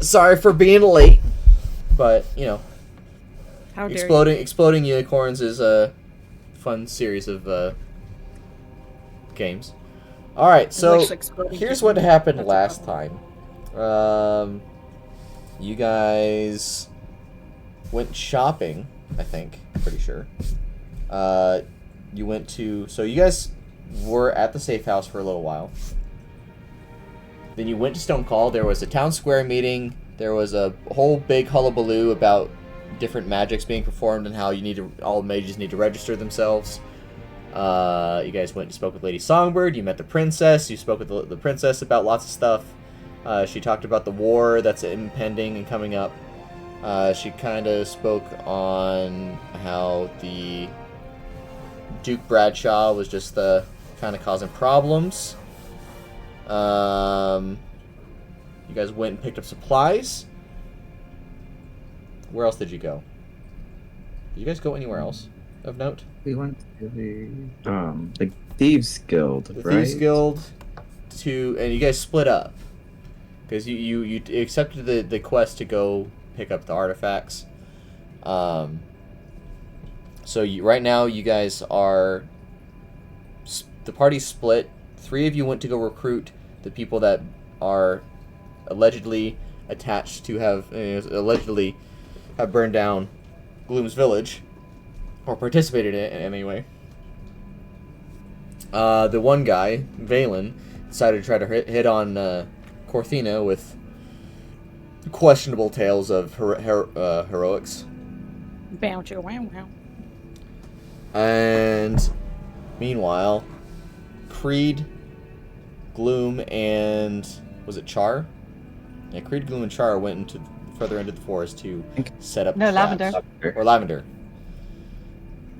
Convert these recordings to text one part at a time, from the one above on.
Sorry for being late, but you know, How dare you? exploding unicorns is a fun series of games. All right, so Like exploding here's chicken. what happened That's last a time. You guys went shopping, I think. Pretty sure. You went to... So you guys were at the safe house for a little while. Then you went to Stone Call. There was a town square meeting. There was a whole big hullabaloo about different magics being performed and how all mages need to register themselves. You guys went and spoke with Lady Songbird. You met the princess. You spoke with the princess about lots of stuff. She talked about the war that's impending and coming up. She kind of spoke on how the Duke Bradshaw was just kind of causing problems. You guys went and picked up supplies. Where else did you go? Did you guys go anywhere else of note? We went to the Thieves Guild, The right? Thieves Guild, and you guys split up because you accepted the quest to go pick up the artifacts. So right now you guys are the party's split. 3 of you went to go recruit the people that are allegedly attached to allegedly have burned down Gloom's village or participated in it anyway. The one guy, Veylan, decided to try to hit on Korthina with questionable tales of heroics. Bounce you, wow, wow. And meanwhile, Creed, Gloom, and was it Char? Yeah, Creed, Gloom, and Char went further into the forest to set up traps. Lavender. Or Lavender.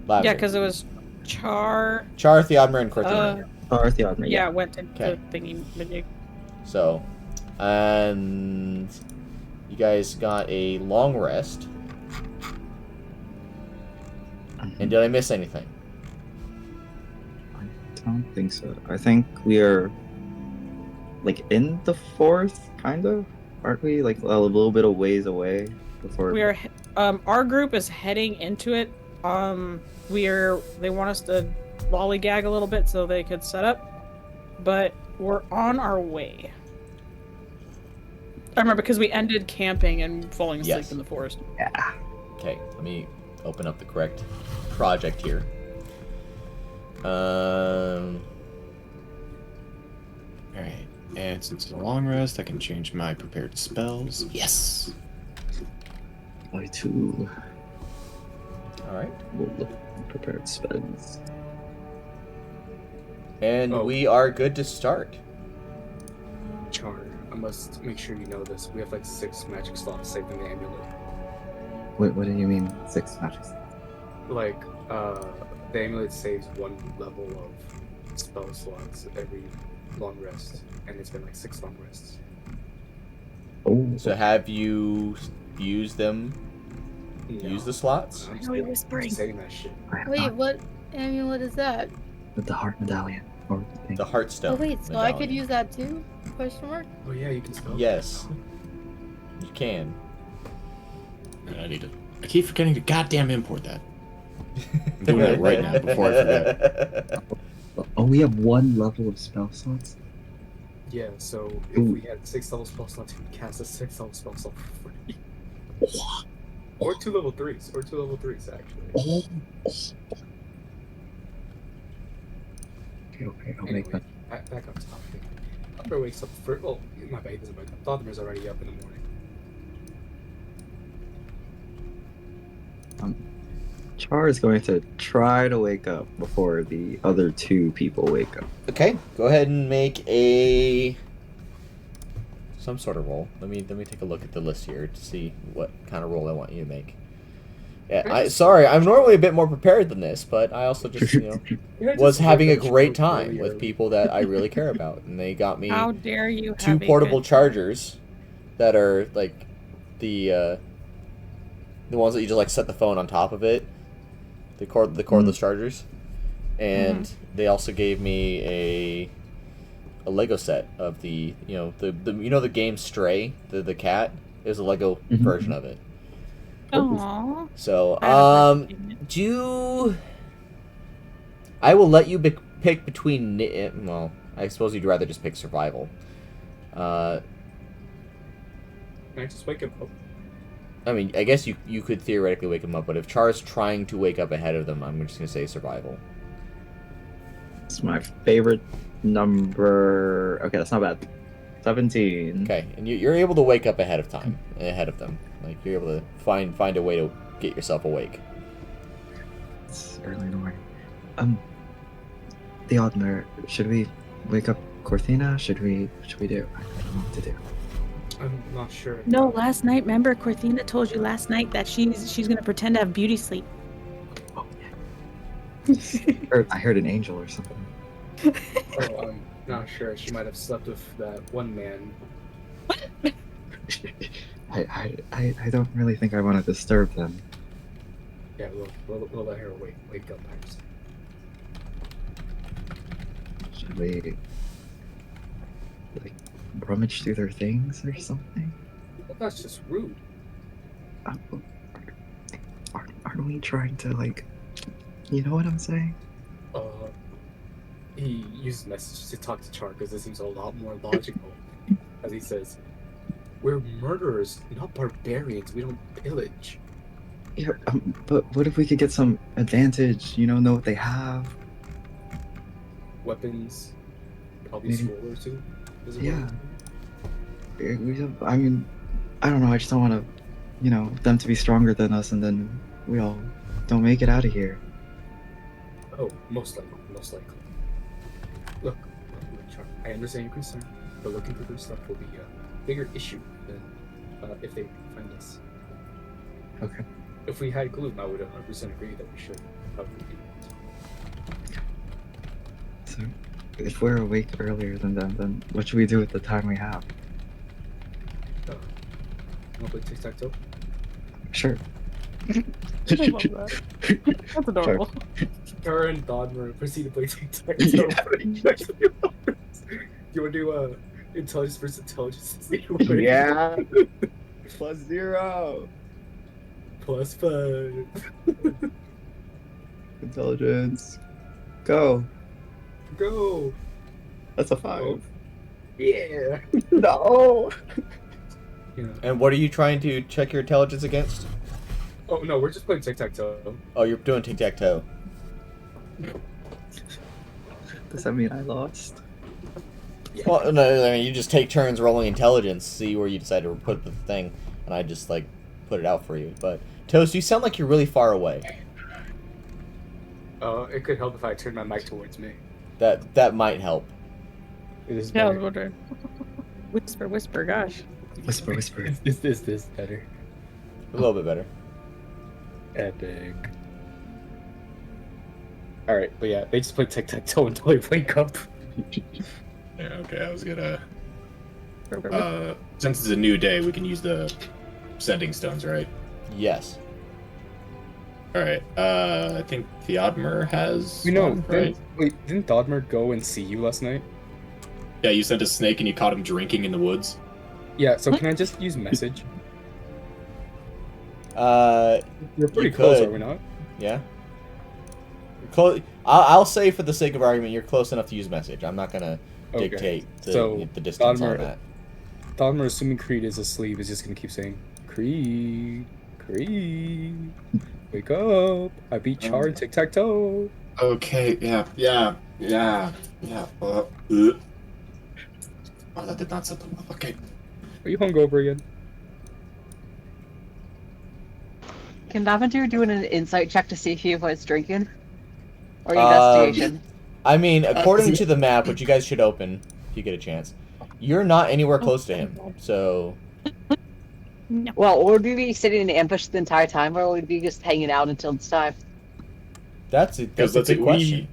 Yeah, because it was Char, Theodmer, and Korthina. Theodmer, yeah, went into Okay. thingy. So, and you guys got a long rest. And did I miss anything? I don't think so. I think we are like in the forest, kind of. Aren't we? Like a little bit of ways away before. We are. Our group is heading into it. They want us to lollygag a little bit so they could set up, but we're on our way. I remember because we ended camping and falling asleep Yes. in the forest. Yeah. Okay, let me open up the correct project here. Alright, and since it's a long rest, I can change my prepared spells. Yes! I too Alright. will look at prepared spells. And we are good to start. Char, I must make sure you know this. We have like 6 magic slots saved in the amulet. What do you mean 6 magics? Like, the amulet saves 1 level of spell slots every long rest, and it's been like 6 long rests. Oh, So have you used them? No, Use the slots? I'm Why are we whispering? saying that shit. I have Wait, not what amulet is that? with the heart medallion or the thing. The Heartstone. Oh wait, so I could medallion. use that too? Question mark? Oh yeah, you can spell. Yes. You can. I keep forgetting to goddamn import that. I'm doing that right now before I forget. Oh, we have 1 level of spell slots. Yeah, so if we had 6 level spell slots, we could cast a 6 level spell slot for free. Or 2 level 3s, actually. Oh. Okay, I'll make Anyway, that. back on topic. Thorn wakes up for. Oh, my bad, he doesn't wake up. Thorn's already up in the morning. Char is going to try to wake up before the other 2 people wake up. Okay, go ahead and make some sort of roll. Let me take a look at the list here to see what kind of roll I want you to make. Yeah, sorry, I'm normally a bit more prepared than this, but I also just was having a great time with people that I really care about, and they got me How dare you? 2 have a portable good- chargers that are like the ones that you just like set the phone on top of it, the cordless chargers, and they also gave me a Lego set of the game Stray, the cat, It was a Lego Mhm. version of it. Aww. So, I haven't seen it. do you... I will let you pick between... Well, I suppose you'd rather just pick survival. Can I just wake him up? I mean, I guess you could theoretically wake him up, but if Char's trying to wake up ahead of them, I'm just going to say survival. It's my favorite number. Okay, that's not bad. 17. Okay, and you're able to wake up ahead of them. Like, you're able to find a way to get yourself awake. It's early in the morning. Theodmer, should we wake up Korthina? Should we do? I don't know what to do. I'm not sure. No, last night, remember Korthina told you last night that she's gonna pretend to have beauty sleep. Oh yeah. I heard an angel or something. Oh, I'm not sure. She might have slept with that one man. I don't really think I want to disturb them. Yeah, we'll let her wake up first. Should we like rummage through their things or something? Well, that's just rude. Aren't we trying to like, you know what I'm saying? He used messages to talk to Char because it seems a lot more logical. As he says, we're murderers, not barbarians. We don't pillage. Yeah, but what if we could get some advantage? Know what they have. Weapons, probably Maybe. scroll or two. Is it Yeah. one? I mean, I don't know. I just don't want to, them to be stronger than us, and then we all don't make it out of here. Oh, most likely. Look, Char, I understand your concern, but looking through their stuff will be a bigger issue than if they find us. Okay. If we had Gloom, I would 100% agree that we should probably do that. So, if we're awake earlier than them, then what should we do with the time we have? Want to play tic-tac-toe? Sure. I love that. That's adorable. Char and Theodmer proceed to play tic-tac-toe. You want to do intelligence versus intelligence? To see who wins? Yeah. +0. +5. Intelligence. Go. Go. That's a 5. Yeah. No. Yeah. And what are you trying to check your intelligence against? Oh no, we're just playing tic-tac-toe. Oh, you're doing tic-tac-toe. Does that mean I lost? Well, no, I mean, you just take turns rolling intelligence, see where you decide to put the thing, and I just, like, put it out for you. But, Toast, you sound like you're really far away. It could help if I turn my mic towards me. That might help. It is Yeah, I was better. wondering. Whisper, gosh. Whisper. Is this better? A little bit better. Epic. Alright, but yeah, they just play tic-tac-toe until they wake up. Yeah, okay, I was gonna... since it's a new day, we can use the sending stones, right? Yes. Alright, I think Theodmer has We know. one, right? Didn't Theodmer go and see you last night? Yeah, you sent a snake and you caught him drinking in the woods. Yeah, so can I just use message? We're We're pretty close, are we not? Yeah. Close. I'll say for the sake of argument, you're close enough to use message. I'm not gonna Okay. dictate So, the distance Theodmer- on that. Theodmer, assuming Creed is asleep, is just gonna keep saying, Creed, wake up. I beat Char in tic-tac-toe. Okay, yeah. Oh, that did not set them up. Okay. Are you hungover again? Can Lavender do an insight check to see if he was drinking? Or investigation? I mean, according to the map, which you guys should open if you get a chance, you're not anywhere close to him. So No. Well, would we be sitting in ambush the entire time, or would we be just hanging out until it's time? that's a good question.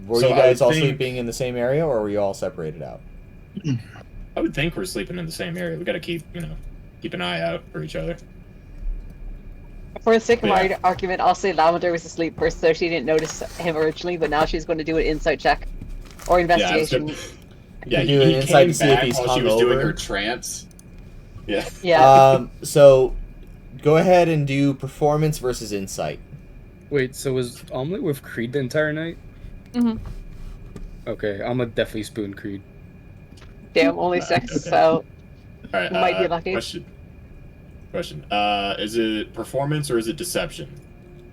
Were So you I guys would all think- sleeping in the same area, or were you all separated out? I would think we're sleeping in the same area. We gotta keep an eye out for each other. For the sake of Yeah. my argument, I'll say Lavender was asleep first, so she didn't notice him originally, but now she's going to do an insight check. Or investigation. Yeah, You do an he insight came to see if back he's while she was doing hungover. her trance. Yeah. Yeah. So go ahead and do performance versus insight. Wait, so was Omelet with Creed the entire night? Mhm. Okay, I'm gonna definitely spoon Creed. Damn, only 6, Okay. so All right. might be lucky. Question. Is it performance or is it deception?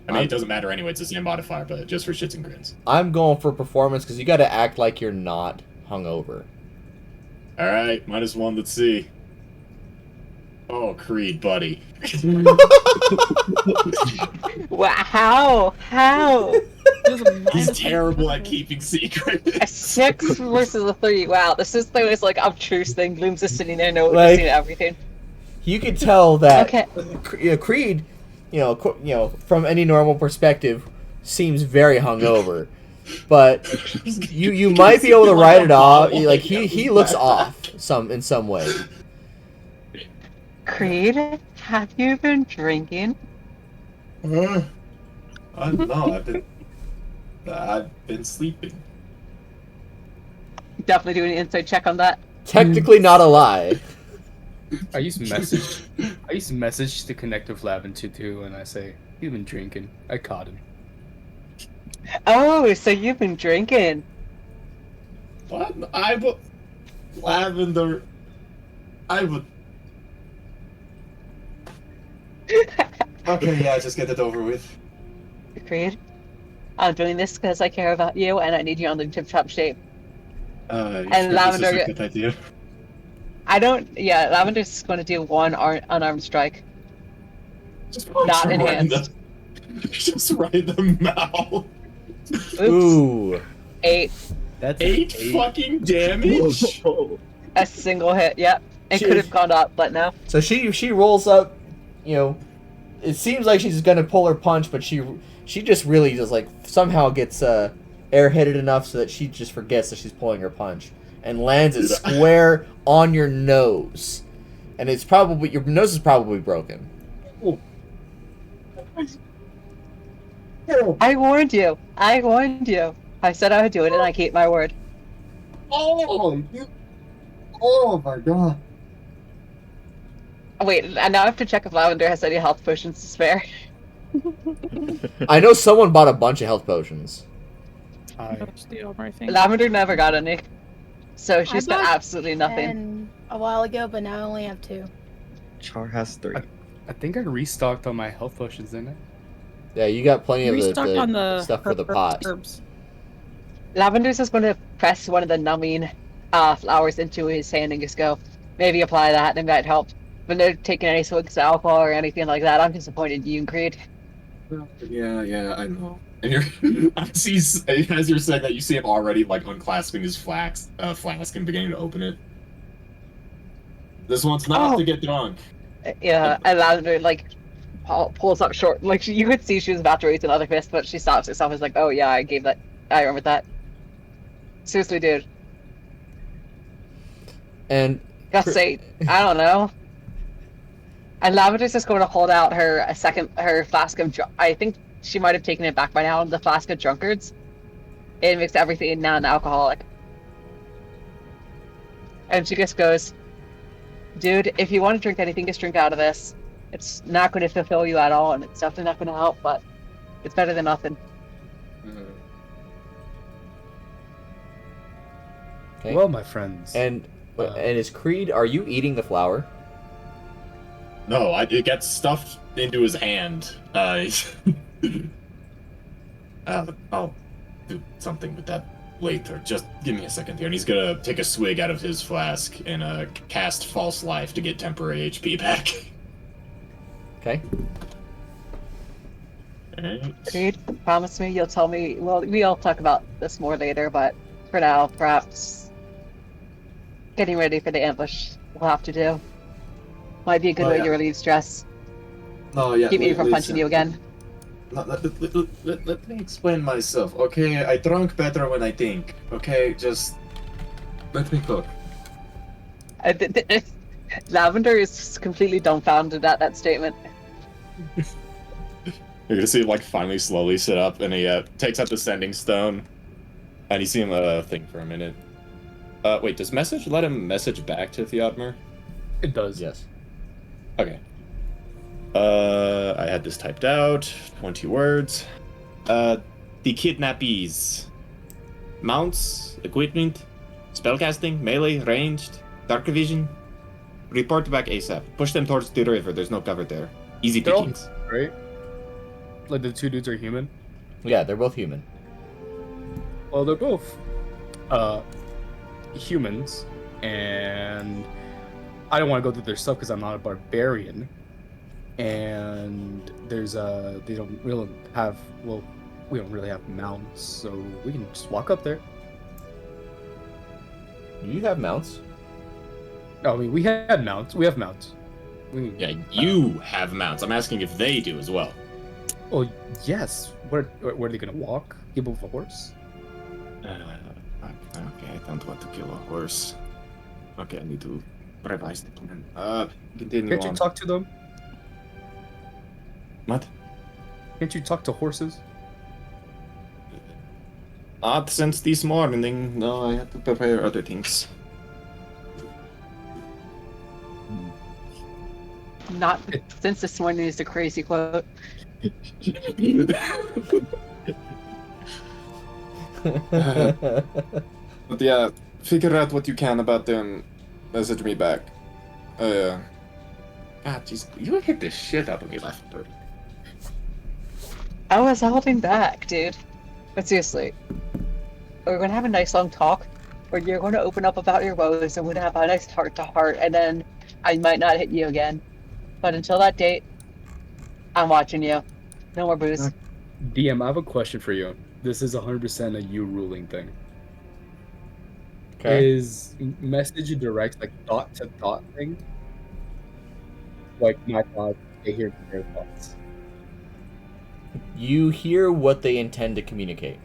I mean, it doesn't matter anyway. It's the same modifier, but just for shits and grins. I'm going for performance because you got to act like you're not hungover. All right, -1. Let's see. Oh, Creed, buddy. Wow, how? He's terrible at keeping secrets. A 6 versus a 3. Wow, this is the most like obtruse thing. Gloom's just sitting there noticing Like- everything. You could tell that Okay. Creed, from any normal perspective, seems very hungover. But you might be able to write it off. Like he looks off in some way. Creed, have you been drinking? I don't know. I've been sleeping. Definitely doing an inside check on that. Technically not a lie. I use message to connect with Lavender too, and I say, "You've been drinking. I caught him." Oh, so you've been drinking. What? Lavender. I would. Okay, yeah, just get it over with. Creed, I'm doing this because I care about you and I need you on the tip-top shape. And Lavender- This is a good idea. Yeah, Lavender's going to do one unarmed strike. Not enhanced. Just right in the mouth. Oops. Ooh. 8. That's 8 fucking damage. A single hit, yep. It She- could have gone up, but no. So she rolls up, it seems like she's gonna pull her punch, but she just really just like somehow gets airheaded enough so that she just forgets that she's pulling her punch and lands it square on your nose, and your nose is probably broken. I warned you. I said I would do it, and I keep my word. Oh my god. Wait, and now I have to check if Lavender has any health potions to spare. I know someone bought a bunch of health potions. That's the Theodmer thing. Lavender never got any. So she I spent bought absolutely nothing. 10 a while ago, but now I only have 2. Char has 3. I think I restocked on my health potions, didn't I? Yeah, you got plenty of Restock on the stuff for the pot. herbs. Lavender's just going to press one of the numbing flowers into his hand and just go, maybe apply that, and that helped. But no taking any swigs of alcohol or anything like that. I'm disappointed in you, Creed. Yeah, I know. And as you're saying that, you see him already like unclasping his flask and beginning to open it. This one's not to get drunk. Yeah, and Lavender pulls up short. Like you could see she was about to raise another fist, but she stops herself. Is like, oh yeah, I remember that. Seriously, dude. And Just say, I don't know. And Lavender's just going to hold out her flask of. I think she might have taken it back by now. The flask of drunkards. It makes everything non-alcoholic. And she just goes, dude, if you want to drink anything, just drink out of this. It's not going to fulfill you at all, and it's definitely not going to help, but it's better than nothing. Okay. Well, my friends. And is Creed? Are you eating the flower? No, it gets stuffed into his hand. I'll do something with that later. Just give me a second here. And he's gonna take a swig out of his flask and cast False Life to get temporary HP back. Okay. Alright. Creed, promise me you'll tell me. Well, we'll talk about this more later, but for now, perhaps getting ready for the ambush we'll have to do. Might be a good way to relieve stress. No, yeah. Keep me from punching you again. No, let me explain myself, okay? I drunk better when I think, okay? Just let me cook. Lavender is completely dumbfounded at that statement. You're gonna see him finally slowly sit up, and he takes out the sending stone, and you see him think for a minute. Wait, does message let him message back to Theodmer? It does. Yes. Okay. I had this typed out. 20 words. The kidnappees. Mounts, equipment, spellcasting, melee, ranged, dark vision. Report back ASAP. Push them towards the river. There's no cover there. Easy They're all pickings. right? Like the two dudes are human. Yeah, they're both human. Well, they're both humans, and I don't want to go through their stuff because I'm not a barbarian. And there's we don't really have mounts, so we can just walk up there. You have mounts. No, I mean we had mounts. We have mounts. Yeah, you have mounts. I'm asking if they do as well. Oh yes. Where are they gonna walk? Give up a horse? Okay, I don't want to kill a horse. Okay, I need to revise the plan. Continue Can't you on. talk to them? What? Can't you talk to horses? Not since this morning. No, I had to prepare other things. Not since this morning is a crazy quote. But yeah, figure out what you can about them. Message me back. God, jeez, you hit the shit out of me last 30. I was holding back, dude. But seriously, we're gonna have a nice long talk where you're gonna open up about your woes and we're gonna have a nice heart to heart, and then I might not hit you again. But until that date, I'm watching you. No more booze. DM, I have a question for you. This is 100% a you ruling thing. Okay. Is message direct, like thought to thought thing? Like my thoughts, they hear their thoughts. You hear what they intend to communicate.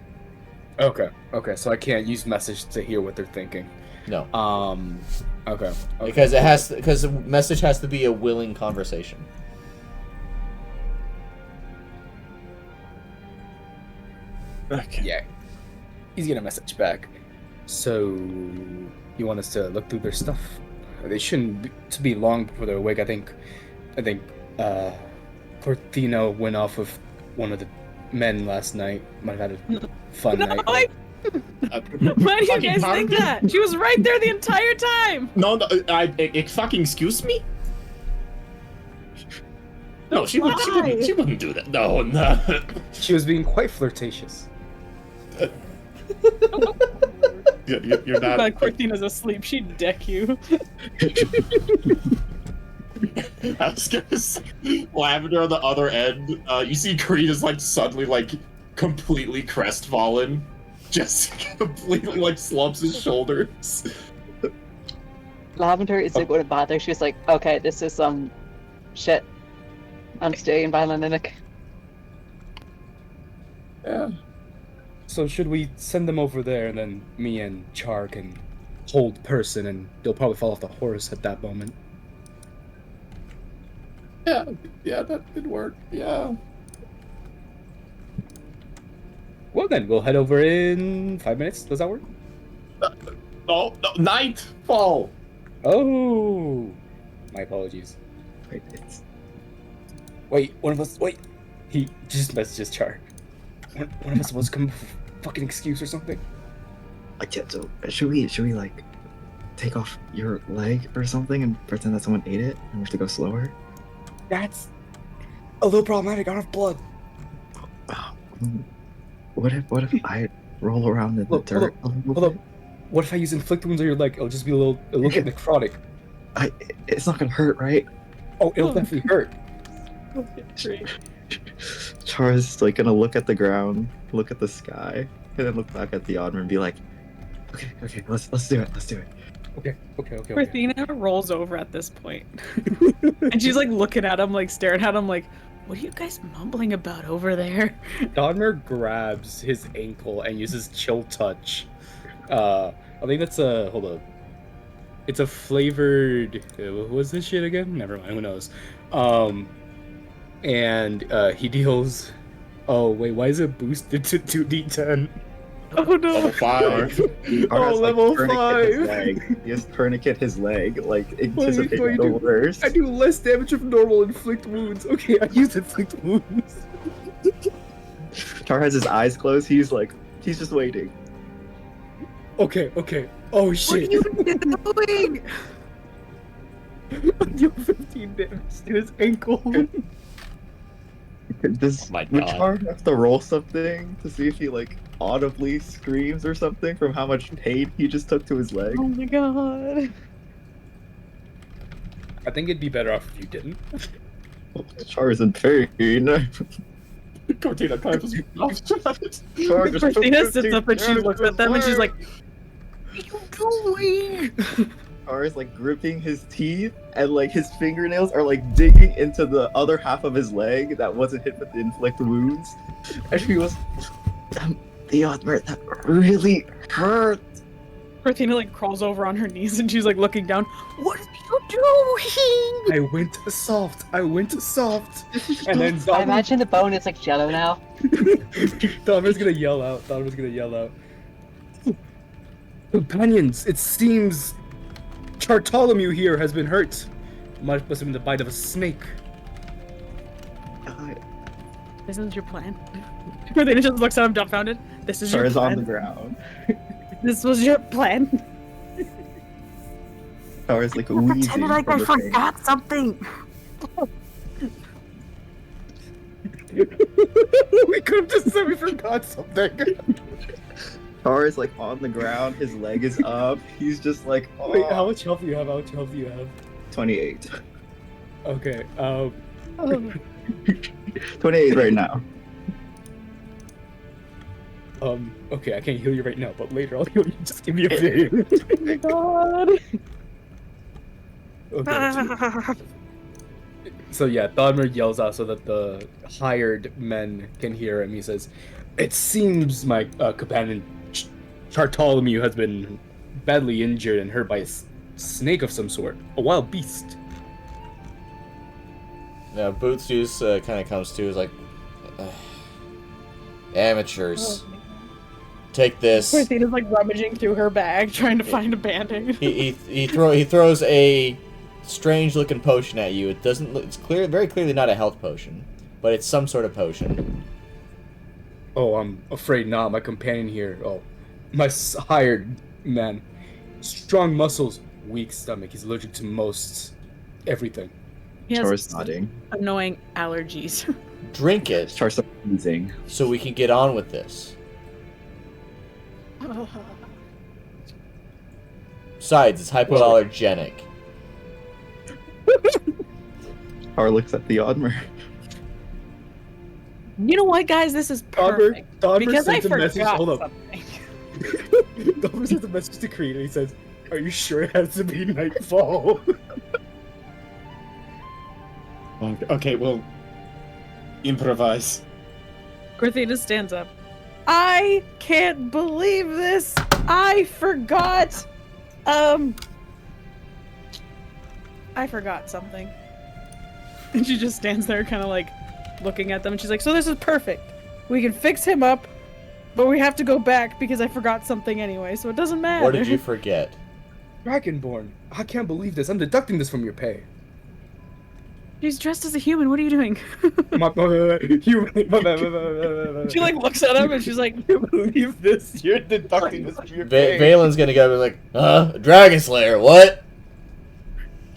Okay, so I can't use message to hear what they're thinking. No. Okay. Because the message has to be a willing conversation. Okay. Yeah. He's gonna message back. So, you want us to look through their stuff? They shouldn't be long before they're awake. I think, Korthina went off with one of the men last night. Might have had a fun night. Why do you guys think that? She was right there the entire time. No, fucking excuse me? No, she wouldn't do that. No. She was being quite flirtatious. You're not. Korthina's asleep. She'd deck you. I was gonna say, Lavender on the other end. You see Creed is like suddenly like completely crestfallen, just completely like slumps his shoulders. Lavender isn't going to bother. She's like, okay, this is some shit. I'm staying Veylan and Yeah. So should we send them over there, and then me and Char can hold person, and they'll probably fall off the horse at that moment. Yeah, that did work. Yeah. Well then, we'll head over in 5 minutes. Does that work? No, nightfall. Oh, my apologies. Wait, it's Wait, one of us. Wait, he just messages Char. One of us was come up with a fucking excuse or something. like, yeah, so should we like take off your leg or something and pretend that someone ate it and we have to go slower? That's a little problematic. I don't have blood. What if I roll around in the Look, dirt? Hold up. What if I use inflict wounds on your leg? It'll just be a little bit necrotic. It's not gonna hurt, right? Oh, it'll definitely hurt. Char's like gonna look at the ground, look at the sky, and then look back at Theodmer and be like, "Okay, let's do it. Okay. Korthina rolls over at this point. And she's like looking at him, like staring at him, like, what are you guys mumbling about over there? Theodmer grabs his ankle and uses chill touch. I think that's a hold up. It's a flavored. What was this shit again? Never mind. Who knows? And he deals. Oh wait, why is it boosted to 2d10? Oh no. Level 5. level tourniquet his 5. leg. He has tourniquet his leg, like What do anticipating you the do? worst. I do less damage of normal inflict wounds. Okay, I use inflict wounds. Char has his eyes closed. He's just waiting. Okay. Oh shit. doing? I deal 15 damage to his ankle. Does Oh my would God. Char have to roll something to see if he audibly screams or something from how much pain he just took to his leg? Oh my god. I think it'd be better off if you didn't. Char is in pain. Korthina kind of Char just took Korthina sits 15 up and she damage looks to at them and his she's leg. like, "What are you doing?" Char is gripping his teeth and his fingernails are digging into the other half of his leg that wasn't hit with the inflict wounds. And she was, Theodmer, that really hurt. Korthina crawls over on her knees and she's looking down. What are you doing? I went soft. And then I imagine the bone is yellow now. Thorn's gonna yell out. Companions, it seems Bartholomew here has been hurt. Must have been the bite of a snake. This is your plan. Korthina just looks at him dumbfounded. This is Char your is on plan. the ground. This was your plan. Char is wheezing. Pretended from I the pain. forgot something. We could have just said we forgot something. Char is on the ground. His leg is up. He's just oh. Wait, how much health do you have? 28. Okay, 28 right now. Okay, I can't heal you right now, but later I'll heal you. Just give me a bit. God. Okay. So yeah, Theodmer yells out so that the hired men can hear him. He says, "It seems my companion Bartholomew has been badly injured and hurt by a snake of some sort, a wild beast." Now, Boots Juice kind of comes to, is amateurs. Take this. Korthina's rummaging through her bag trying to find a band-aid. He throws a strange looking potion at you. It doesn't look, it's very clearly not a health potion, but it's some sort of potion. Oh, I'm afraid not. My companion here, my hired man, strong muscles, weak stomach. He's allergic to most everything. He Char has is nodding. annoying allergies. Drink it Char starts wheezing. so we can get on with this. Besides, it's hypoallergenic. Char looks at Theodmer. You know what, guys? This is perfect. Theodmer Because I sends a message. forgot Hold up. something. Theodmer sends a message to Creed and he says, "Are you sure it has to be nightfall?" Okay, well, improvise. Korthina stands up. I can't believe this. I forgot. I forgot something. And she just stands there kind of looking at them and she's like, "So this is perfect. We can fix him up, but we have to go back because I forgot something anyway, so it doesn't matter." What did you forget? Dragonborn, I can't believe this. I'm deducting this from your pay. She's dressed as a human. What are you doing? She looks at him and she's like, You believe this? You're deducting this from your pay. Veylan's gonna go and be like, Dragon Slayer, what?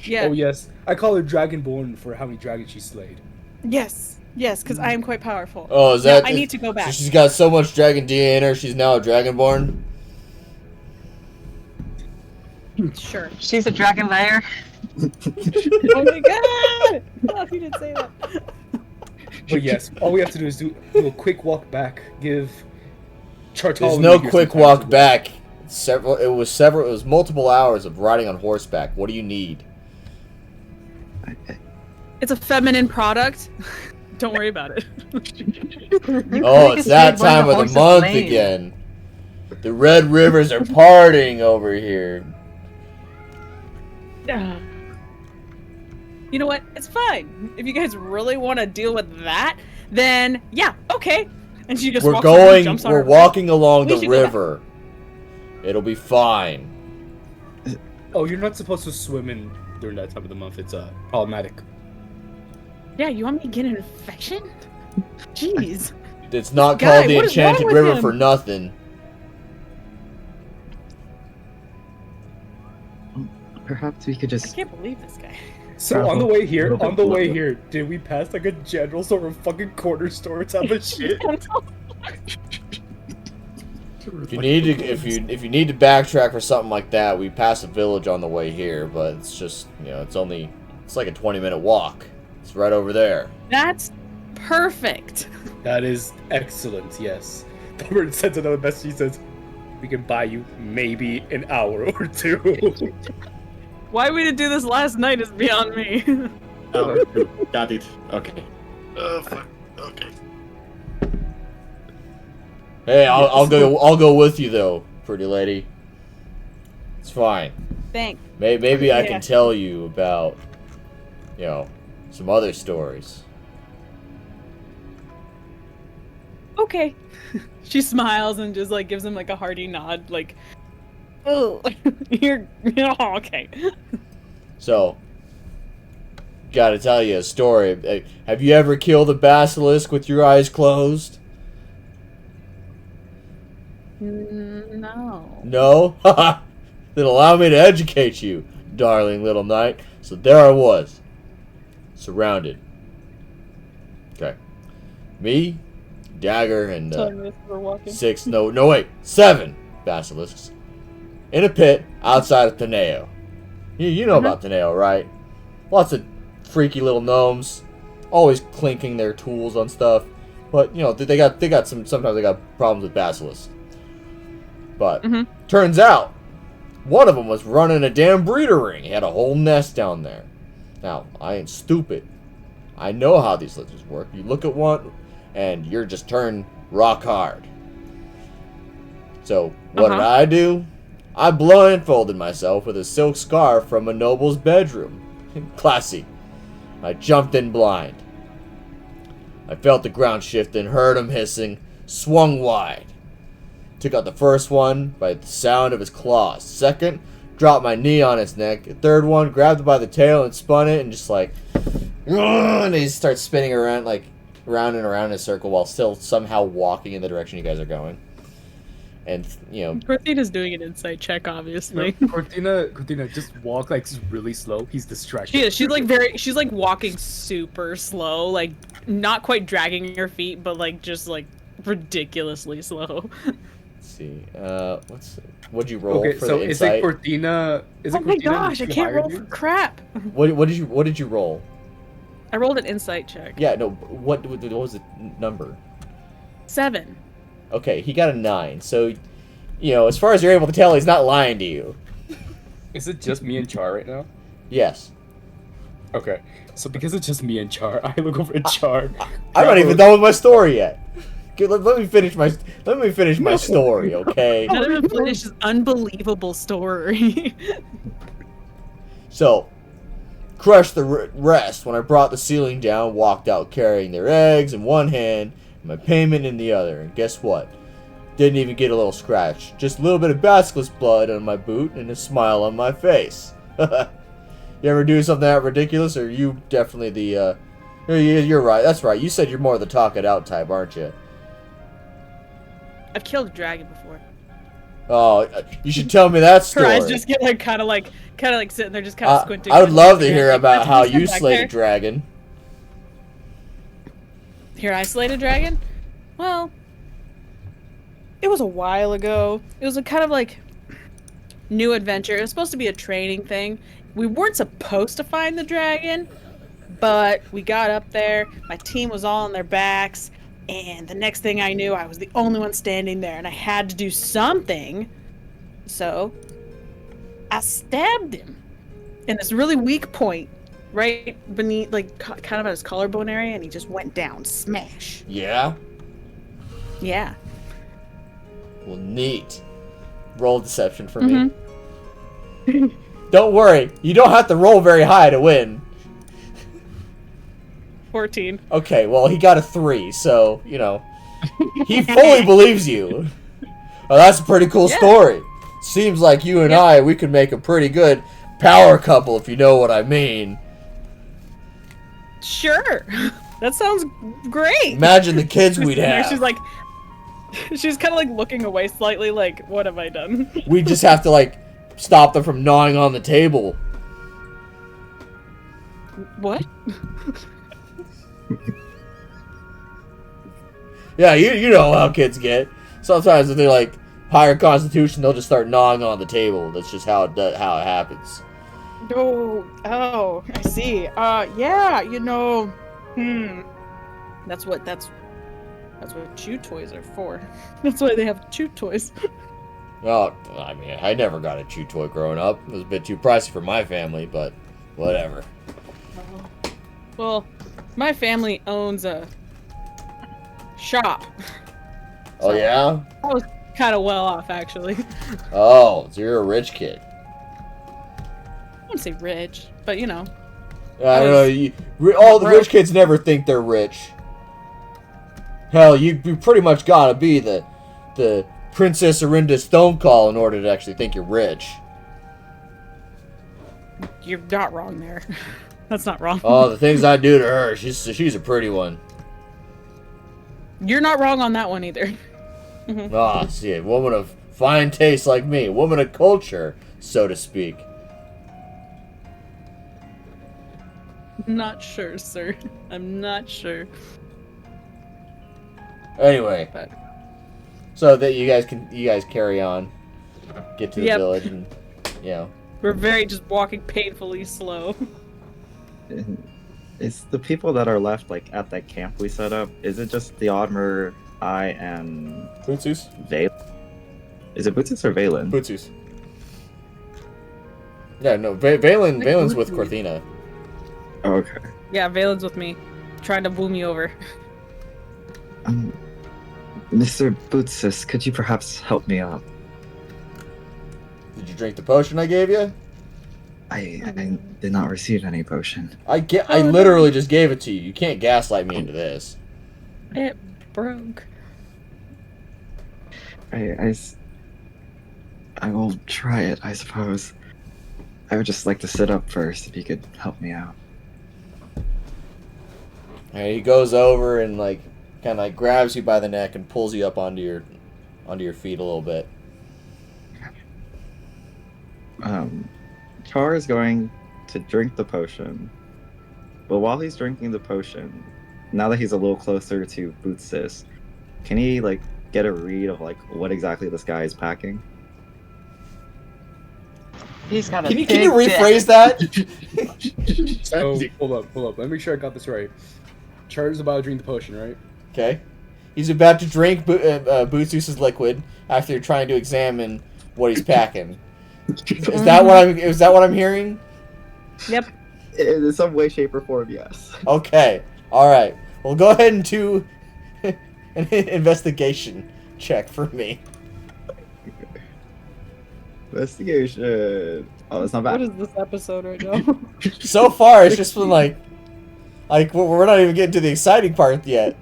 "Yeah, Oh yes, I call her Dragonborn for how many dragons she slayed. yes, because I am quite powerful. Oh, is Now, that... I need to go back." So she's got so much dragon DNA in her, she's now a Dragonborn? Sure. She's a dragon layer. Oh my god! Oh, you didn't say that. But yes, all we have to do is do a quick walk back. Give Bartholomew. There's no here some quick time walk to- back. It was multiple hours of riding on horseback. What do you need? It's a feminine product. Don't worry about it. Oh, it's that time of the month again. The Red Rivers are partying over here. You know what? It's fine. If you guys really want to deal with that, then yeah, okay. And she just We're walks over and going. jumps on We're her walking along We the should go back. river. It'll be fine. Oh, you're not supposed to swim in during that time of the month. It's problematic. back. Yeah, you want me to get an infection? Jeez. It's not Guy, called the what is wrong Enchanted with River him? for nothing. Perhaps we could I just. can't believe this guy. So on the way here, did we pass like a general store or fucking corner store type of shit? If you need to, if you need to backtrack for something like that, we pass a village on the way here, but it's just, you know, it's like a 20-minute walk. It's right over there. That's perfect. That is excellent. Yes. Thorn sends another message. He says, "We can buy you maybe an hour or two." Why we didn't do this last night is beyond me. Oh, got it. Okay. Oh fuck. Okay. Hey, I'll go with you though, pretty lady. It's fine. Thanks. Maybe I Yeah. can tell you about, you know, some other stories. Okay. She smiles and just like gives him like a hearty nod, like, oh, you're okay. So, gotta tell you a story. Have you ever killed a basilisk with your eyes closed? No. No? Haha. Then allow me to educate you, darling little knight. So there I was, surrounded. Okay. Me, dagger, and Telling me this as we're walking. 7 basilisks in a pit outside of Teneo. You know about Teneo, right? Lots of freaky little gnomes, always clinking their tools on stuff. But you know they got sometimes they got problems with basilisks. But turns out one of them was running a damn breeder ring. He had a whole nest down there. Now I ain't stupid. I know how these lizards work. You look at one, and you're just turned rock hard. So what did I do? I blindfolded myself with a silk scarf from a noble's bedroom. Classy. I jumped in blind. I felt the ground shift and heard him hissing, swung wide. Took out the first one by the sound of his claws. Second, dropped my knee on its neck. The third one, grabbed it by the tail and spun it and just like, and he starts spinning around like round and around in a circle while still somehow walking in the direction you guys are going. And you know, Korthina's doing an insight check, obviously. Korthina, just walk like really slow. He's distracted. She is. She's like walking super slow, like not quite dragging her feet, but like just like ridiculously slow. let's see. What'd you roll for so the is insight? it Korthina? Is Oh it my Korthina gosh, I who can't hired roll you? for crap. What did you roll? I rolled an insight check. Yeah, no. What was the number? 7. Okay, he got a 9. So, you know, as far as you're able to tell, he's not lying to you. Is it just me and Char right now? Yes. Okay, so because it's just me and Char, I look over at Char. I'm not even done with my story yet. Okay, let me finish my story, okay? None of him finished his unbelievable story. So, crushed the rest when I brought the ceiling down, walked out carrying their eggs in one hand and my payment in the other. And guess what? Didn't even get a little scratch. Just a little bit of basilisk blood on my boot and a smile on my face. You ever do something that ridiculous, or are you definitely the, you're right, that's right. You said you're more the talk it out type, aren't you? I've killed a dragon before. Oh, you should tell me that Her story. eyes just get like kind of like sitting there, just kind of squinting. I would love to hear Like, about that's how what you said back slayed there. a dragon. Here, I slayed a dragon? Well, it was a while ago. It was a kind of like new adventure. It was supposed to be a training thing. We weren't supposed to find the dragon, but we got up there. My team was all on their backs, and the next thing I knew, I was the only one standing there, and I had to do something. So, I stabbed him in this really weak point, right beneath, like, kind of at his collarbone area, and he just went down. Smash. Yeah? Yeah. Well, neat. Roll deception for me. Don't worry, you don't have to roll very high to win. 14. Okay, well, he got a 3, so, you know. He fully believes you. Oh, that's a pretty cool story. Seems like you and we could make a pretty good power couple, if you know what I mean. Sure. That sounds great. Imagine the kids we'd have. She's like, she's kind of like looking away slightly, like, what have I done? We just have to like stop them from gnawing on the table. What? Yeah, you know how kids get. Sometimes if they're like higher constitution, they'll just start gnawing on the table. That's just how it happens. Oh, I see. Yeah, That's what chew toys are for. That's why they have chew toys. Well, I mean, I never got a chew toy growing up. It was a bit too pricey for my family, but whatever. Well, my family owns a shop. Oh, yeah? I was kind of well off, actually. Oh, so you're a rich kid. I wouldn't say rich, but I don't know. All the rich kids never think they're rich. Hell, you pretty much gotta be the Princess Orinda Stonecall in order to actually think you're rich. You're not wrong there. That's not wrong. Oh, the things I do to her. She's a pretty one. You're not wrong on that one either. Ah, see, a woman of fine taste like me. A woman of culture, so to speak. Not sure, sir. I'm not sure. Anyway, so that you guys carry on, get to the village, and we're very just walking painfully slow. Is the people that are left like at that camp we set up? Is it just Theodmer, I, and Butsus? Veylan? Is it Butsus or Veylan? Butsus. Yeah, no, Veylan's with Korthina. Oh, okay. Yeah, Veylan's with me, trying to woo me over. Mr. Butsus, could you perhaps help me out? Did you drink the potion I gave you? I did not receive any potion. I literally just gave it to you. You can't gaslight me into this. It broke. I will try it, I suppose. I would just like to sit up first, if you could help me out. And he goes over and kind of like grabs you by the neck and pulls you up onto your feet a little bit. Char is going to drink the potion, but while he's drinking the potion, now that he's a little closer to Butsus, can he get a read of what exactly this guy is packing? He's got a Can you rephrase that? Oh, hold up. Let me make sure I got this right. Char's about to drink the potion, right? Okay. He's about to drink Butsus's liquid after trying to examine what he's packing. Is that what I'm hearing? Yep. In some way, shape, or form, yes. Okay. All right. Well, go ahead and do an investigation check for me. Investigation. Oh, that's not bad. What is this episode right now? So far, it's just been like we're not even getting to the exciting part yet.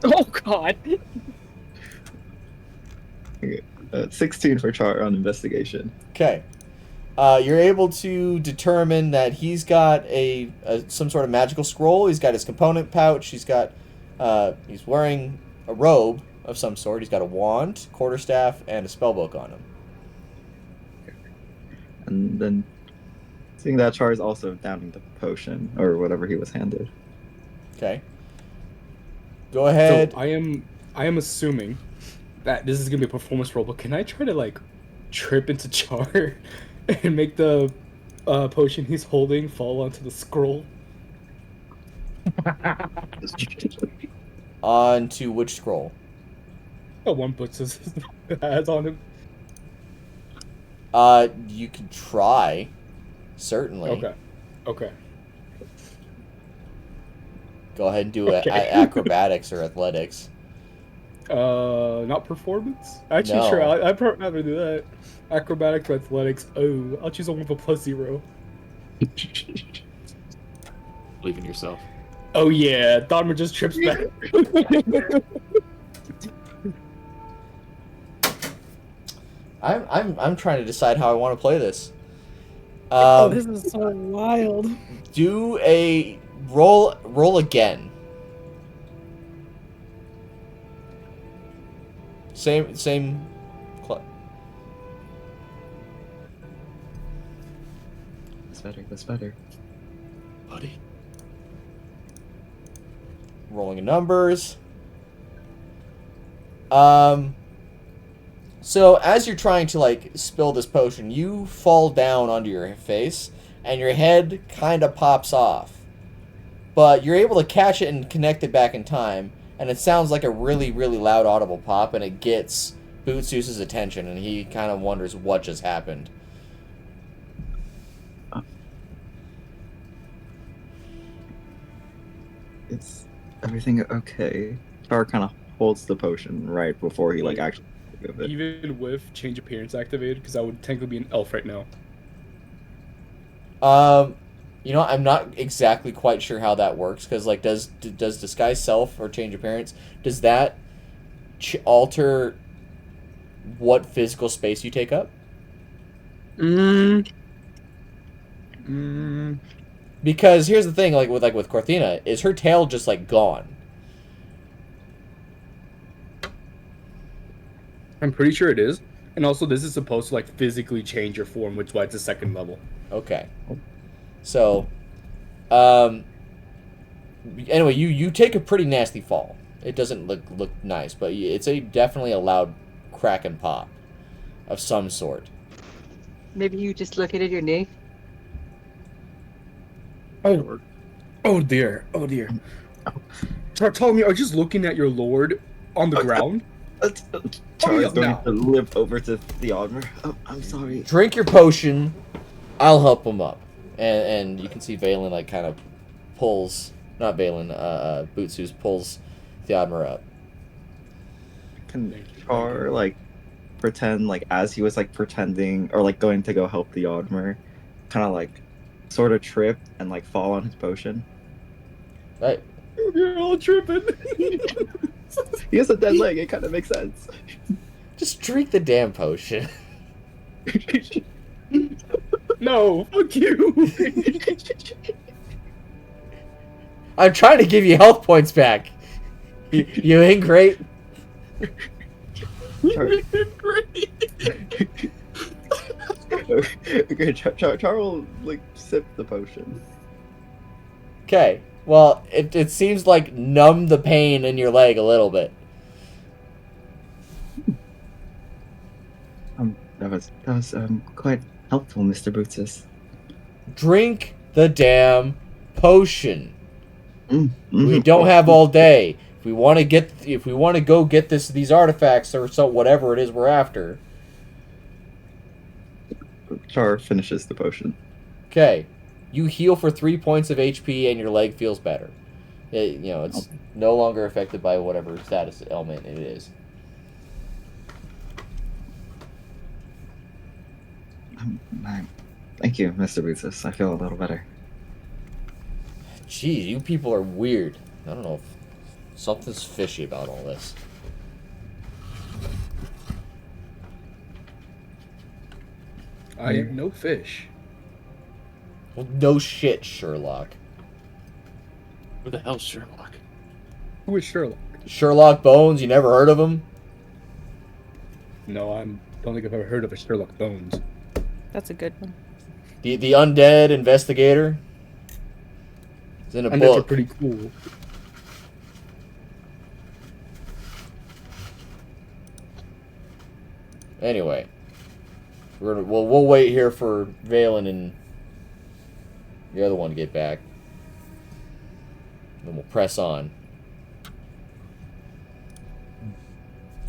Oh God. 16 for Char on investigation. Okay. You're able to determine that he's got some sort of magical scroll. He's got his component pouch. He's wearing a robe of some sort. He's got a wand, quarterstaff, and a spellbook on him. And then, seeing that Char is also downing the potion or whatever he was handed. Okay. Go ahead. So I am assuming that this is gonna be a performance roll, but can I try to trip into Char and make the potion he's holding fall onto the scroll? Onto which scroll? Oh, one puts his has on him. You can try. Certainly. Okay. Go ahead and do acrobatics or athletics. Not performance? Actually, No. sure. I'd rather do that. Acrobatics or athletics. Oh, I'll choose one with a +0. Believe in yourself. Oh yeah, Theodmer just trips back. I'm trying to decide how I want to play this. This is so wild. Do a roll again. Same. That's better. Buddy. Rolling numbers. So as you're trying to like spill this potion, you fall down onto your face, and your head kind of pops off. But you're able to catch it and connect it back in time, and it sounds like a really, really loud audible pop, and it gets Butsus's attention, and he kind of wonders what just happened. Is everything okay? Char kind of holds the potion right before he like actually give it. Even with change appearance activated, because I would technically be an elf right now. You know, I'm not exactly quite sure how that works, because like, does disguise self or change appearance, does that alter what physical space you take up? Because here's the thing, like with Korthina, is her tail just like gone? I'm pretty sure it is. And also, this is supposed to like physically change your form, which is why it's a second level. Okay. So, anyway, you take a pretty nasty fall. It doesn't look nice, but it's definitely a loud crack and pop of some sort. Maybe you dislocated your knee. Oh dear. Ptolemy, are you just looking at your lord on the ground? Char's up going now. to limp over to Theodmer. Oh, I'm sorry. Drink your potion. I'll help him up. And you can see Veylan like kind of pulls, not Veylan, Butsus pulls Theodmer up. Can Char like pretend like as he was like pretending or like going to go help Theodmer, kind of like sort of trip and like fall on his potion? Right. You're all tripping. He has a dead leg. It kind of makes sense. Just drink the damn potion. No, fuck you. I'm trying to give you health points back. You ain't great. Char, okay, Char will like sip the potion. Okay. Well, it seems like numb the pain in your leg a little bit. That was quite helpful, Mr. Butsus. Drink the damn potion. Mm-hmm. We don't have all day. If we want to go get these artifacts or so whatever it is we're after. Char finishes the potion. Okay. You heal for 3 points of HP and your leg feels better. It's no longer affected by whatever status ailment it is. Thank you, Mr. Butsus. I feel a little better. Jeez, you people are weird. I don't know if something's fishy about all this. I am no fish. Well, no shit, Sherlock. Who the hell's Sherlock? Who is Sherlock? Sherlock Bones, you never heard of him? No, I don't think I've ever heard of a Sherlock Bones. That's a good one. The undead investigator? It's in a And that's book. pretty cool. Anyway, we'll wait here for Veylan and the other one to get back. Then we'll press on.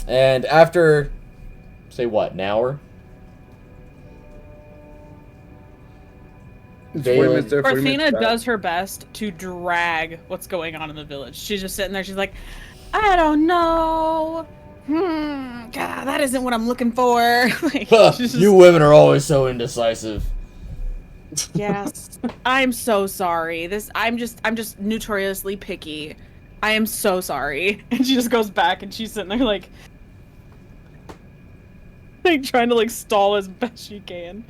And after, say what, an hour? It's Veylan- 40 minutes there, 40 minutes Korthina back. does her best to drag what's going on in the village. She's just sitting there. She's like, I don't know. God, that isn't what I'm looking for. Like, she's just- You women are always so indecisive. Yes. I'm so sorry. I'm just notoriously picky. I am so sorry. And she just goes back and she's sitting there like trying to like stall as best she can.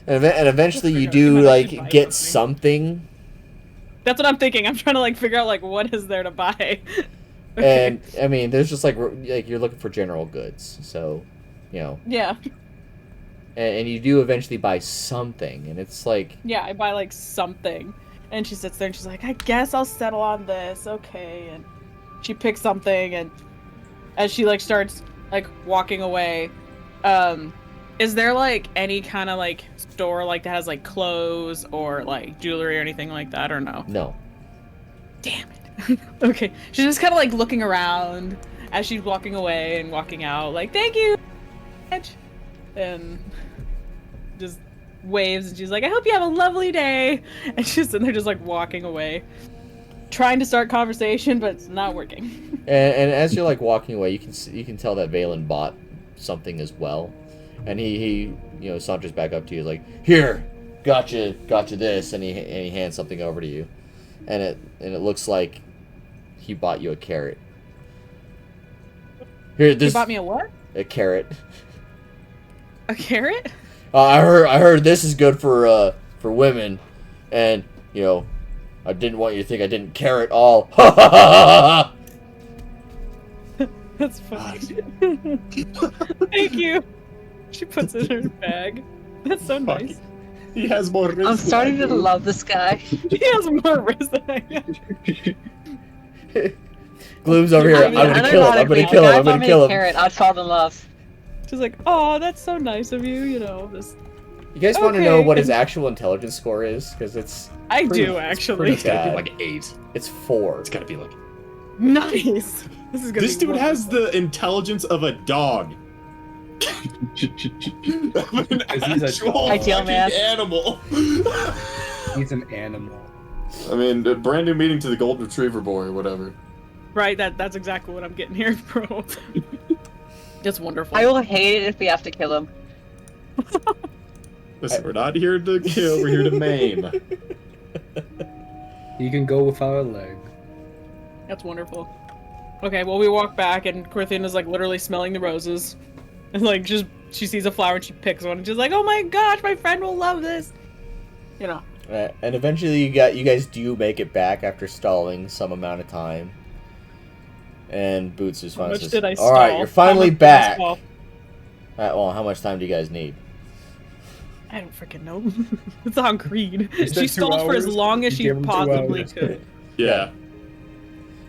And eventually you Figure out- do might like actually buy get something. something. That's what I'm thinking. I'm trying to like figure out like what is there to buy. And I mean, there's just like you're looking for general goods, so you know. Yeah. And you do eventually buy something, and it's like Yeah, I buy like something. And she sits there and she's like, I guess I'll settle on this. Okay. And she picks something, and as she like starts like walking away, is there like any kind of like store like that has like clothes or like jewelry or anything like that, or no? no. Damn it. Okay. She's just kind of like looking around as she's walking away and walking out, like, thank you. And just waves, and she's like, I hope you have a lovely day. And she's sitting there just like walking away, trying to start conversation, but it's not working. And as you're like walking away, you can tell that Veylan bought something as well, and he you know saunters back up to you like, here, gotcha this, and he hands something over to you, and it looks like he bought you a carrot. Here, this You bought me a what? a carrot. A carrot? I heard this is good for women, and you know, I didn't want you to think I didn't care at all. Ha ha ha ha! That's funny. Thank you. She puts it in her bag. That's so Fuck. nice. He has more wrist I'm than starting I to do. love this guy. He has more wrist than I have. Gloom's over here. I I'm mean, gonna I kill don't him. I'm know gonna how kill to him. agree. I'm gonna If kill a him. carrot, I'd fall in love. She's like, oh, that's so nice of you, you know, this. You guys want to know Okay. what his actual intelligence score is? Because it's I pretty- do, it's actually. It's gotta be bad. like 8. It's 4. It's gotta be like. Nice. This is gonna This be dude has wonderful. the intelligence of a dog. An he's a actual dog. Ideal fucking man. animal. He's an animal. I mean, a brand new meeting to the Golden Retriever boy or whatever. Right, that's exactly what I'm getting here, bro. It's wonderful. I will hate it if we have to kill him. Listen, we're not here to kill, we're here to maim. He can go without a leg. That's wonderful. Okay, well, we walk back, and Korthina's like literally smelling the roses. And like, just, she sees a flower and she picks one, and she's like, oh my gosh, my friend will love this. You know. And eventually you guys do make it back after stalling some amount of time. And Boots is How finally much says, did I all stall? right, you're How finally much did I back. stall? Well, how much time do you guys need? I don't freaking know. It's on Creed. You said She 2 stalled for as hours? long as You she gave him 2 possibly hours. could. Yeah.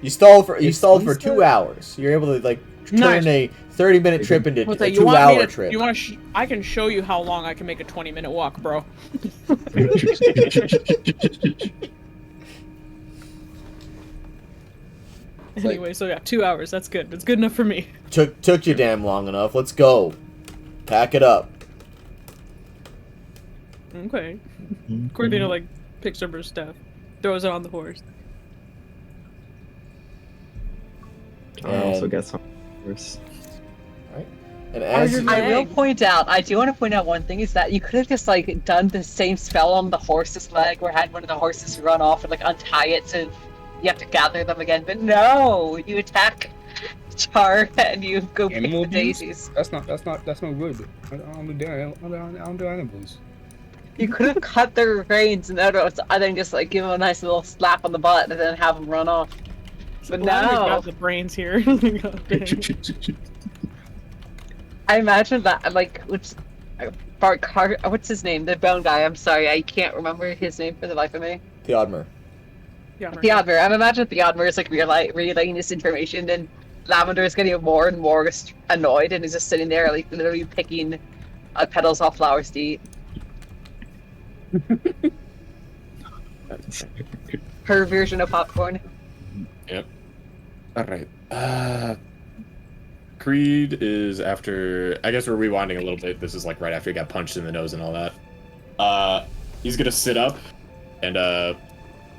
You stalled for It's 2 Easter? hours. You're able to like turn Nice. a 30-minute trip into What's a that? You want me 2-hour to? trip. You want to? I can show you how long I can make a 20-minute walk, bro. Anyway, so yeah, 2 hours. That's good. That's good enough for me. Took you damn long enough. Let's go. Pack it up. Okay. Korthina like picks up her stuff, throws it on the horse. I also And- get some. First. And Are as your I will leg. point out, I do want to point out one thing is that you could have just like done the same spell on the horse's leg or had one of the horses run off and like untie it so you have to gather them again. But no, you attack Char and you go pick Animal the abuse? daisies. That's not good. I don't do animals. You could have cut their reins and then just like give them a nice little slap on the butt and then have them run off. But Lavender's no, got the brains here. God dang. I imagine that like what's his name? The bone guy. I'm sorry, I can't remember his name for the life of me. Theodmer. Yeah, right. Theodmer. I'm imagining Theodmer is like relaying this information, and Lavender is getting more and more annoyed, and he's just sitting there like literally picking petals off flowers to eat. Her version of popcorn. Alright. Creed is after. I guess we're rewinding a little bit. This is like right after he got punched in the nose and all that. He's gonna sit up, and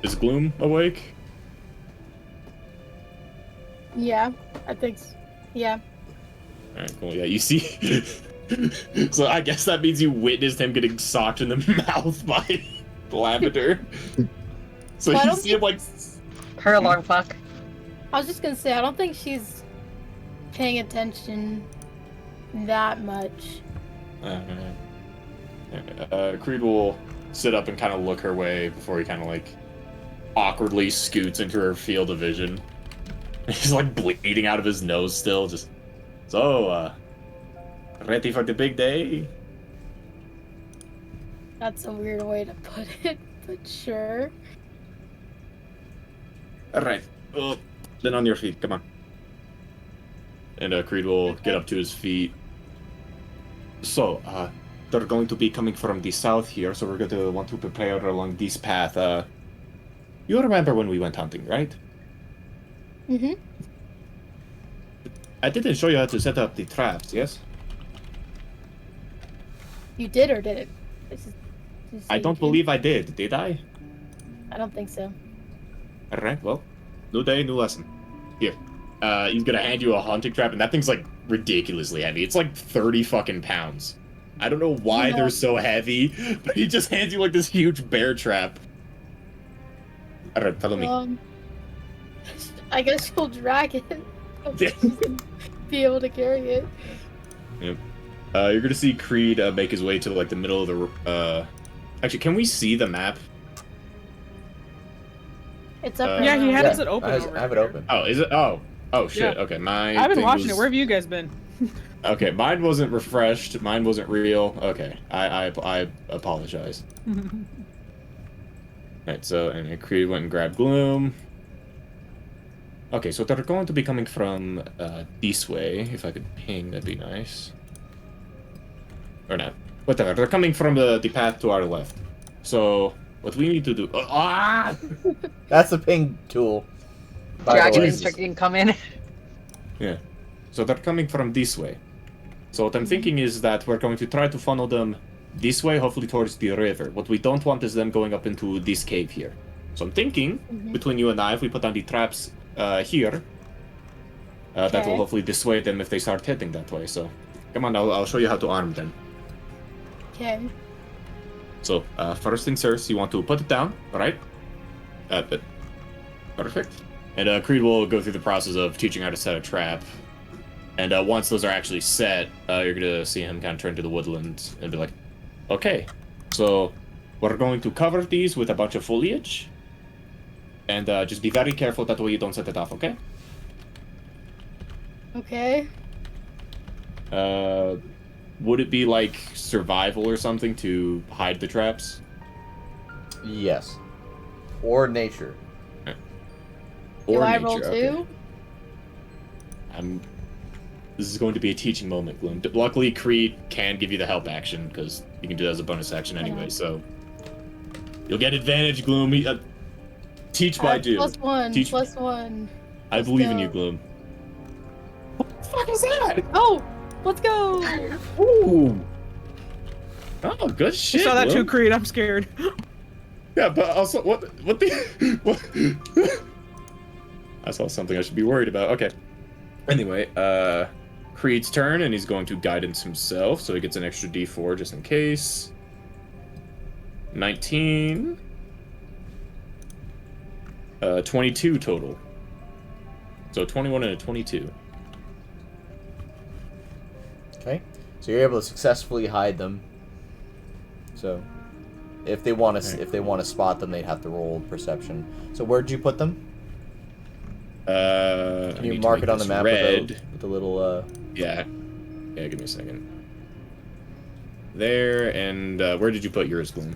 is Gloom awake? Yeah, I think. Yeah. Alright, cool. Yeah, you see. So I guess that means you witnessed him getting socked in the mouth by Lavender. So Well, I you don't see him like. Her alarm clock. I was just gonna say, I don't think she's paying attention that much. Creed will sit up and kind of look her way before he kind of like awkwardly scoots into her field of vision. He's like bleeding out of his nose still. Just so, ready for the big day? That's a weird way to put it, but sure. All right. Then on your feet. Come on. And Creed will get up to his feet. So, they're going to be coming from the south here, so we're going to want to prepare along this path. You remember when we went hunting, right? Mm-hmm. I didn't show you how to set up the traps, yes? You did or did it? I don't believe I did I? I don't think so. Alright, well, new day, new lesson. Here. He's gonna hand you a hunting trap, and that thing's like ridiculously heavy. It's like 30 fucking pounds. I don't know why Yeah. they're so heavy, but he just hands you like this huge bear trap. Alright, follow me. I guess you'll drag it. Be able to carry it. Yep. You're gonna see Creed make his way to like the middle of the. Actually, can we see the map? It's up right Yeah, now. he has it open. I over have it here. open. Oh, is it? Oh shit. Yeah. Okay, my. I've been thing watching was- it. Where have you guys been? Okay, mine wasn't refreshed. Mine wasn't real. Okay, I apologize. Right, so and Creed went and grabbed Gloom. Okay, so they're going to be coming from this way. If I could ping, that'd be nice. Or not. Whatever. They're coming from the path to our left. So what we need to do? That's the ping tool. by the Dragon way. Instructor can come in. Yeah. So they're coming from this way. So what I'm thinking is that we're going to try to funnel them this way, hopefully towards the river. What we don't want is them going up into this cave here. So I'm thinking, between you and I, if we put down the traps here, that will Okay. hopefully dissuade them if they start heading that way. So, come on, I'll show you how to arm them. Okay. So, first things first, you want to put it down, alright? Perfect. And Creed will go through the process of teaching how to set a trap. And once those are actually set, you're gonna see him kind of turn to the woodland and be like, okay, so we're going to cover these with a bunch of foliage. And just be very careful that way you don't set it off, okay? Okay. Would it be like survival or something to hide the traps? Yes. Or nature. Do Or I nature, roll okay. too? This is going to be a teaching moment, Gloom. Luckily, Creed can give you the help action, because you can do that as a bonus action anyway, so... You'll get advantage, Gloom. Teach by do. +1. Teach- +1. I believe in go. you, Gloom. What the fuck is that? Oh! Let's go! Ooh! Oh, good I shit, saw that too, Gloom. Creed. I'm scared. Yeah, but also, what the... What? I saw something I should be worried about. Okay. Anyway, Creed's turn, and he's going to guidance himself, so he gets an extra d4 just in case. 19. 22 total. So 21 and a 22. Okay. So you're able to successfully hide them. So, if they want to spot them, they'd have to roll perception. So where'd you put them? Can you mark it on the map with the little? Yeah. Yeah. Give me a second. There, and where did you put yours, Gloom?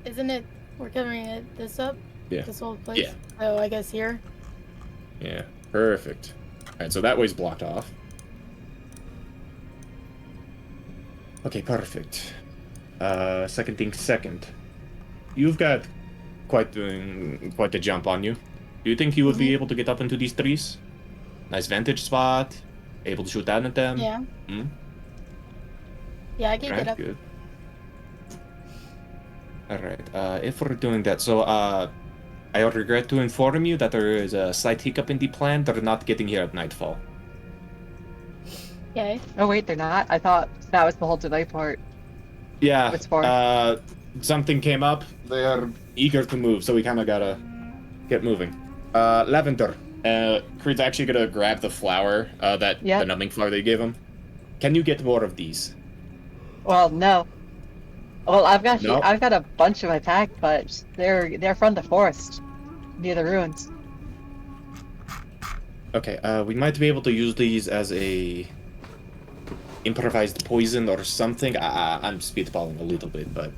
Isn't it? We're covering it this up? Yeah. This whole place? Yeah. Oh, I guess here. Yeah. Perfect. All right. So that way's blocked off. Okay. Perfect. Second thing second. You've got quite the jump on you. Do you think you would be able to get up into these trees? Nice vantage spot. Able to shoot down at them. Yeah. Hmm? Yeah, I can Alright, get up. good. Alright, if we're doing that, so, I regret to inform you that there is a slight hiccup in the plan. They're not getting here at nightfall. Okay. Oh wait, they're not. I thought that was the whole delay part. Yeah. What's for? Something came up. They're eager to move, so we kind of gotta get moving. Lavender. Creed's actually gonna grab the flower, the numbing flower that you gave him. Can you get more of these? Well, no. Well, I've got No? I've got a bunch in my pack, but they're from the forest, near the ruins. Okay, we might be able to use these as a improvised poison or something. I'm spitballing a little bit, but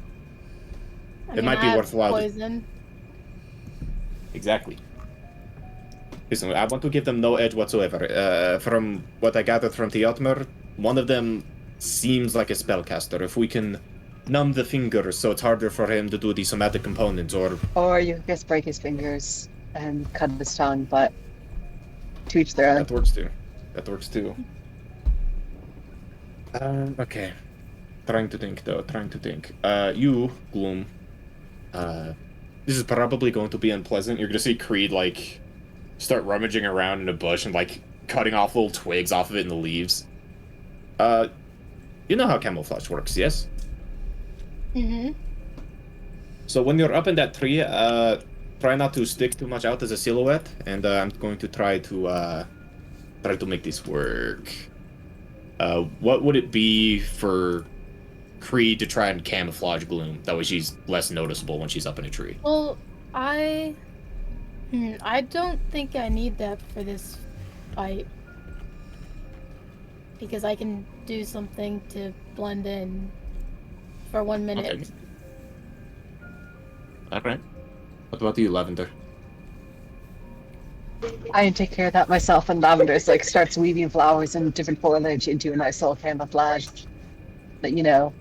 I it might be I have worthwhile. Poison. Exactly. Listen, I want to give them no edge whatsoever. From what I gathered from Theodmer, one of them seems like a spellcaster. If we can numb the fingers so it's harder for him to do the somatic components, Or you could just break his fingers and cut his tongue, but to each their own. That works too. That works too. Okay. Trying to think, though. Trying to think. You, Gloom. This is probably going to be unpleasant. You're gonna see Creed, like, start rummaging around in a bush and, like, cutting off little twigs off of it in the leaves. You know how camouflage works, yes? Mm-hmm. So when you're up in that tree, try not to stick too much out as a silhouette, and I'm going to try to make this work. What would it be for Creed to try and camouflage Gloom? That way she's less noticeable when she's up in a tree. Well, I don't think I need that for this fight. Because I can do something to blend in for 1 minute. Okay. Alright. What about you, Lavender? I can take care of that myself, and Lavender's like starts weaving flowers and different foliage into a nice little camouflage that, you know,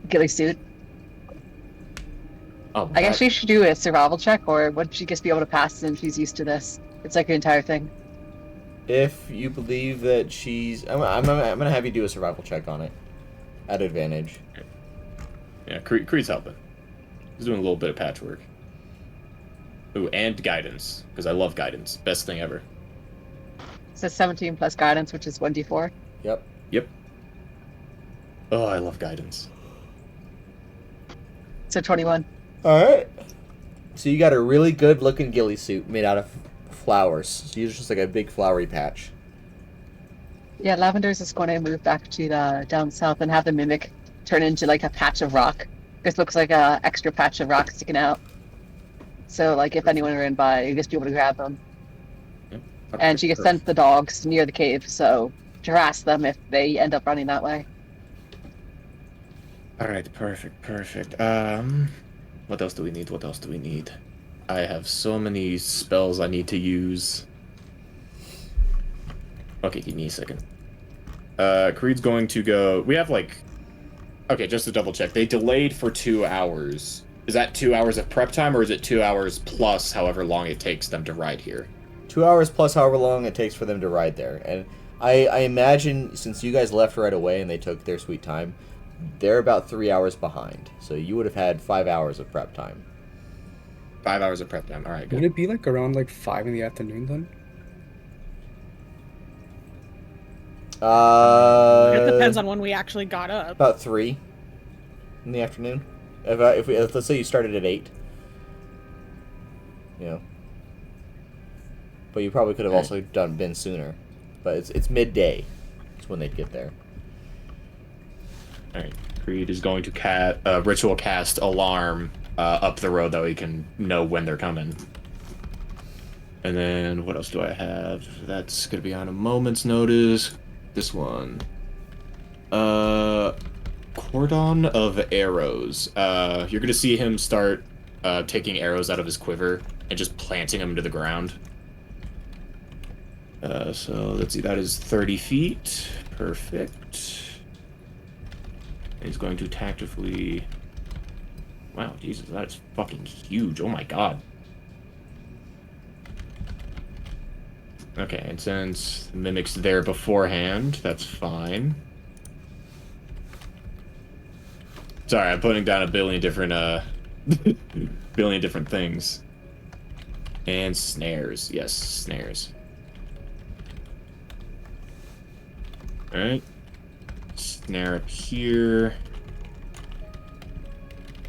ghillie suit. Oh, I guess she should do a survival check, or would she just be able to pass since she's used to this? It's like an entire thing. If you believe that she's... I'm gonna have you do a survival check on it. At advantage. Yeah, Creed's helping. He's doing a little bit of patchwork. Ooh, and guidance, because I love guidance. Best thing ever. So 17 plus guidance, which is 1d4. Yep. Yep. Oh, I love guidance. So 21. Alright. So you got a really good looking ghillie suit made out of flowers. So you're just like a big flowery patch. Yeah, Lavender's is going to move back to the down south and have the mimic turn into like a patch of rock. This looks like a extra patch of rock sticking out. So like if anyone ran by, you'd just be able to grab them. Yep. And she can sense the dogs near the cave, so to harass them if they end up running that way. Alright, perfect. What else do we need? I have so many spells I need to use. Okay, give me a second. Creed's going to go... We have, like... Okay, just to double check. They delayed for 2 hours. Is that 2 hours of prep time, or is it 2 hours plus however long it takes them to ride here? 2 hours plus however long it takes for them to ride there. And I imagine, since you guys left right away and they took their sweet time, they're about 3 hours behind. So you would have had 5 hours of prep time. 5 hours of prep time. Alright, good. Would it be like around like 5 in the afternoon then? It depends on when we actually got up. About 3 in the afternoon. If let's say you started at 8. You know. But you probably could have also been sooner. But it's midday. It's when they'd get there. Alright. Creed is going to ritual cast alarm up the road that we can know when they're coming. And then what else do I have? That's gonna be on a moment's notice. This one. Cordon of arrows. You're gonna see him start taking arrows out of his quiver and just planting them into the ground. So let's see, that is 30 feet. Perfect. And he's going to tactically... Wow, Jesus, that's fucking huge. Oh my god. Okay, and since the Mimic's there beforehand, that's fine. Sorry, I'm putting down a billion different, billion different things. And snares. Yes, snares. Alright, snare up here.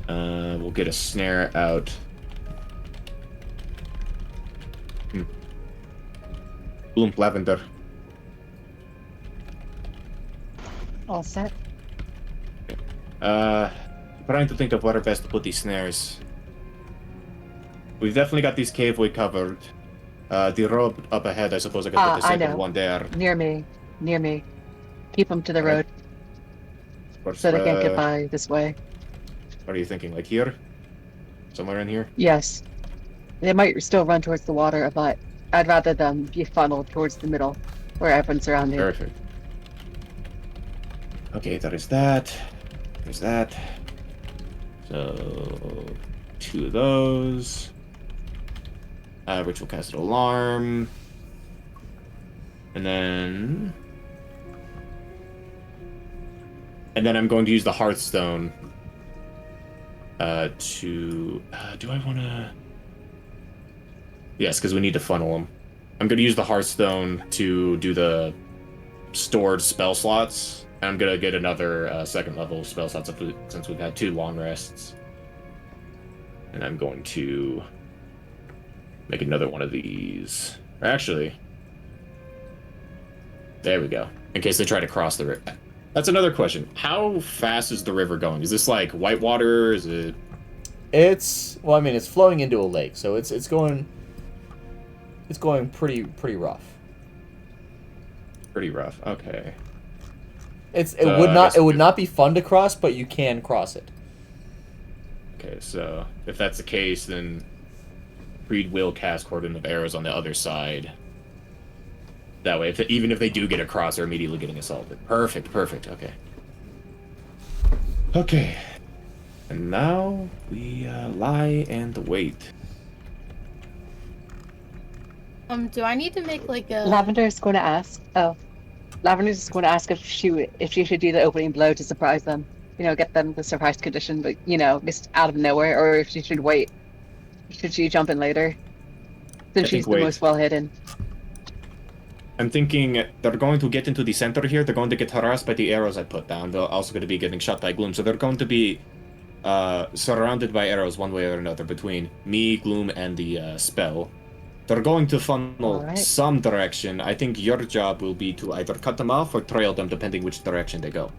We'll get a snare out. Gloom, Lavender. All set. Trying to think of where best to put these snares. We've definitely got these caveway covered. The road up ahead, I suppose I could put the I second know. one there. Near me. Keep them to the Alright. road Of course, so they can't get by this way. what are you thinking? Like here? Somewhere in here? Yes. They might still run towards the water, but I'd rather them be funneled towards the middle, where everyone's surrounded. Perfect. Okay, there is that. There's that. So, 2 of those. Ritual cast alarm. And then I'm going to use the Hearthstone to... do I want to... Yes, because we need to funnel them. I'm going to use the Hearthstone to do the stored spell slots. And I'm going to get another second level spell slots since we've had 2 long rests. And I'm going to make another one of these. Actually, there we go. In case they try to cross the river. That's another question. How fast is the river going? Is this like whitewater? Is it? Well, I mean, it's flowing into a lake, so it's going pretty rough. Pretty rough. Okay. It would not be fun to cross, but you can cross it. Okay, so if that's the case, then Creed will cast Cordon of Arrows on the other side. That way, even if they do get across, they're immediately getting assaulted. Perfect, okay. Okay. And now we lie and wait. Do I need to make like a... Lavender's going to ask. Oh, Lavender's just going to ask if she should do the opening blow to surprise them. You know, get them the surprise condition, but just out of nowhere, or if she should wait. Should she jump in later? Since she's the most well hidden. I'm thinking they're going to get into the center here. They're going to get harassed by the arrows I put down. They're also going to be getting shot by Gloom. So they're going to be surrounded by arrows one way or another between me, Gloom, and the spell. They're going to funnel some direction. I think your job will be to either cut them off or trail them, depending which direction they go.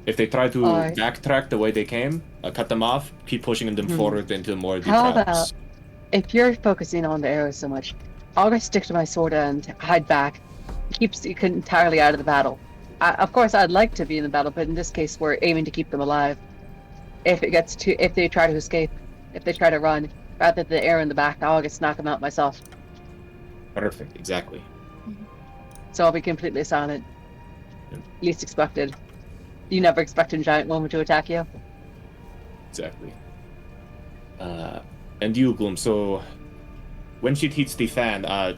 If they try to backtrack the way they came, cut them off, keep pushing them forward into more of the How traps. about, if you're focusing on the arrows so much, I'll just stick to my sword and hide back. Keeps you entirely out of the battle. Of course, I'd like to be in the battle, but in this case, we're aiming to keep them alive. If they try to escape, if they try to run, rather than the arrow in the back, I'll just knock them out myself. Perfect, exactly. So I'll be completely silent. Least expected. You never expect a giant woman to attack you. Exactly. And you, Gloom, so when she hits the fan, I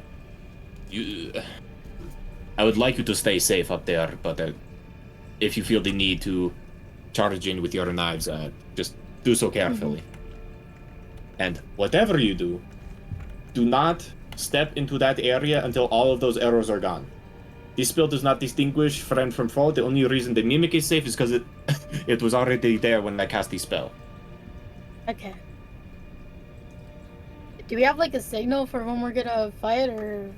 would like you to stay safe up there, but if you feel the need to charge in with your knives, just do so carefully. And whatever you do, do not step into that area until all of those arrows are gone. This spell does not distinguish friend from foe. The only reason the mimic is safe is because it was already there when I cast the spell. Okay. Do we have like a signal for when we're gonna fight, or?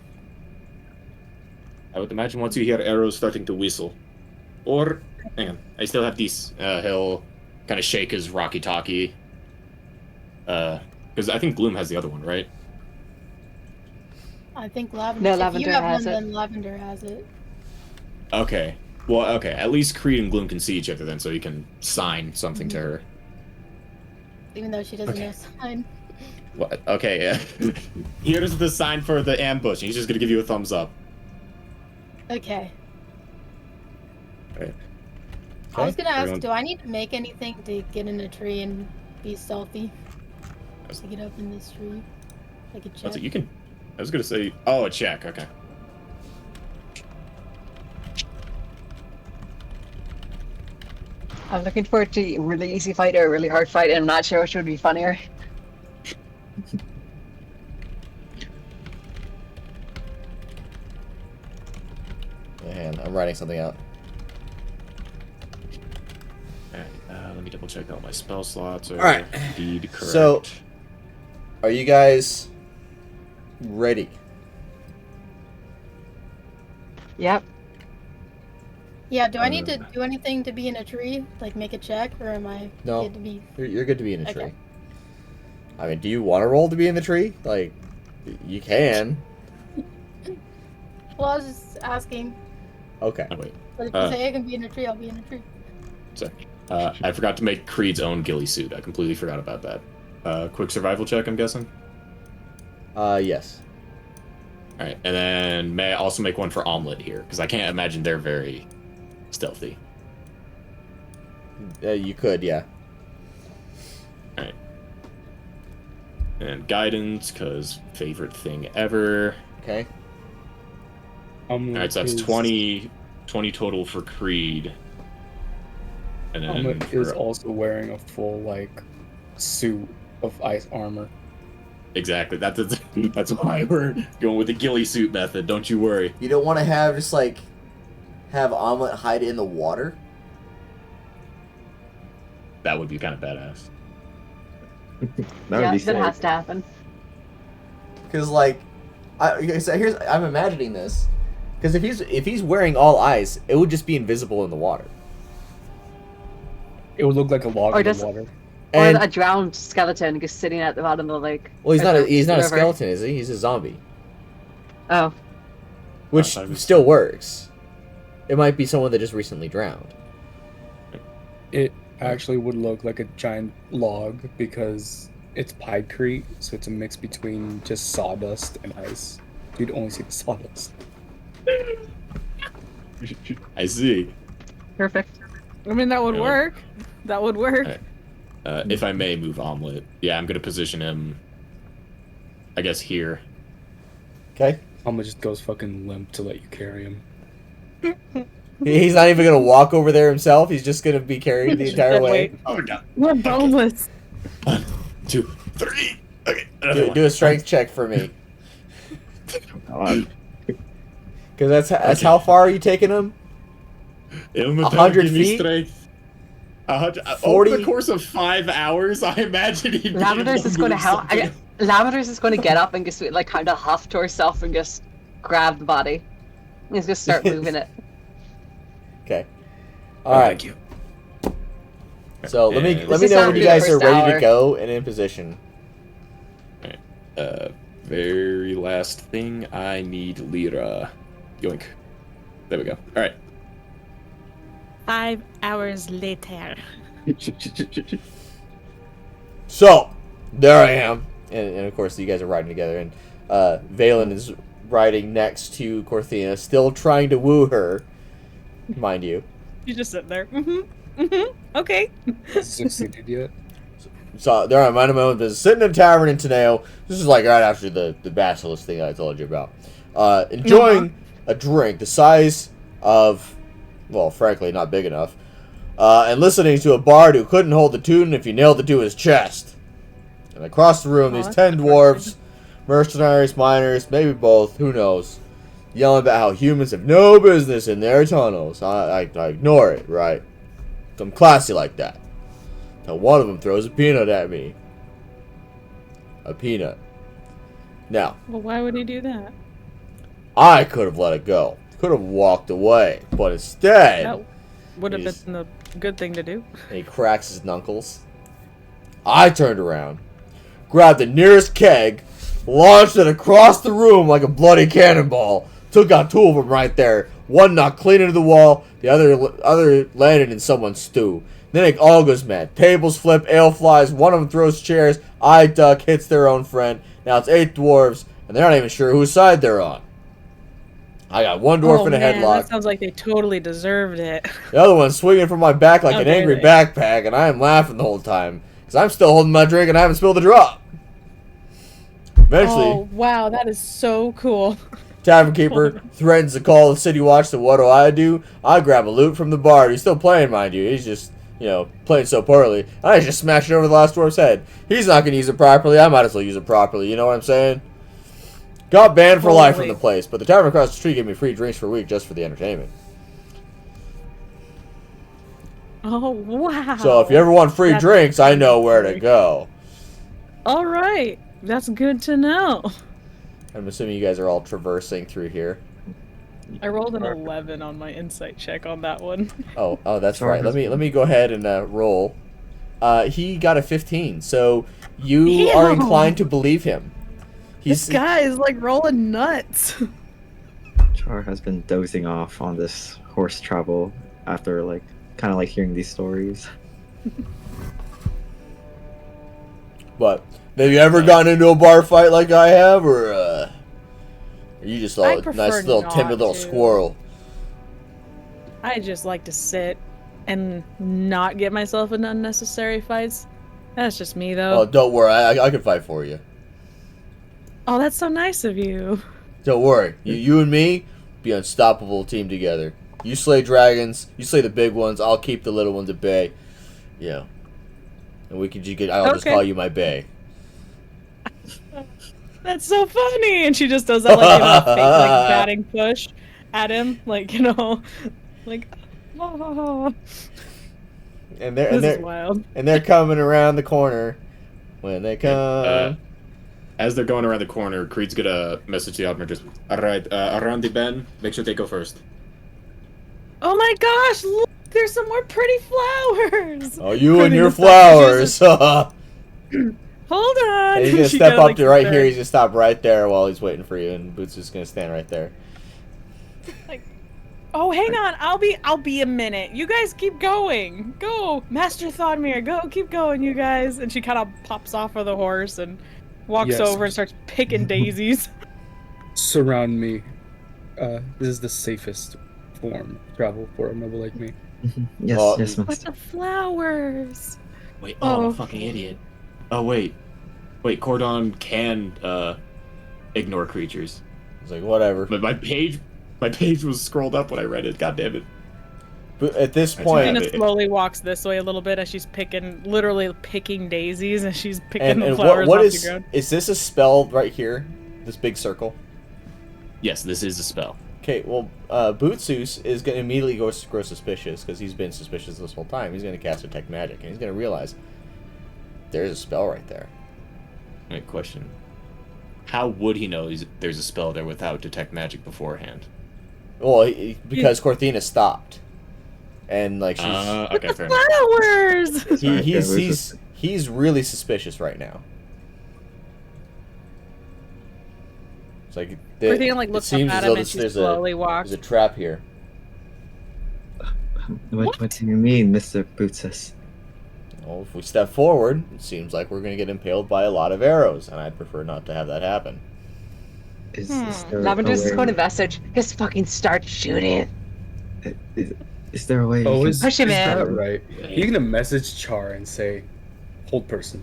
I would imagine once you hear arrows starting to whistle. Or, hang on, I still have these. He'll kind of shake his walkie-talkie. Because I think Gloom has the other one, right? I think Lavender. No, if Lavender you have has one, it. then Lavender has it. Okay. Well, okay. At least Creed and Gloom can see each other then, so you can sign something to her. Even though she doesn't know sign. What? Okay, yeah. Here's the sign for the ambush. He's just gonna give you a thumbs up. Okay. Right. I was gonna ask, Everyone- do I need to make anything to get in a tree and be stealthy? To get up in this tree? Like a check? That's it, you can. I was gonna say. Oh, a check. Okay. I'm looking forward to a really easy fight or a really hard fight, and I'm not sure which would be funnier. And I'm writing something out. Alright, let me double check all my spell slots are Alright. indeed correct. So, are you guys ready? Yep. Yeah, do I need to do anything to be in a tree? Like make a check, or am I No. good to be? You're good to be in a Okay. tree. I mean, do you want to roll to be in the tree? Like, you can. Well, I was just asking. Okay. Oh, wait. But if you say I can be in a tree, I'll be in a tree. Sorry. I forgot to make Creed's own ghillie suit. I completely forgot about that. Quick survival check, I'm guessing? Yes. Alright, and then may I also make one for Omelet here? Because I can't imagine they're very stealthy. You could, yeah. Alright. And guidance, because favorite thing ever. Okay. Alright, so that's 20 total for Creed. And then Omelet for, is also wearing a full, like, suit of ice armor. exactly. That's why we're going with the ghillie suit method, don't you worry. You don't want to have just like have Omelet hide in the water? That would be kind of badass. That would Yeah, be that sick. has to happen. Because like, I'm imagining this. Because if he's wearing all ice, it would just be invisible in the water. It would look like a log Or in the just- water. Or And a drowned skeleton just sitting at the bottom of the lake. well, he's Or not a, the he's not a river. skeleton, is he? He's a zombie, Oh, which I was- still works. It might be someone that just recently drowned. It actually would look like a giant log because it's piedcrete, so it's a mix between just sawdust and ice. You'd only see the sawdust. I see. perfect. I mean, that would Yeah. work. That would work. Alright. If I may move Omelet, yeah, I'm gonna position him, I guess, here. Okay. Alma just goes fucking limp to let you carry him. He's not even gonna walk over there himself. He's just gonna be carried the entire way. Wait. Oh god. We're boneless. 1, 2, 3. Okay. Do a strength check for me. God. Because that's how far are you taking him? 100 give me feet? strength. 100, 40? over the course of 5 hours, I imagine he'd be Lavender's able is going to move help. something. Lavender's is going to get up and just like kind of huff to herself and just grab the body. He's just start moving it. Okay. All right. Thank you. So let me And- know This is when not you the guys are first ready to hour. go and in position. Very last thing, I need Lyra. Yoink. There we go. Alright. 5 hours later. So there I am, and of course you guys are riding together, and Veylan is riding next to Korthina, still trying to woo her, mind you. You just sit there. Okay. Has he succeeded yet? So there I am, minding my own business, sitting in a tavern in Teneo. This is like right after the basilisk thing I told you about. Enjoying a drink the size of, well, frankly, not big enough, and listening to a bard who couldn't hold the tune if you nailed it to his chest. And across the room, Oh, these that's 10 dwarves, depressing. mercenaries, miners, maybe both, who knows, yelling about how humans have no business in their tunnels. I ignore it, right? I'm classy like that. Till one of them throws a peanut at me. A peanut. Now, Well, why would he do that? I could have let it go. Could have walked away. But instead, That would have He's- been the good thing to do. and he cracks his knuckles. I turned around, grabbed the nearest keg, launched it across the room like a bloody cannonball, took out two of them right there. One knocked clean into the wall, the other landed in someone's stew. Then it all goes mad. Tables flip, ale flies, one of them throws chairs, I duck, hits their own friend. Now it's 8 dwarves, and they're not even sure whose side they're on. I got one dwarf in a man, headlock. that sounds like they totally deserved it. The other one's swinging from my back like How an dare angry they. backpack, and I am laughing the whole time. Because I'm still holding my drink and I haven't spilled a drop. Eventually, Oh, wow, that is so cool. Tavern Keeper threatens to call the City Watch, so what do? I grab a loot from the bard. He's still playing, mind you. He's just, playing so poorly. I just smash it over the last dwarf's head. He's not going to use it properly. I might as well use it properly. You know what I'm saying? Got banned for life from the place, but the tavern across the street gave me free drinks for a week just for the entertainment. Oh, wow. So if you ever want free That's drinks, I know where to scary. go. All right. That's good to know. I'm assuming you guys are all traversing through here. I rolled an 11 on my insight check on that one. Oh, that's Sorry, right. Let me go ahead and roll. He got a 15, so you are Damn. inclined to believe him. This guy is like rolling nuts. Char has been dozing off on this horse travel after like kind of like hearing these stories. But have you ever gotten into a bar fight like I have, or are you just I a prefer nice little not timid little to. squirrel? I just like to sit and not get myself in unnecessary fights. That's just me, Oh, though. don't worry, I can fight for you. Oh, that's so nice of you. Don't worry, you and me be an unstoppable team together. You slay dragons, you slay the big ones. I'll keep the little ones at bay. Yeah, and we can just get. I'll just Okay. call you my bay. That's so funny. And she just does that like, fake like batting push at him, like, like. Oh. And This is wild. they're coming around the corner. When they come. As they're going around the corner, Creed's gonna message the Theodmer just, alright, around the bend, make sure they go first. Oh my gosh! Look, there's some more pretty flowers. Oh, you and Korthina your stops. flowers. Hold on. And he's gonna She step kinda, up like, to right sits here. there. He's gonna stop right there while he's waiting for you, and Boots is gonna stand right there. Oh, hang on. I'll be a minute. You guys keep going. Go, Master Theodmer. Go, keep going, you guys. And she kind of pops off of the horse and walks Yes. over and starts picking daisies. Surround me. This is the safest form of travel for a noble like me. Yes, Well, yes, But master. the flowers. Wait, Oh, I'm a okay. fucking idiot. Oh, wait. Wait, Cordon can, ignore creatures. He's like, whatever. But my page was scrolled up when I read it, god damn it. But at this That's point, Korthina it. slowly walks this way a little bit as she's literally picking daisies as she's picking and the what flowers what off is the ground. this a spell right here? This big circle. Yes, this is a spell. Okay, well, Butsus is gonna immediately grow suspicious because he's been suspicious this whole time. He's gonna cast Detect Magic, and he's gonna realize there's a spell right there. Wait, question. How would he know there's a spell there without Detect Magic beforehand? Well, because Korthina stopped, and like she's Okay, fair enough. Flowers! he, he's Okay, he's really suspicious right now. It's like Korthina like it looks up seems at as him though and she slowly walks. there's a trap here. What do you mean, Mr. Butsus? Well, if we step forward, it seems like we're going to get impaled by a lot of arrows, and I'd prefer not to have that happen. Is Hmm. there Lavender's a way? going to message. Just fucking start shooting. Is there a way? Oh, you can- is Push him that in. right? He's gonna message Char and say, "Hold person,"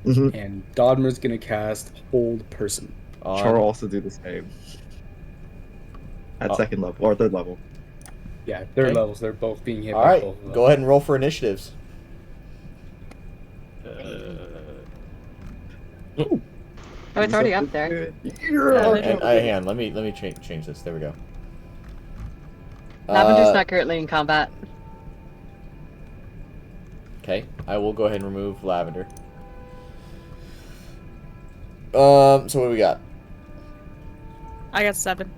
Mhm. and Theodmer's gonna cast Hold person. Char will also do the same. At Oh. second level or third level. Yeah, their Okay. levels. They're both being hit All by right, both of them. go ahead and roll for initiatives. Oh, Oh, it's already up there. And hang on, let me change this. There we go. Lavender's not currently in combat. Okay, I will go ahead and remove Lavender. So what do we got? I got 7.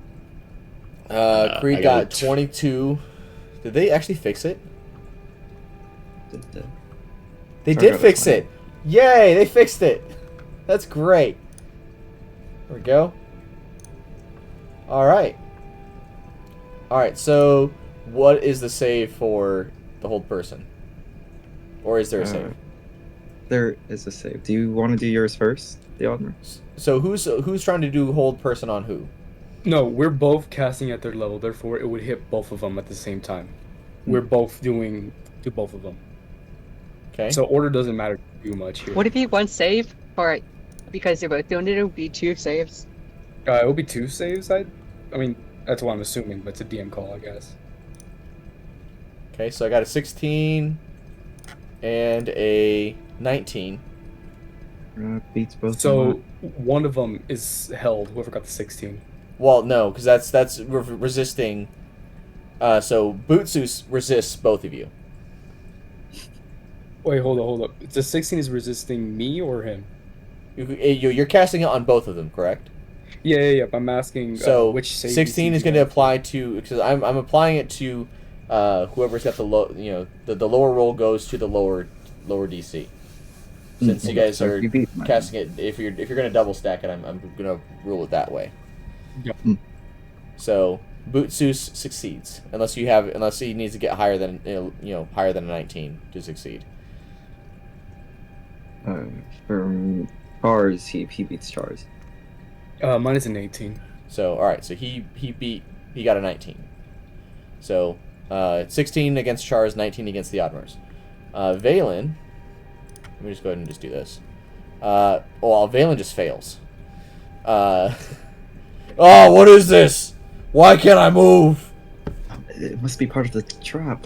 Creed I got got 22. Did they actually fix it? They Sorry, did got fix 20. it. Yay, they fixed it. That's great. There we go. All right. All right. So, what is the save for the hold person? Or is there a save? There is a save. Do you want to do yours first, Theodmer? So who's trying to do hold person on who? No, we're both casting at their level. Therefore, it would hit both of them at the same time. We're both doing to both of them. Okay. So order doesn't matter too much here. Would it be one save? Or because they're both doing it, it would be 2 saves. It will be 2 saves. I mean, that's what I'm assuming, but it's a DM call, I guess. Okay. So I got a 16 and a 19. Beats both. So one of them is held. Whoever got the 16. Well, no, because that's resisting. So Butsus resists both of you. Wait, hold up. The 16 is resisting me or him? You're casting it on both of them, correct? Yeah. I'm asking So which save 16 DC is do you going to want? apply to, because I'm applying it to whoever's got the low, the lower roll goes to the lower DC. Since you guys So are you beat mine. casting it, if you're going to double stack it, I'm going to rule it that way. Yep. So Butsus succeeds unless he needs to get higher than higher than a 19 to succeed. For Chars, he beats Chars. Mine is an 18. So all right, so he got a 19. So 16 against Chars, 19 against the Oddmers. Veylan, let me just go ahead and just do this. Well, Veylan just fails. Oh, what is this? Why can't I move? It must be part of the trap.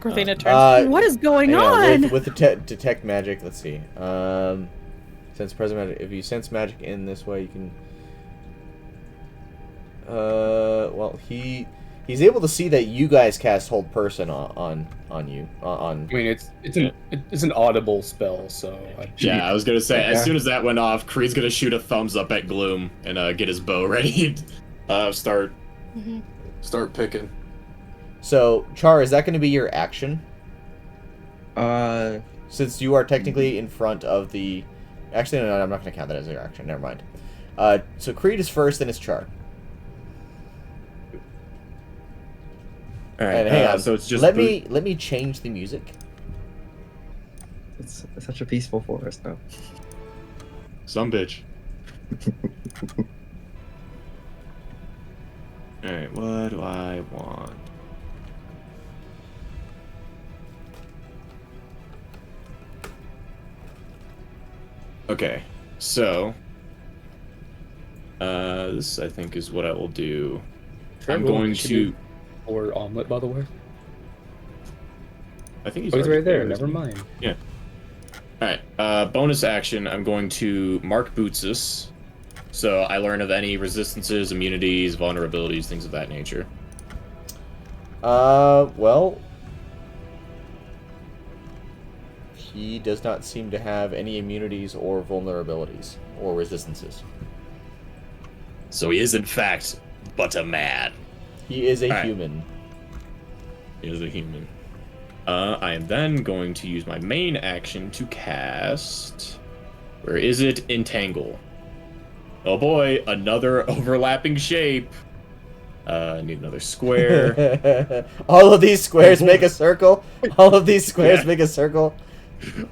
Korthina turns. What is going on? With the detect magic, let's see. Sense present magic. If you sense magic in this way, you can. Well, he's able to see that you guys cast hold person on you on. I mean, it's an audible spell, so. Yeah, I was gonna say, as Okay. soon as that went off, Creed's gonna shoot a thumbs up at Gloom and get his bow ready. Start picking. So Char, is that going to be your action? Uh, Since you are technically in front of the. Actually, no, I'm not going to count that as your action. Never mind. So Creed is first, then it's Char. All right, And hang on. so it's just let me change the music. it's such a peaceful forest, though. some bitch. All right, what do I want? Okay, so this I think is what I will do. I'm going to. Or omelet, by the way. I think he's Oh, he's already right there. isn't Never he? mind. Yeah. All right. Bonus action. I'm going to mark Butsus, so I learn of any resistances, immunities, vulnerabilities, things of that nature. Well, he does not seem to have any immunities or vulnerabilities or resistances. So he is in fact but a man. He is a Alright. human. He is a human. I am then going to use my main action to cast. Where is it? Entangle. Oh boy, another overlapping shape. Need another square. All of these squares make a circle. All of these squares make a circle.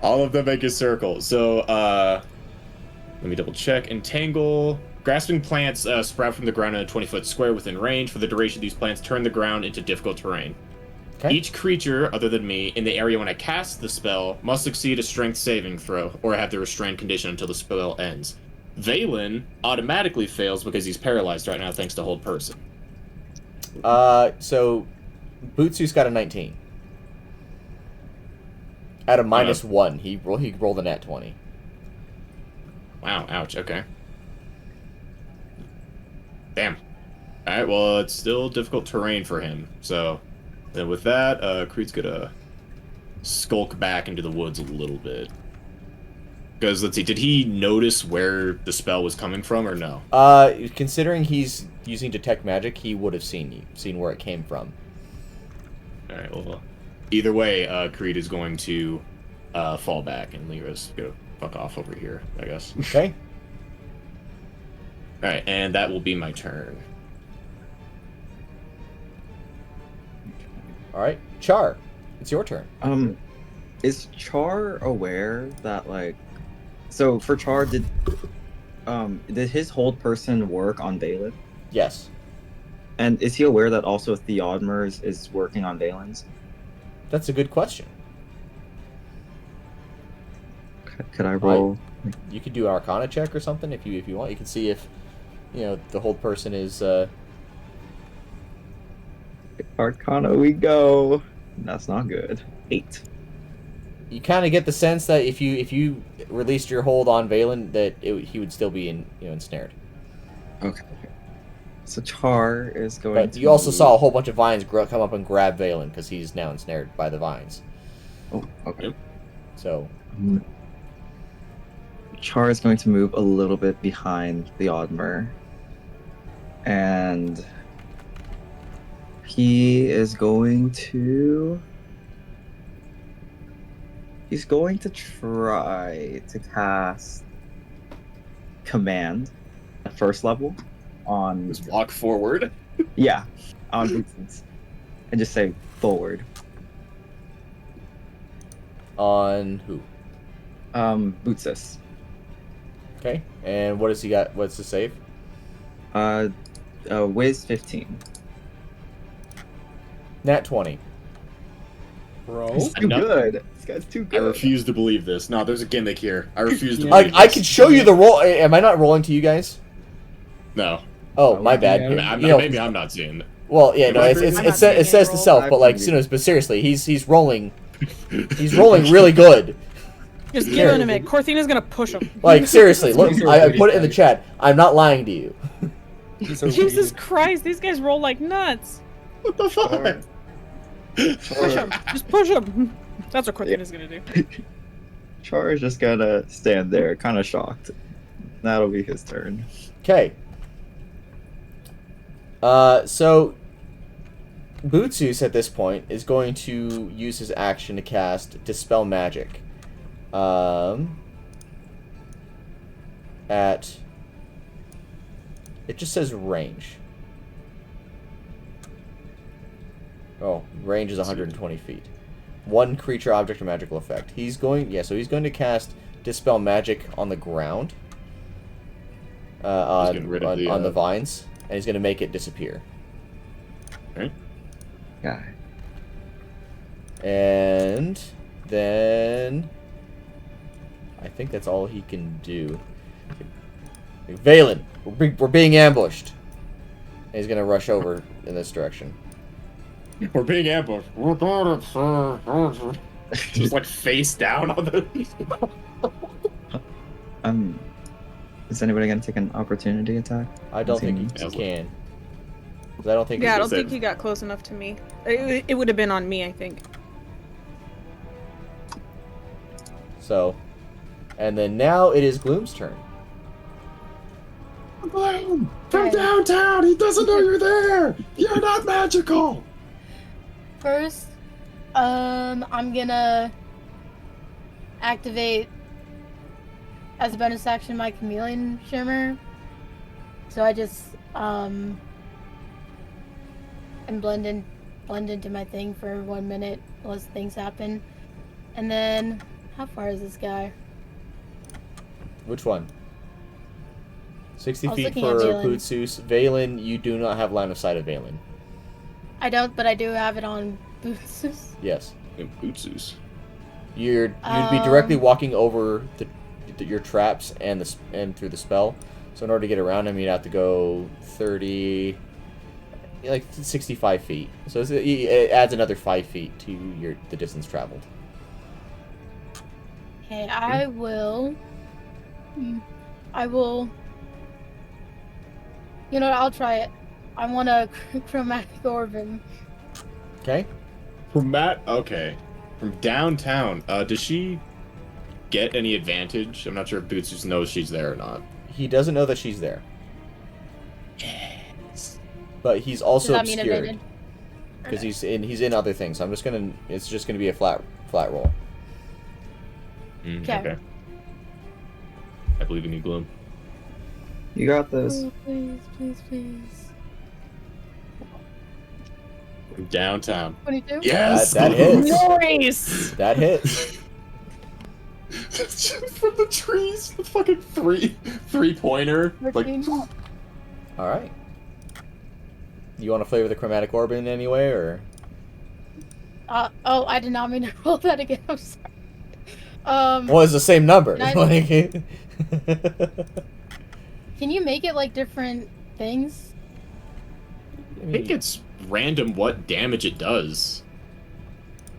All of them make a circle. So, let me double check. Entangle. Grasping plants sprout from the ground in a 20-foot square within range. For the duration, these plants turn the ground into difficult terrain. Okay. Each creature, other than me, in the area when I cast the spell must succeed a strength saving throw or have the restrained condition until the spell ends. Veylan automatically fails because he's paralyzed right now thanks to hold person. So Butsu's got a 19. At a -1, he rolled a nat 20. Wow, ouch, okay. Damn. Alright, well, it's still difficult terrain for him. So, then with that, Creed's gonna skulk back into the woods a little bit. Because, let's see, did he notice where the spell was coming from, or no? Considering he's using detect magic, he would have seen where it came from. Alright, well, either way, Creed is going to fall back, and Lyra's gonna fuck off over here, I guess. Okay. Alright, and that will be my turn. All right, Char, it's your turn. Is Char aware that, like, so for Char, did his hold person work on Veylan? Yes. And is he aware that also Theodmer is working on Veylan's? That's a good question. Could I roll? You could do an Arcana check or something if you want. You can see if the hold person is. Arcana, we go. That's not good. 8. You kind of get the sense that if you released your hold on Veylan, that he would still be ensnared. Okay. So Char is going But to you also move- saw a whole bunch of vines come up and grab Veylan because he's now ensnared by the vines. Oh, okay. Yep. So Char is going to move a little bit behind Theodmer. And he is going to... He's going to try to cast Command at first level on... Just walk forward. Yeah, on Butsus. And just say forward. on who? Butsus. Okay. And what has he got? What's the save? Wiz 15. Nat 20. Bro. He's too No. good. This guy's too I good. refuse to believe this. No, there's a gimmick here. I refuse to Like, believe I this. could show you the roll. Am I not rolling to you guys? No. Oh, my bad. Yeah. I mean, You know, maybe I'm not seeing it. well, yeah, no, I'm it not says seeing it says any to self, but like, roll. but seriously, he's rolling. He's rolling really good. Just give him a minute. Korthina's gonna push him. Like, seriously, look, These are I pretty put it in the nice. chat. I'm not lying to you. Jesus Christ, these guys roll like nuts. What the fuck? Push him. Just push him. That's what Korthina's gonna do. Char is just gonna stand there, kind of shocked. That'll be his turn. Okay. So Butsus at this point is going to use his action to cast Dispel Magic. At it just says range. Oh, range is 120 feet. One creature, object, or magical effect. He's going, so he's going to cast Dispel Magic on the ground. getting rid of On the, the vines, and he's going to make it disappear. Yeah. And then I think that's all he can do. Veylan, we're being ambushed. And he's going to rush over in this direction. We're being ambushed. Just like face down on the. Is anybody gonna take an opportunity attack? I don't think he Yeah. can. 'Cause I don't think Yeah, I he don't say- think he got close enough to me. It would have been on me, I think. So, and then now it is Gloom's turn. Gloom! From downtown! He doesn't know you're there! You're not magical! First, I'm gonna activate as a bonus action my chameleon shimmer. So I just and blend into my thing for 1 minute unless things happen. And then how far is this guy? Which one? 60 I was feet looking for at Veylan. Butsus. Veylan, you do not have line of sight of Veylan. I don't, but I do have it on Butsus. Yes. Butsus. You'd be directly Um, walking over your traps and through the spell. So in order to get around him, you'd have to go 30, like 65 feet. So it adds another 5 feet to the distance traveled. Okay, I will. You know what? I'll try it. I want a chromatic orb him. Okay. From Matt, okay. From downtown, does she get any advantage? I'm not sure if Butsus knows she's there or not. He doesn't know that she's there, Yes. but he's Does also that mean obscured evaded? because he's in other things. So it's just gonna be a flat roll. Okay. Okay. I believe in you, Gloom. You got this. Oh, please, please, please. From downtown. 22? Yes! That hits. Nice! That hits. From the trees, the fucking three-pointer. Like, 13. All right. You want to flavor the chromatic orb in any way, or? Oh, I did not mean to roll that again. I'm sorry. Well, it's the same number. Can Like- Can you make it like different things? I think it's random what damage it does.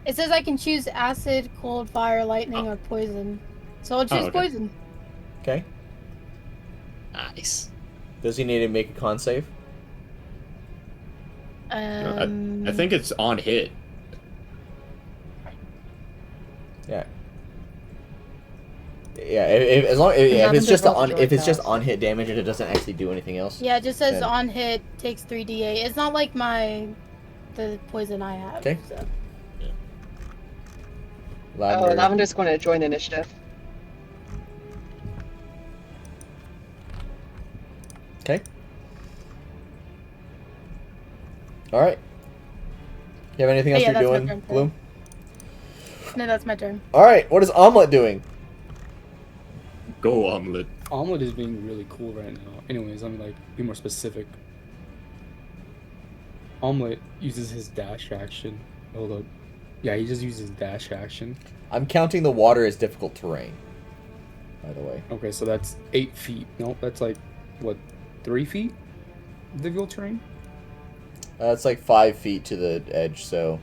It says I can choose acid, cold, fire, lightning, or poison. So I'll choose okay. poison. Okay. Nice. Does he need to make a con save? I think it's on hit. Yeah. Yeah, as long if it's just on hit damage and it doesn't actually do anything else. Yeah, it just says then- on hit takes 3d8. It's not like the poison I have. Okay. So. Lavender. Oh, Lavender's going to join the initiative. Okay. All right. You have anything else Yeah, you're that's my doing, turn. Gloom? No, that's my turn. All right. What is Omelet doing? Go Omelet. Omelet is being really cool right now. Anyways, let me like be more specific. Omelet uses his dash action. Hold up. Yeah, he just uses dash action. I'm counting the water as difficult terrain. By the way. Okay, so that's 8 feet. No, that's like what, 3 feet? Difficult terrain? It's like 5 feet to the edge, so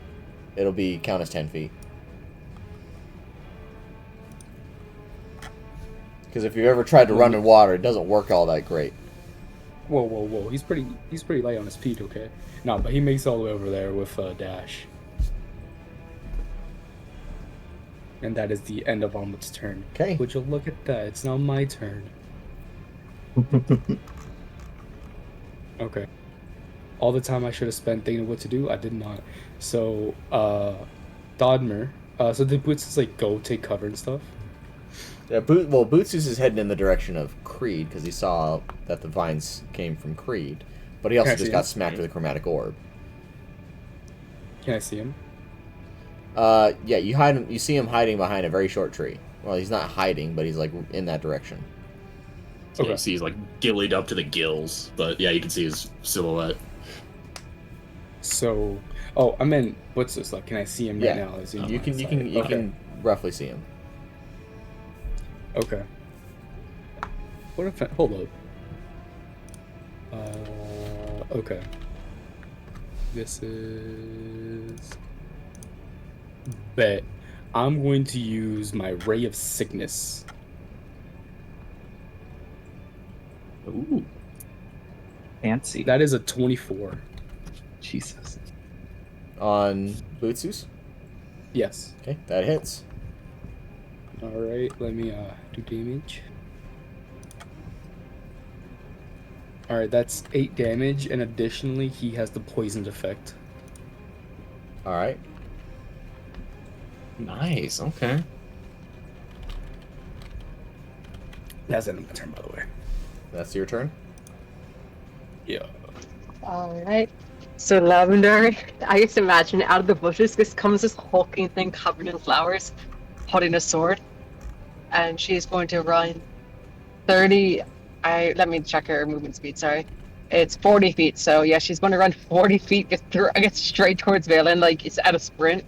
it'll be count as 10 feet. Because if you ever tried to run in water, it doesn't work all that great. Whoa, whoa, whoa! He's pretty light on his feet. Okay, no, but he makes it all the way over there with dash. And that is the end of Omelet's turn. Okay. Would you look at that? It's now my turn. Okay. All the time I should have spent thinking of what to do, I did not. So, Theodmer. So did Butsus like go take cover and stuff? Yeah, Butsus is heading in the direction of Creed because he saw that the vines came from Creed, but he also Can I just see got him? smacked with a chromatic orb. Can I see him? Yeah, you see him hiding behind a very short tree. Well, he's not hiding, but he's like in that direction. So Okay. you see he's like gillied up to the gills, but yeah, you can see his silhouette. So, oh, I meant Butsus. Like, can I see him right Yeah. now? Is he You on my can side? you Okay. can roughly see him. Okay. What if I, hold up. Okay. This is bet. I'm going to use my Ray of Sickness. Ooh. Fancy. That is a 24. Jesus. On Butsus? Yes. Okay, that hits. All right. Let me do damage. All right, that's 8 damage, and additionally, he has the poisoned effect. All right. Nice. Okay. That's the end of my turn, by the way. That's your turn. Yeah. Alright. So Lavender, I just imagine out of the bushes just comes this hulking thing covered in flowers, holding a sword. And she's going to run 30 let me check her movement speed, sorry. It's 40 feet, so yeah, she's going to run 40 feet, get straight towards Veylan, like it's at a sprint,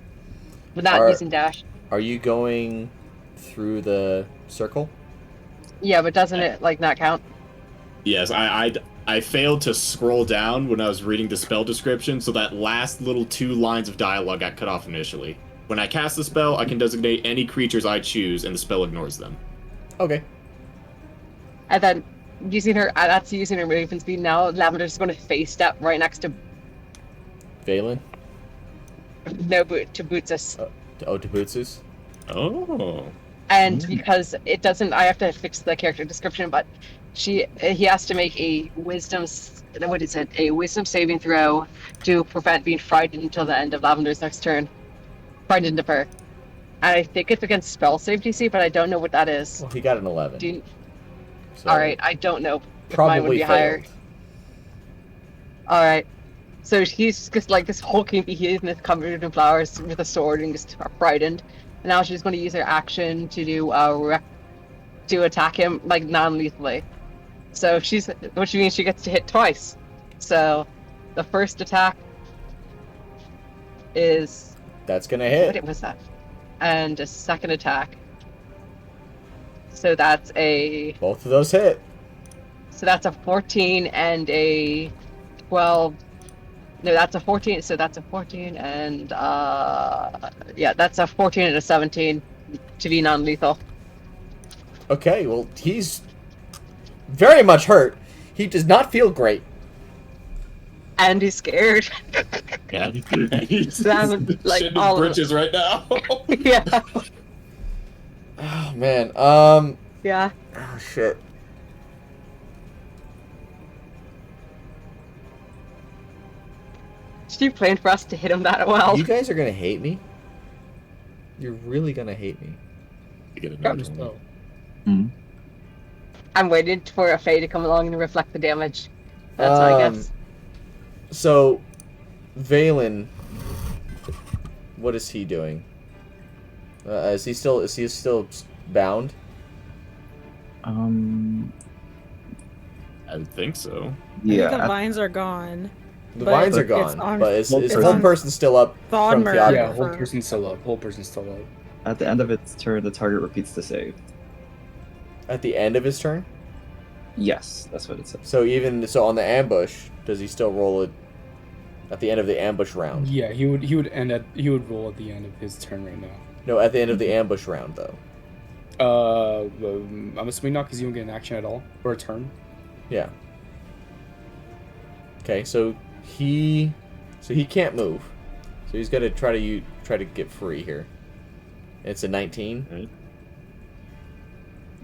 without using dash. Are you going through the circle? Yeah, but doesn't it like not count? Yes, I failed to scroll down when I was reading the spell description, so that last little 2 lines of dialogue got cut off initially. When I cast the spell, I can designate any creatures I choose, and the spell ignores them. Okay. And then using her movement speed now, Lavender's going to face step right next to Veylan? to Butsus. To Butsus? Oh. And because it doesn't, I have to fix the character description, but he has to make a wisdom saving throw to prevent being frightened until the end of Lavender's next turn. Frightened of her. And I think it's against spell save DC, but I don't know what that is. Well, he got an 11. So Alright, I don't know if mine would probably be higher. failed. Alright. So he's just like this hulking behemoth covered in flowers with a sword and just frightened. And now she's going to use her action to do to attack him like non-lethally. So which means she gets to hit twice. So the first attack is That's gonna hit. what was that? And a second attack. So that's Both of those hit. a 14 and a 12. No, that's a 14. So that's a 14 and that's a 14 and a 17 to be non-lethal. Okay, well, he's very much hurt. He does not feel great. And he's scared. Yeah. He's That, like, shitting all his of britches right now. Yeah. Oh man. Yeah. Oh shit. Did you plan for us to hit him that well? You guys are gonna hate me. You're really gonna hate me. You get a Got nat this 20. though. I'm waiting for a Fae to come along and reflect the damage. That's my guess. So, Veylan, what is he doing? Is he still bound? I would think so. I think the Yeah. vines are gone. The But vines are it's gone, on- but is it's one on person still up from Theodmer. Theodmer? Yeah, whole for- person's still up. Whole person's still up. At the end of its turn, the target repeats the save. At the end of his turn? Yes, that's what it says. So on the ambush, does he still roll it at the end of the ambush round? Yeah, he would roll at the end of his turn right now. No, at the end of the ambush round though. I'm assuming not because you don't get an action at all or a turn. Yeah. Okay, so he can't move. So he's got to try to get free here. It's a 19.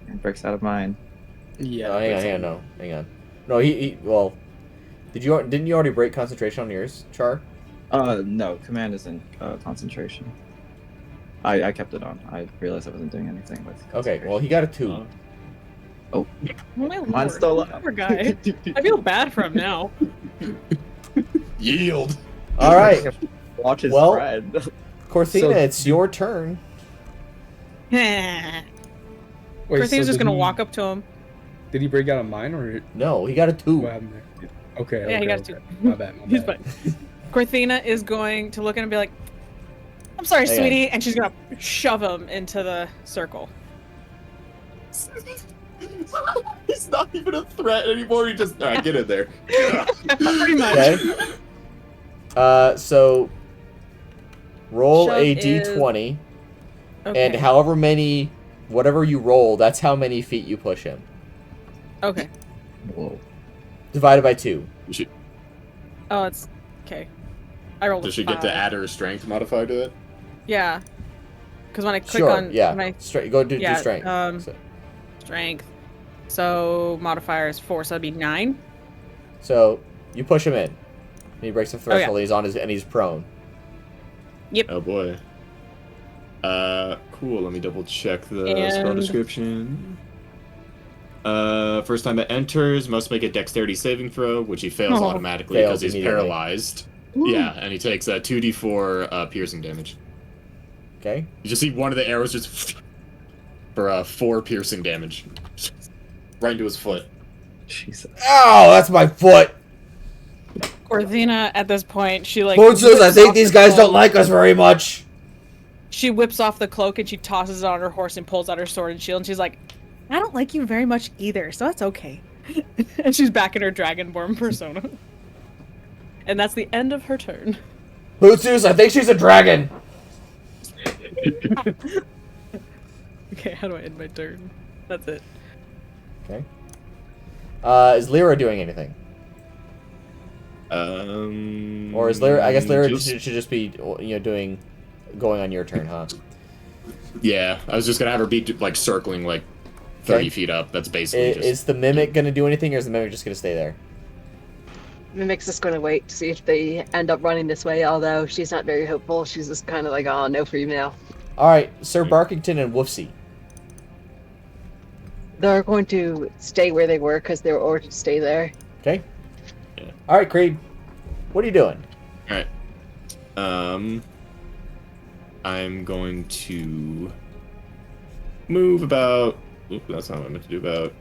It breaks out of mine. Yeah. No, hang on. No, well, didn't you already break concentration on yours, Char? No, command isn't concentration. I kept it on. I realized I wasn't doing anything with Okay, well he got a 2. Oh my lord. Mine's still up. Poor guy. I feel bad for him now. Yield. All right, Watch his Well- friend. Korthina, So- it's your turn. Korthina's Wait, so just did gonna he- walk up to him. Did he break out of mine or No, he got a 2. what happened there? Okay. Yeah, he okay, got okay. two. My bad. My He's bad. fine. Korthina is going to look at him and be like, I'm sorry, Hang on. sweetie, and she's gonna shove him into the circle. He's not even a threat anymore. He just get in there. Pretty much. Okay. So roll Shove a is- d20, Okay. and whatever you roll, that's how many feet you push him. Okay. Whoa. Divided by 2. Oh, it's okay. I rolled. Does a she get to 5. add her strength modifier to it? Yeah. Because when I click Sure. on Yeah. when I Go do yeah, strength. strength. So modifier is 4, so that'd be 9. So you push him in. And he breaks the Oh, yeah. threshold. And he's prone. Oh boy. Cool. Let me double check the spell And- description. First time it enters, must make a dexterity saving throw, which he fails Oh. automatically Fails because he's immediately. paralyzed. Yeah, and he takes 2d4 piercing damage. Okay. You just see one of the arrows just for 4 piercing damage, right into his foot. Jesus. Ow! That's my foot. Korthina at this point, she like. Butsus, I whips think off these the guys cloak. don't like us very much. She whips off the cloak and she tosses it on her horse and pulls out her sword and shield and she's like, I don't like you very much either, so that's okay. And she's back in her dragonborn persona. And that's the end of her turn. Butsus, I think she's a dragon. Okay, how do I end my turn? That's it. Okay. Is Lyra doing anything? Or is Lyra? I guess Lyra should just be, going on your turn, huh? Yeah, I was just gonna have her be like circling like 30 Okay. feet up. That's basically Is the mimic gonna do anything, or is the mimic just gonna stay there? Mimic's just going to wait to see if they end up running this way, although she's not very hopeful. She's just kind of like, oh, no for you now. All right, Sir Barkington and Woofsy. They're going to stay where they were because they were ordered to stay there. Okay. Yeah. All right, Creed. What are you doing? All right. I'm going to move about. Oop, that's not what I meant to do. About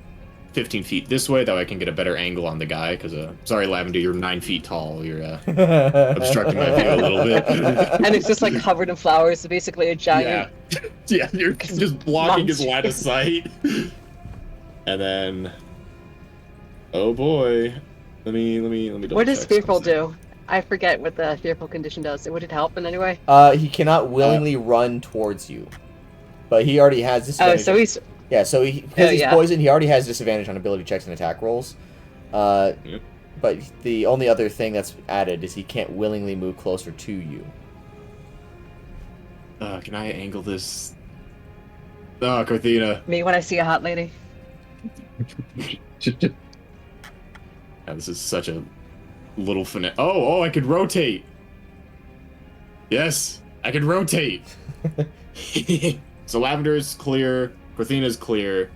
15 feet this way, that way I can get a better angle on the guy. Because, sorry, Lavender, you're 9 feet tall. You're obstructing my view a little bit. And it's just like covered in flowers, so basically a giant. Yeah, you're just blocking his Monster. line of sight. And then, oh boy, let me. What does double-check Fearful something. do? I forget what the Fearful condition does. Would it help in any way? He cannot willingly run towards you, but he already has Oh, disadvantage. so he's. Yeah, so because he's yeah. poisoned, he already has disadvantage on ability checks and attack rolls. But the only other thing that's added is he can't willingly move closer to you. Can I angle this? Oh, Korthina. Me when I see a hot lady. Yeah, this is such a little finesse. Oh, I could rotate. Yes, I could rotate. So Lavender's clear. Korthina's clear.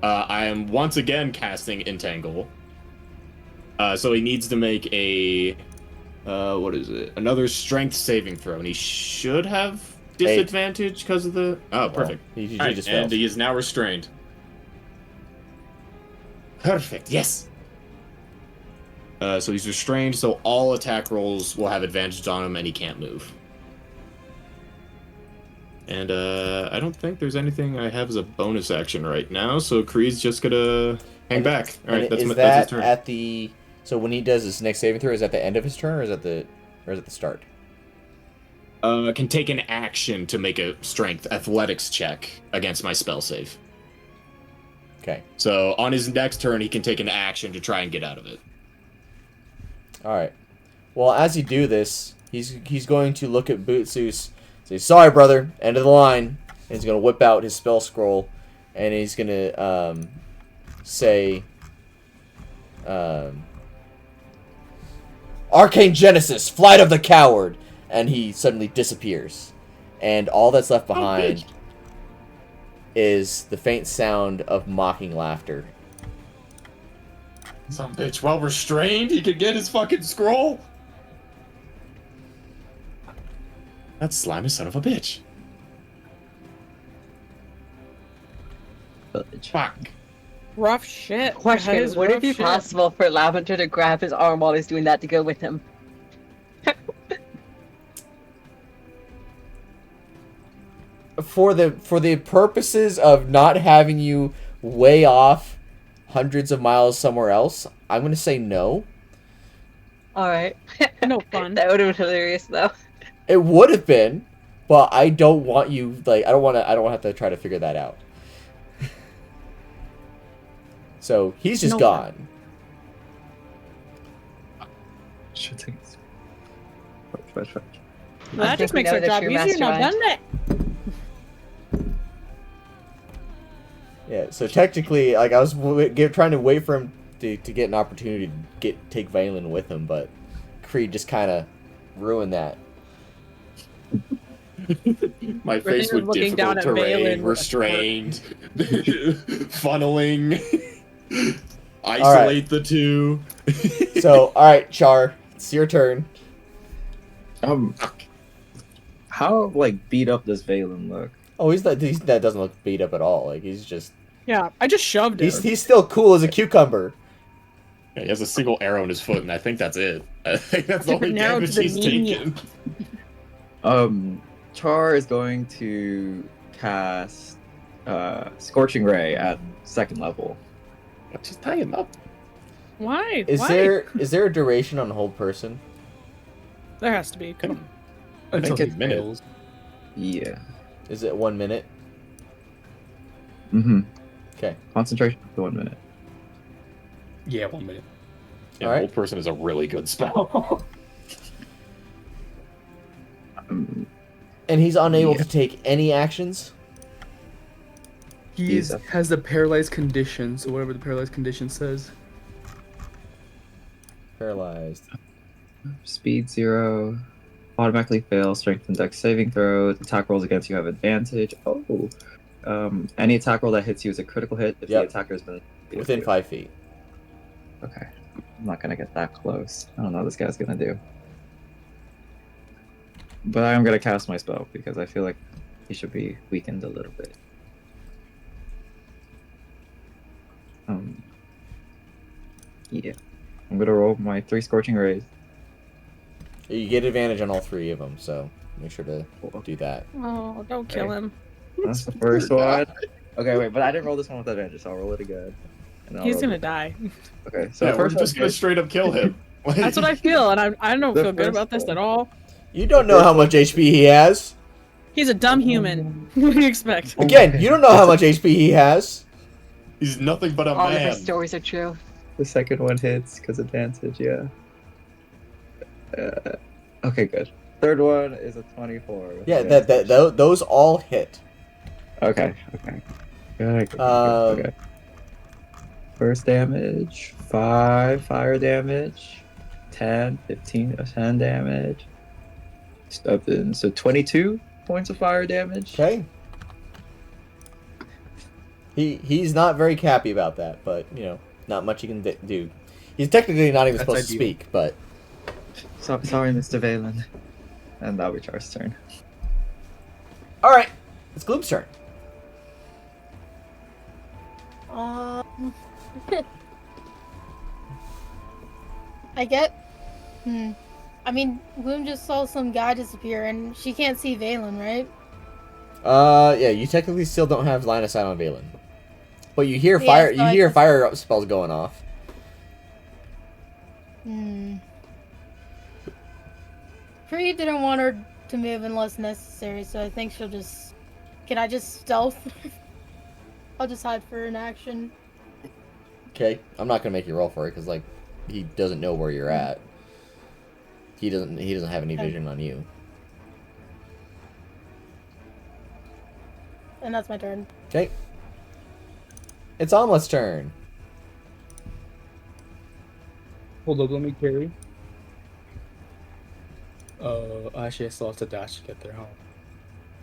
I am once again casting Entangle. So he needs to make a, what is it? Another strength saving throw, and he should have disadvantage because of the. Oh, perfect. He Right, just and fails. he is now restrained. Perfect. Yes. So he's restrained, so all attack rolls will have advantage on him, and he can't move. And I don't think there's anything I have as a bonus action right now, so Kree's just gonna hang back. All right, that's his turn. At the so when he does his next saving throw, is at the end of his turn, or is at the start? Can take an action to make a strength athletics check against my spell save. Okay. So on his next turn, he can take an action to try and get out of it. All right. Well, as you do this, he's going to look at Butsus, say, "Sorry, brother, end of the line." And he's going to whip out his spell scroll, and he's going to say, "Arcane Genesis, Flight of the Coward," and he suddenly disappears. And all that's left behind is the faint sound of mocking laughter. Some bitch, while restrained, he could get his fucking scroll. That slimy son of a bitch. Fuck. Rough shit. That Question: is would it rough be shit. possible for Lavender to grab his arm while he's doing that to go with him? For the purposes of not having you way off hundreds of miles somewhere else, I'm gonna say no. All right. No fun. That would have been hilarious, though. It would have been, but I don't want you I don't have to try to figure that out. So he's just No gone. Shit. Well, I that just think we makes know our the job true easier now, mastermind. doesn't it? Yeah. So technically, like, I was trying to wait for him to get an opportunity to take Veylan with him, but Creed just kind of ruined that. My face with looking down difficult at Veylan terrain, with a restrained, funneling, isolate the two. So, all right, Char, it's your turn. How beat up does Veylan look? Oh, that doesn't look beat up at all. Like, he's just Yeah, I just shoved it. he's still cool as a cucumber. Yeah, he has a single arrow in his foot, and I think that's it. I think that's the only An arrow to damage the he's knee. taken. Char is going to cast Scorching Ray at 2nd level. Just tie him up. Why? Is Why? there a duration on hold person? There has to be. Come on. Until think he it's minute. fails. Yeah. Is it 1 minute? Mm-hmm. Okay. Concentration for 1 minute. Yeah, 1 minute. Yeah, All right. Old Person is a really good spell. And he's unable Yeah. to take any actions? He He's a- has the paralyzed condition, so whatever the paralyzed condition says. Paralyzed. Speed 0. Automatically fail strength and dex saving throws. Attack rolls against you have advantage. Oh. Any attack roll that hits you is a critical hit if Yep. the attacker has been Within 5 feet. Okay. I'm not gonna get that close. I don't know what this guy's gonna do. But I'm gonna cast my spell because I feel like he should be weakened a little bit. Yeah. I'm gonna roll my 3 Scorching Rays. You get advantage on all 3 of them, so make sure to do that. Oh, don't kill him. That's the first one. Okay, wait, but I didn't roll this one with advantage, so I'll roll it again. And then I'll He's roll gonna it. die. Okay, so Yeah, the we're first just gonna one's straight up kill him. That's what I feel, and I don't The feel good first about this one. at all. You don't know how much HP he has. He's a dumb human. What do you expect? Again, you don't know how much HP he has. He's nothing but a All of her man. stories are true. The second one hits because advantage, yeah. Okay, good. Third one is a 24. with Yeah, advantage. those all hit. Okay. Good. Um, Okay. First damage, 5 fire damage, 10, 15, 10 damage. So 22 points of fire damage. Okay. He's not very happy about that, but you know, not much he can do. He's technically not even That's supposed to ideal. speak, but Sorry, Mr. Veylan. And that'll be Char's turn. all right, it's Gloom's turn. I get. I mean, Gloom just saw some guy disappear, and she can't see Veylan, right? Yeah, you technically still don't have line of sight on Veylan, but you hear Yeah, fire. so You I hear just- fire spells going off. Cree didn't want her to move unless necessary, so I think she'll just. Can I just stealth? I'll just hide for an action. Okay, I'm not gonna make you roll for it because like he doesn't know where you're at. He doesn't have any vision on you. And that's my turn. Okay. It's Omelet's turn. Hold up, let me carry. Actually, I still have to dash to get there, huh?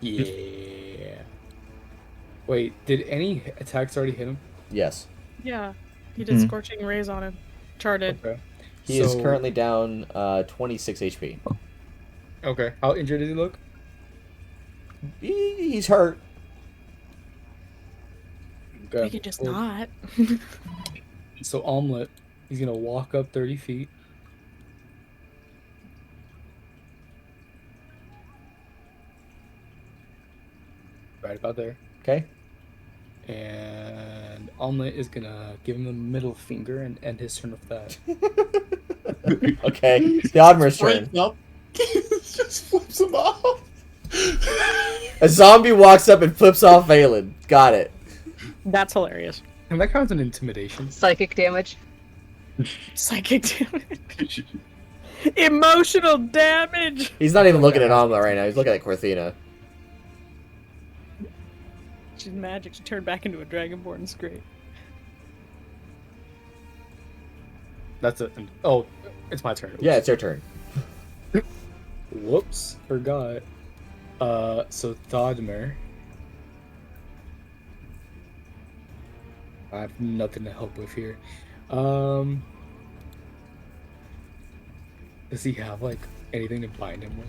Yeah. Wait, did any attacks already hit him? Yes. Yeah. He did scorching rays on him. Charted. Okay. He is currently down 26 HP. Okay. How injured did he look? He's hurt. Okay. We can just Well, not. So Omelet, he's gonna walk up 30 feet. Right about there. Okay. And Omelet is gonna give him the middle finger and end his turn with that. Okay. Theodmer's turn. Breaks up. Just flips him off. A zombie walks up and flips off Veylan. Got it. That's hilarious. And that counts as an intimidation. Psychic damage. Psychic damage. Emotional damage. He's not even looking at Omelet right now. He's looking at Korthina. She's magic. She turned back into a dragonborn. It's great. That's it. Oh, it's my turn. Yeah, it's your turn. Whoops, forgot. So Theodmer. I have nothing to help with here. Does he have like anything to bind him with?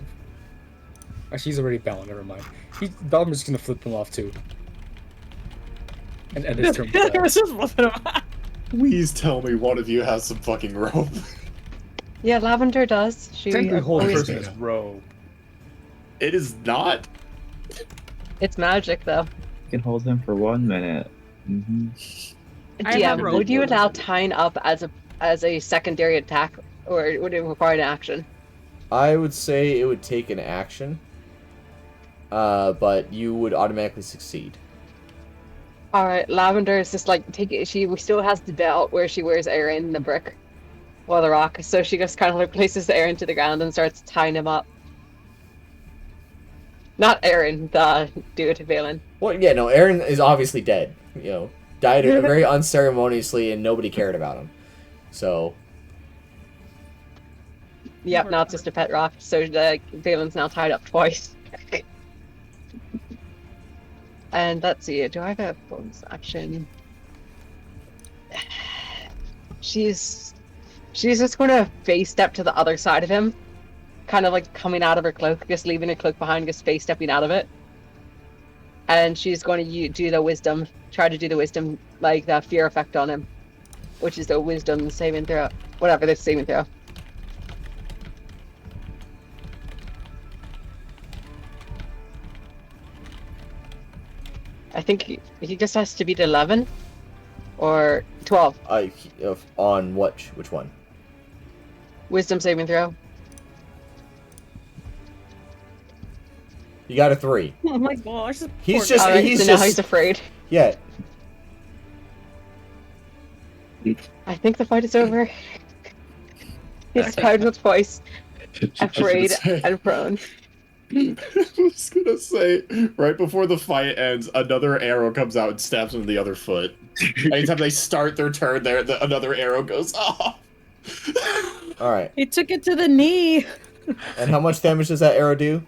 Actually, he's already bound. Never mind. Theodmer's just gonna flip him off too. And end his turn with that. This is flipping him off. Please tell me one of you has some fucking rope. Yeah, Lavender does. She Technically holds always person's robe. It is not. It's magic though. You can hold him for 1 minute. Mm-hmm. I have DM, rope. would you allow tying up as a secondary attack, or would it require an action? I would say it would take an action. But you would automatically succeed. All right, Lavender is just like she still has the belt where she wears Aaron the brick, or the rock. So she just kind of like places Aaron to the ground and starts tying him up. Not Aaron, the dude, Veylan. Well, yeah, no, Aaron is obviously dead. You know, died very unceremoniously, and nobody cared about him. So, Yep, now it's just a pet rock. So Veylan's now tied up twice. And let's see, do I have a bonus action? She's just gonna face step to the other side of him, kind of like coming out of her cloak, just leaving her cloak behind, just face stepping out of it. And she's going to do the wisdom, try to do the wisdom, like the fear effect on him, which is the wisdom saving throw, whatever the saving throw. I think he just has to beat 11 or 12. On which one? Wisdom saving throw. You got a 3. Oh my gosh. this He's poor just- guy. Alright, he's so now just- he's afraid. Yeah. I think the fight is over. He's tied with twice, afraid and prone. I was gonna say, right before the fight ends, another arrow comes out and stabs him in the other foot. Anytime they start their turn, another arrow goes off. All right. He took it to the knee. And how much damage does that arrow do?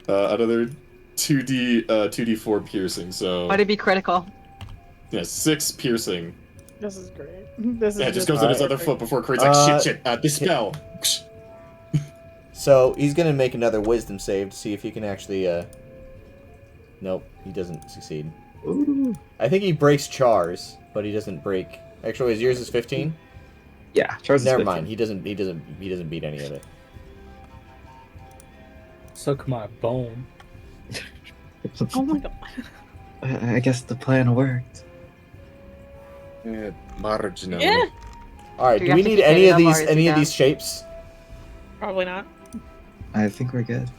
Another 2d4 piercing. So Might it be critical? yeah, 6 piercing. This is great. This is Yeah, it just goes in his other foot before Creed's like, shit, dispel. So he's gonna make another wisdom save to see if he can actually. Nope, he doesn't succeed. Ooh. I think he breaks Char's, but he doesn't break. Actually, yours is 15. Yeah, Charles. Never mind. He doesn't beat any of it. Suck my bone. Oh my god. I guess the plan worked. Marginal. Yeah. All right. Do Do we we have to need keep any getting of them, or these? is Any it of down? these shapes? Probably not. I think we're good.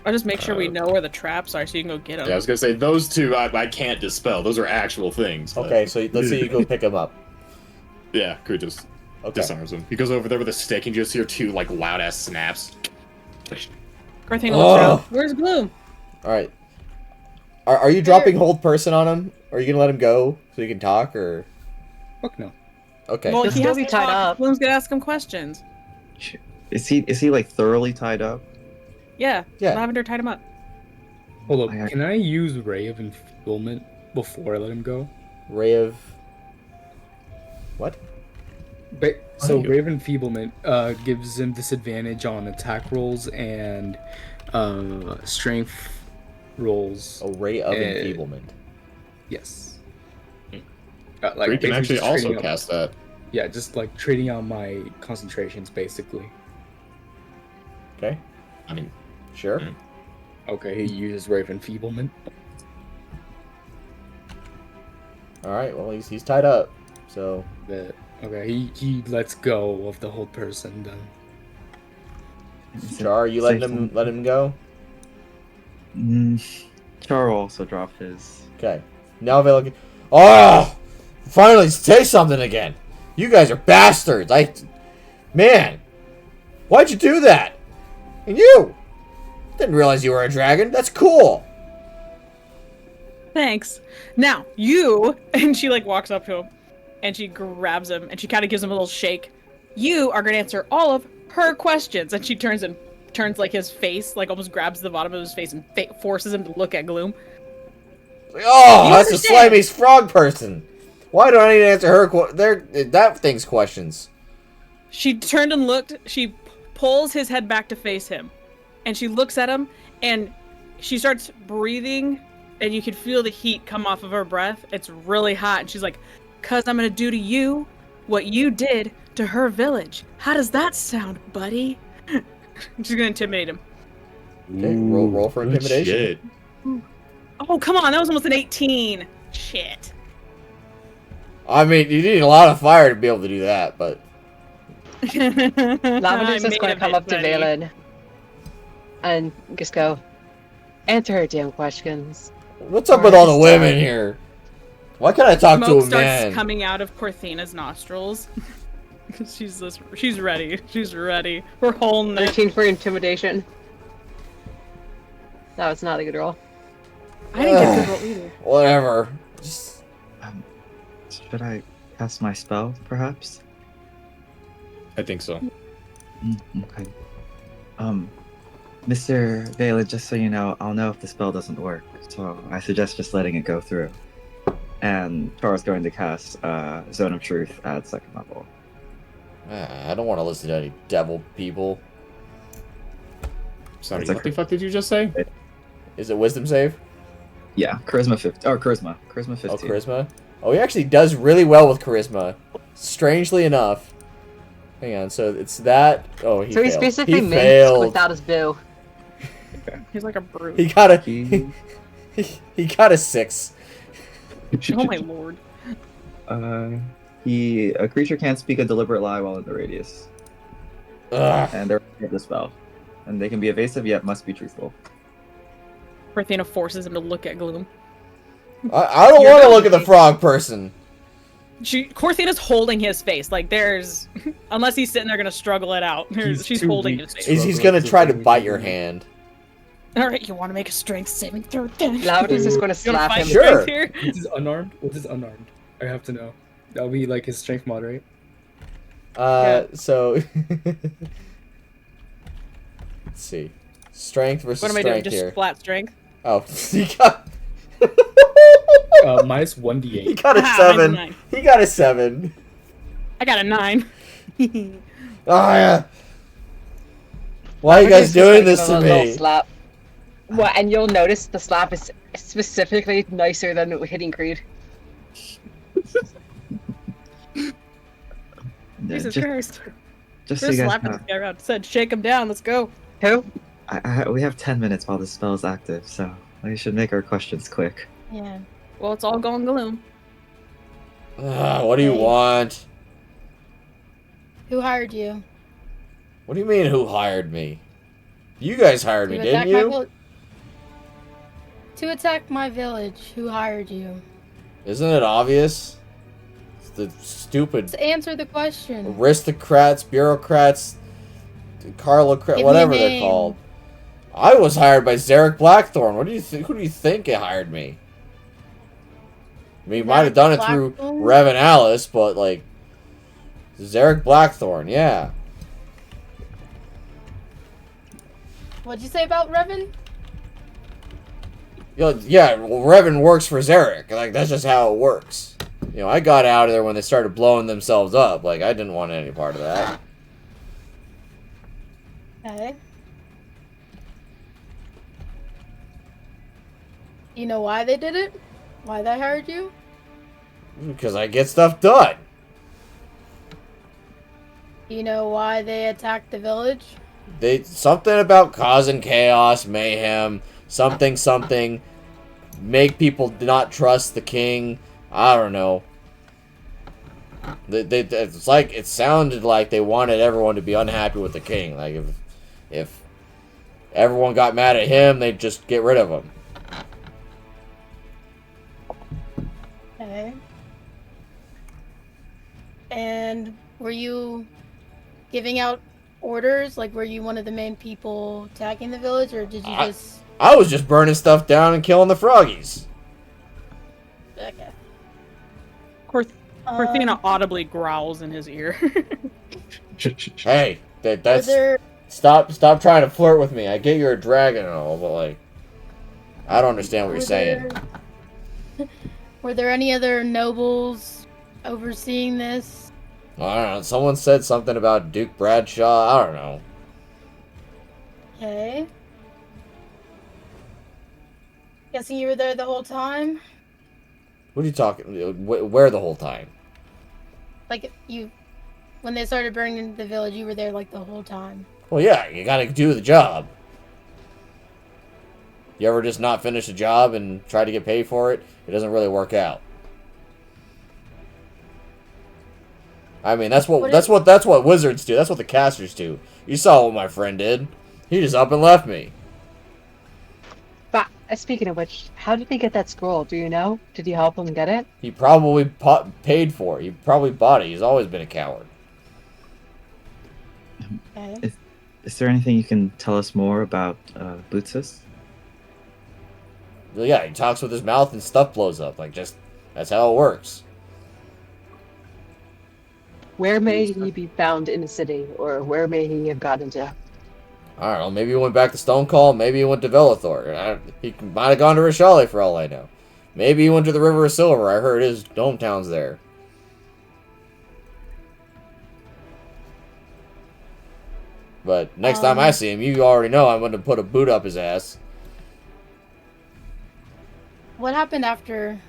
I'll just make sure we know where the traps are so you can go get them. Yeah, I was gonna say those two I can't dispel. Those are actual things. But Okay, so let's say you go pick them up. yeah, Creed just Okay. disarms him. He goes over there with a stick and you just hear 2 like loud ass snaps. Korthina Oh. looks around. Where's Gloom? All right. Are you dropping hold person on him? Or are you gonna let him go so you can talk, or? Fuck no. Okay. Well, He'll he still has be to tied talk. up. Gloom's gonna ask him questions. Is he like thoroughly tied up? Yeah. Yeah. Lavender tied him up. Hold I- up. Can I use Ray of Enfeeblement before I let him go? Ray of. What? So you- Ray of Enfeeblement gives him disadvantage on attack rolls and strength rolls. A ray of Eh, enfeeblement. Yes. Creed can basically actually just also trading out- cast that. Yeah, just like trading out my concentrations, basically. Okay. I mean, Sure. Mm. Okay, he uses Ray of Enfeeblement. All right. Well, he's tied up. So. Okay, he lets go of the whole person then. Char, you let him go? Char will also drop his. Okay. Now Veylan. Oh! Finally, say something again. You guys are bastards. Man, why'd you do that? And you didn't realize you were a dragon. That's cool. Thanks. Now, you... And she, like, walks up to him. And she grabs him. And she kind of gives him a little shake. You are going to answer all of her questions. And she turns, like, his face. Like, almost grabs the bottom of his face and forces him to look at Gloom. Oh, You that's a understand. slimy frog person. Why do I need to answer that thing's questions? She turned and looked. She pulls his head back to face him. And she looks at him. And she starts breathing. And you can feel the heat come off of her breath. It's really hot. And she's like, "'Cause I'm gonna do to you what you did to her village. How does that sound, buddy?" She's gonna intimidate him. Okay, roll for good intimidation. shit. Oh, come on. That was almost an 18. Shit. I mean, you need a lot of fire to be able to do that, but Lavender's just made going to of come it, up to buddy. Veylan and just go, answer her damn questions. what's up with all the women here? Why can't I talk to Smoke a starts man? coming out of Korthina's nostrils. She's ready. She's ready. We're holding it. 13 for intimidation. That was not a good roll. I didn't get a good roll either. Whatever. Just, Should I cast my spell, perhaps? I think so. Okay. Mr. Veylan, just so you know, I'll know if the spell doesn't work. So I suggest just letting it go through. And Char's going to cast Zone of Truth at 2nd level. I don't want to listen to any devil people. Sorry, It's like- what the fuck did you just say? Is it wisdom save? Yeah, Charisma 50. Or Charisma. Charisma 15. Oh, charisma? Oh, he actually does really well with charisma. Strangely enough. Hang on, so it's that... Oh, he So he's failed. basically He minced failed. without his boo. He's like a brute. He got a... He, he got a 6. Oh my lord. a creature can't speak a deliberate lie while in the radius. Ugh. And they're the spell. And they can be evasive yet must be truthful. Korthina forces him to look at Gloom. I don't You're want to not look at the evasive. frog person. Korthina's holding his face. Like there's, unless he's sitting there gonna struggle it out. She's too holding weak his face. He's gonna try to bite your hand. All right, you want to make a strength saving throw? Then? Lavender's just going to You wanna slap fight him. Sure. strength here? What's his unarmed? What's his unarmed? I have to know. That'll be like his strength moderate. So let's see. Strength versus What am I doing? strength Just here. flat strength? Oh, he got Minus he 1d8. got a Ah, 7. mine's 9. He got a 7. I got a 9. Oh yeah. Why are you guys Lavender's just doing like this a to little me? Slap. Well, and you'll notice the slap is specifically nicer than hitting Creed. Yeah, Jesus just, Christ. just so Just you guys slapping know, this guy around. Said, shake him down. Let's go. Who? we have 10 minutes while the spell is active, so we should make our questions quick. Yeah. Well, it's all going gloom. What do you Hey. want? Who hired you? What do you mean, who hired me? You guys hired me, To didn't attack my you? to attack my village. Who hired you? Isn't it obvious? It's the stupid Let's answer the question. aristocrats, bureaucrats, Give me a whatever they're name. called. I was hired by Zarek Blackthorn. What do you think? Who do you think hired me? I mean, you might have Zarek done it through Blackthorn? Revan Alice, but like Zarek Blackthorn, yeah. What'd you say about Revan? Yeah, well, Revan works for Zarek. Like, that's just how it works. You know, I got out of there when they started blowing themselves up. Like, I didn't want any part of that. Okay. You know why they did it? Why they hired you? Because I get stuff done. You know why they attacked the village? Something about causing chaos, mayhem, something, make people not trust the king. I don't know. It's like, it sounded like they wanted everyone to be unhappy with the king. Like, if everyone got mad at him, they'd just get rid of him. Okay. And were you giving out orders? Like, were you one of the main people attacking the village, or did you just... I was just burning stuff down and killing the froggies. Okay. Korthina audibly growls in his ear. Hey, that's... Were there... Stop trying to flirt with me. I get you're a dragon and all, but like... I don't understand what you're Were saying. Were there any other nobles overseeing this? I don't know. Someone said something about Duke Bradshaw. I don't know. Okay. Guessing you were there the whole time? What are you talking? Where the whole time? Like, when they started burning the village, you were there, like, the whole time. Well, yeah, you gotta do the job. You ever just not finish a job and try to get paid for it? It doesn't really work out. I mean, that's what wizards do. That's what the casters do. You saw what my friend did. He just up and left me. But speaking of which, how did he get that scroll? Do you know? Did you help him get it? He probably paid for it. He probably bought it. He's always been a coward. Okay. Is there anything you can tell us more about Butsus? Well, yeah, he talks with his mouth and stuff blows up. Like, just, that's how it works. Where may he be found in the city, or where may he have gotten to? I don't know, maybe he went back to Stonecall, maybe he went to Velithor. He might have gone to Rishali for all I know. Maybe he went to the River of Silver. I heard his hometown's there. But next time I see him, you already know I'm going to put a boot up his ass. What happened after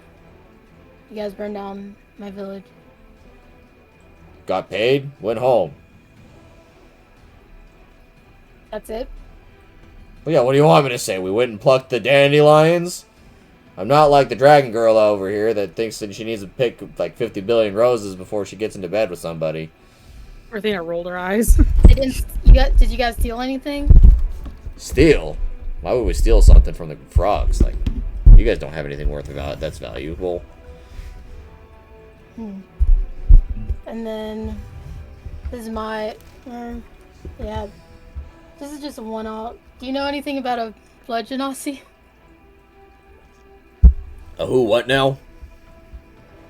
you guys burned down my village? Got paid, went home. That's it? Well, yeah, what do you want me to say? We went and plucked the dandelions? I'm not like the dragon girl over here that thinks that she needs to pick like 50 billion roses before she gets into bed with somebody. Korthina rolled her eyes. Did you guys steal anything? Steal? Why would we steal something from the frogs? Like, you guys don't have anything worth of that's valuable. And then this is my, yeah, this is just a one-off. Do you know anything about a blood genasi? Who? What now?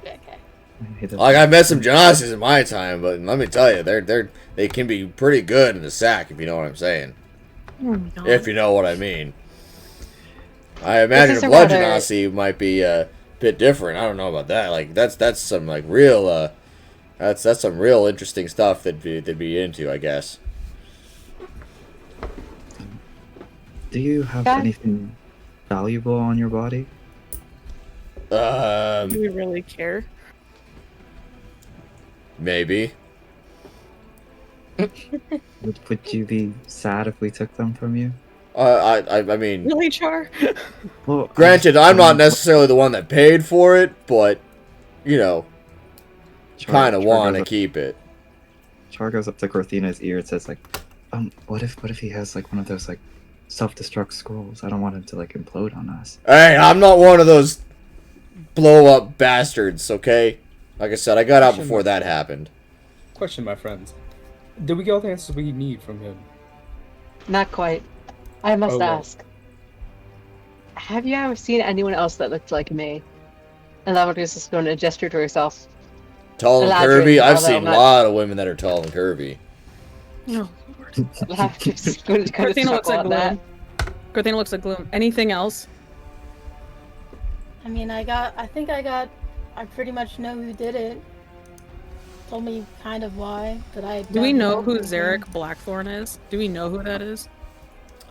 Okay. Like I met some Genesis in my time, but let me tell you, they can be pretty good in the sack if you know what I'm saying. Oh my God. If you know what I mean. I imagine a blood Genasi might be a bit different. I don't know about that. Like that's some like real that's some real interesting stuff they'd be into, I guess. Do you have anything valuable on your body? Do we really care? Maybe. Would you be sad if we took them from you? I mean, Really, Char? Well, granted, I'm not necessarily the one that paid for it, but you know, kind of want to keep it. Char goes up to Korthina's ear and says like, what if he has like one of those like self-destruct scrolls? I don't want him to like implode on us. Hey, I'm not one of those blow up bastards, okay? Like I said, I got out before that happened. Question, my friends. Did we get all the answers we need from him? Not quite. I must well. ask. Have you ever seen anyone else that looked like me? And Lavender is just going to gesture to herself. Tall and Elaborate, curvy? I've although seen a not- lot of women that are tall and curvy. No. Lavender's just going to kind of Korthina looks chuckle like at Gloom. that. Korthina looks like Gloom. Anything else? I mean, I pretty much know who did it. Told me kind of why, but I Do we don't know who remember his name. Zarek Blackthorn is? Do we know who that is?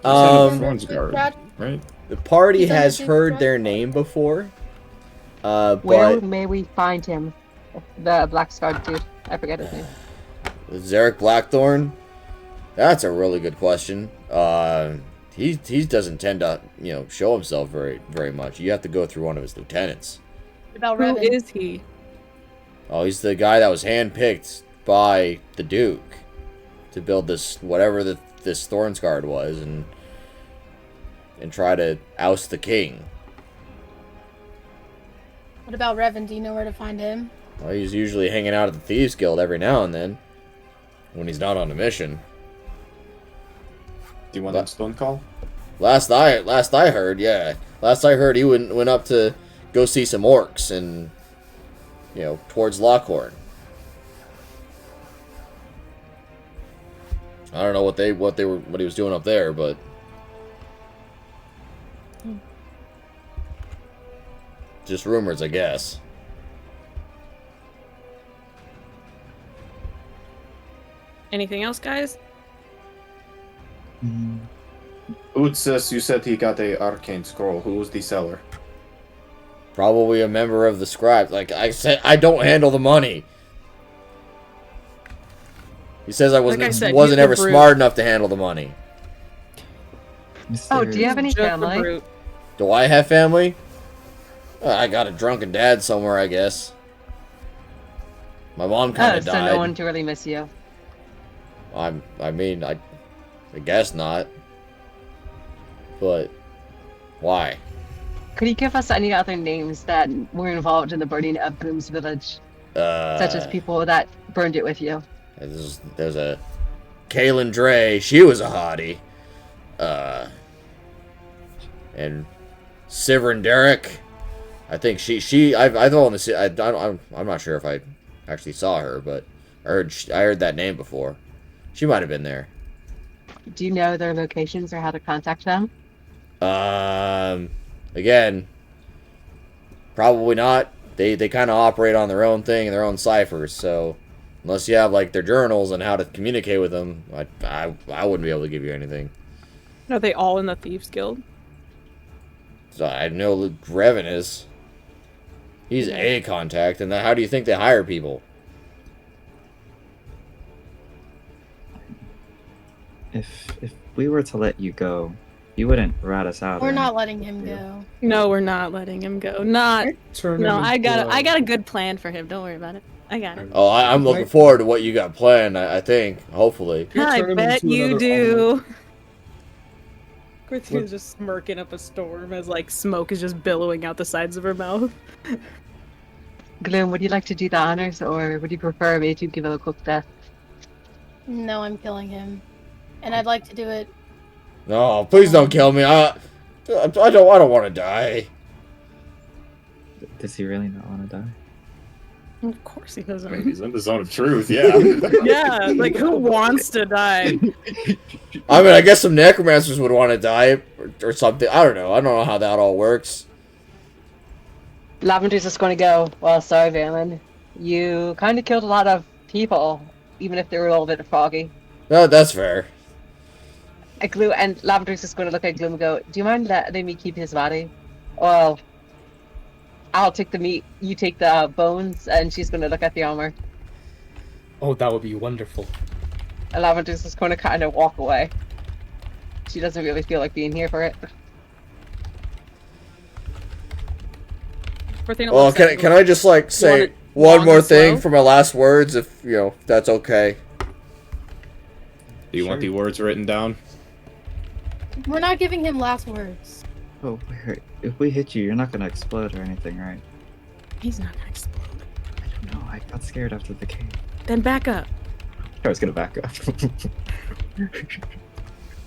Thorn's guard, right? The party He's on the has big heard truck. their name before. Where But may we find him? The black scarred dude. I forget his name. Zarek Blackthorn? That's a really good question. He doesn't tend to, show himself very much. You have to go through one of his lieutenants. What about Who Revan? is he? Oh, he's the guy that was handpicked by the Duke to build this, whatever this Thorn's guard was, and try to oust the king. What about Revan? Do you know where to find him? Well, he's usually hanging out at the Thieves Guild every now and then, when he's not on a mission. Do you want that stone call? Last I heard, yeah. Last I heard, he went up to go see some orcs and, towards Lockhorn. I don't know what he was doing up there, but just rumors, I guess. Anything else, guys? Butsus, you said he got a arcane scroll. Who was the seller? Probably a member of the scribes. Like I said, I don't handle the money. He says I wasn't Like I said, wasn't he's the ever brute. smart enough to handle the money. Oh, do you have any Just the family? brute. Do I have family? I got a drunken dad somewhere, I guess. My mom kind Oh, of so died. no one to really miss you. I guess not. But why? Could you give us any other names that were involved in the burning of Gloom's village? Such as people that burned it with you? There's a Kaylin Dre. She was a hottie. And Sivrin Derek. I think I've only seen. I'm not sure if I actually saw her, but I heard that name before. She might have been there. Do you know their locations or how to contact them? Again, probably not. They kind of operate on their own thing and their own ciphers. So unless you have like their journals and how to communicate with them, I wouldn't be able to give you anything. Are they all in the Thieves Guild? So I know Revan is. He's a contact, and how do you think they hire people? If we were to let you go, you wouldn't rat us out. We're or not anything. letting him go. No, we're not letting him go. Not. Turn No, him I into got a good plan for him. Don't worry about it. I got it. Oh, I'm looking forward to what you got planned. I think, hopefully. You I turn him bet into you another do. Korthina's What? just smirking up a storm as like smoke is just billowing out the sides of her mouth. Gloom, would you like to do the honors, or would you prefer me to give him a quick death? No, I'm killing him. And I'd like to do it. No, please don't kill me. I don't want to die. Does he really not want to die? Of course he I mean, doesn't. he's in the zone of truth, yeah. Yeah, like who wants to die? I mean, I guess some necromancers would want to die or something. I don't know. I don't know how that all works. Lavender's just going to go, well, sorry, Veylan. You kind of killed a lot of people, even if they were a little bit froggy. No, that's fair. And Lavender's just going to look at Gloom and go, do you mind letting me keep his body? Well, I'll take the meat, you take the bones, and she's going to look at the armor. Oh, that would be wonderful. And Lavender's just going to kind of walk away. She doesn't really feel like being here for it. Korthina Well, looks at can I just like say it one long more and thing slow? for my last words, if if that's okay? Do you want the words written down? We're not giving him last words. Oh, wait, if we hit you, you're not gonna explode or anything, right? He's not gonna explode. I don't know. I got scared after the cave. Then back up. I was gonna back up.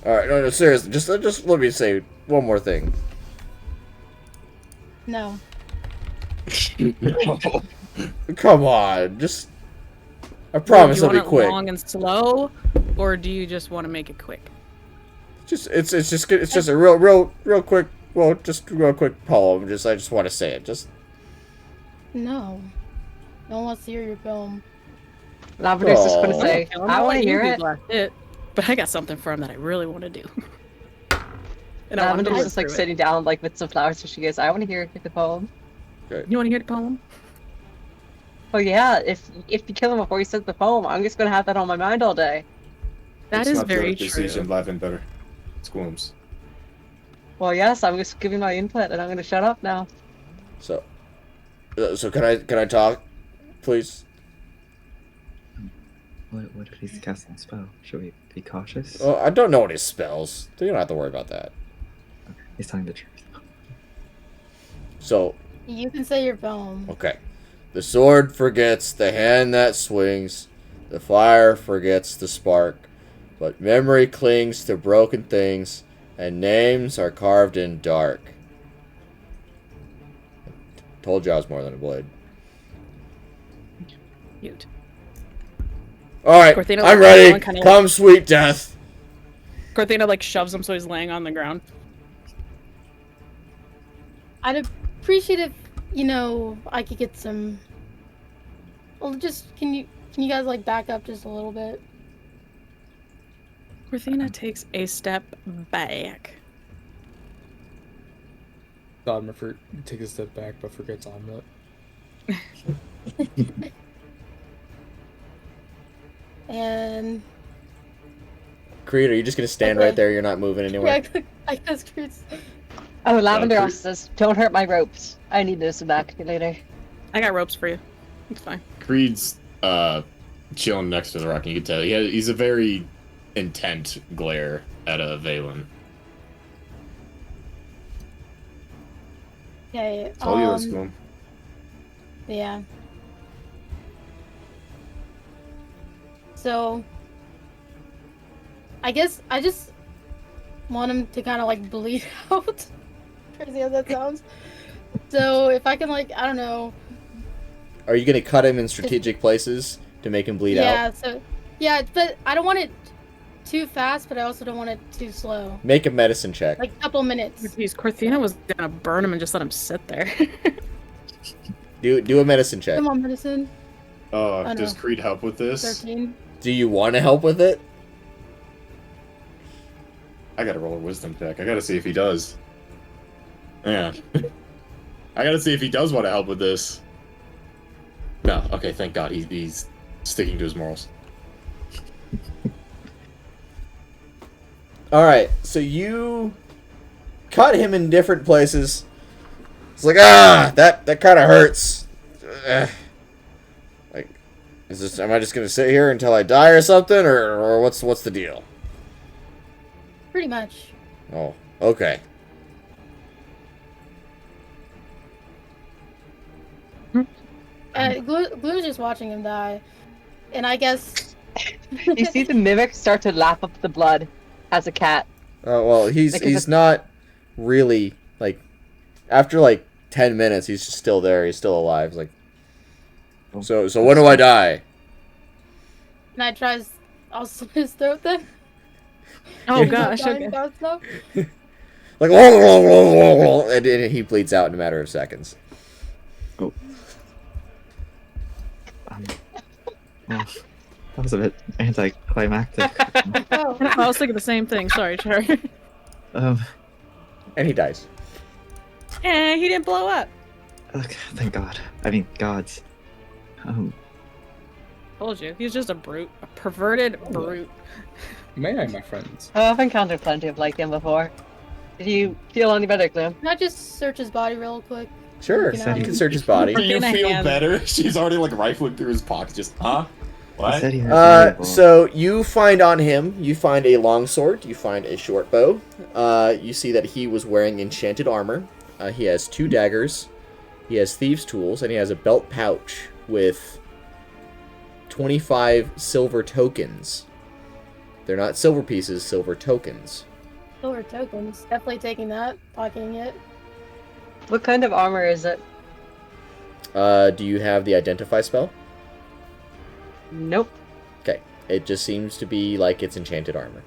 All right, no, seriously, just let me say one more thing. No. Come on, just I promise do you it'll be want it quick. long and slow, or do you just want to make it quick? It's just a real quick. Well, just a real quick poem. I just want to say it. Just No. No one wants to hear your poem. Lavender's just going to Aw. say, I want to hear it. But I got something for him that I really want to do. And I want to Lavender's live just like through it. sitting down like with some flowers, so she goes, I want to hear the poem. You want to hear the poem? Oh yeah, if you kill him before he says the poem, I'm just going to have that on my mind all day. That It's is not very your decision, true. Lavender. It's Gloom's. Well, yes, I'm just giving my input, and I'm going to shut up now. so can I talk, please? What if he's casting a spell? Should we be cautious? Well, I don't know what his spells. So you don't have to worry about that. Okay, he's telling the truth. So You can say your poem. okay, the sword forgets the hand that swings, the fire forgets the spark, but memory clings to broken things, and names are carved in dark. Told you I was more than a blade. Cute. All right, Korthina I'm looks ready. down, kinda Come, sweet death. Korthina like shoves him so he's laying on the ground. I'd appreciate if, I could get some. Well, just can you guys like back up just a little bit? Korthina takes a step back. Theodmer takes a step back but forgets omelet. And Creed, are you just gonna stand Okay. right there? You're not moving anywhere. yeah, I guess Chris. Oh, Lavender Creed- also says, don't hurt my ropes. I need those back later. I got ropes for you. It's fine. Creed's chilling next to the rock, and you can tell he's a very intent glare at Veylan. Okay. It's all yours, Gloom. Yeah. So, I guess I just want him to kind of like bleed out. Crazy how that sounds. So if I can like, I don't know. Are you gonna cut him in strategic places to make him bleed Yeah. out? So yeah, but I don't want it too fast, but I also don't want it too slow. Make a medicine check. Like a couple minutes. Jeez, Korthina was gonna burn him and just let him sit there. Do a medicine check. Come on, medicine. Oh, Does no. Creed help with this? 13. Do you want to help with it? I gotta roll a wisdom check. I gotta see if he does. Yeah. I gotta see if he does want to help with this. No. Okay, thank God. He's sticking to his morals. All right. So you cut him in different places. It's like that kind of hurts. Like, is this? Am I just gonna sit here until I die or something, or what's the deal? Pretty much. Oh, okay. Gloom's just watching him die, and I guess You see the mimic start to lap up the blood as a cat. Oh well, he's not really like after like 10 minutes. He's just still there. He's still alive. He's like, so when do I die? and I tries. I'll slit his throat then. Oh gosh. Dying Okay. fast enough. Like, and he bleeds out in a matter of seconds. Oh. Well, that was a bit anticlimactic. Oh, I was thinking the same thing. Sorry, Cherry. um, And he dies. And he didn't blow up. okay, thank God. I mean, gods. Told you, he's just a brute, a perverted brute. May I, my friends? Oh, I've encountered plenty of like him before. Did you feel any better, Gloom? can I just search his body real quick? Sure, You know, you can search his body. Do you In a feel hand. better? She's already like rifling through his pockets. Just He What? said he was valuable. So you find on him, you find a longsword, you find a short bow. You see that he was wearing enchanted armor. He has 2 daggers. He has thieves' tools, and he has a belt pouch with 25 silver tokens. They're not silver pieces, silver tokens. Silver tokens. Definitely taking that, pocketing it. What kind of armor is it? Do you have the identify spell? Nope. Okay. It just seems to be like it's enchanted armor.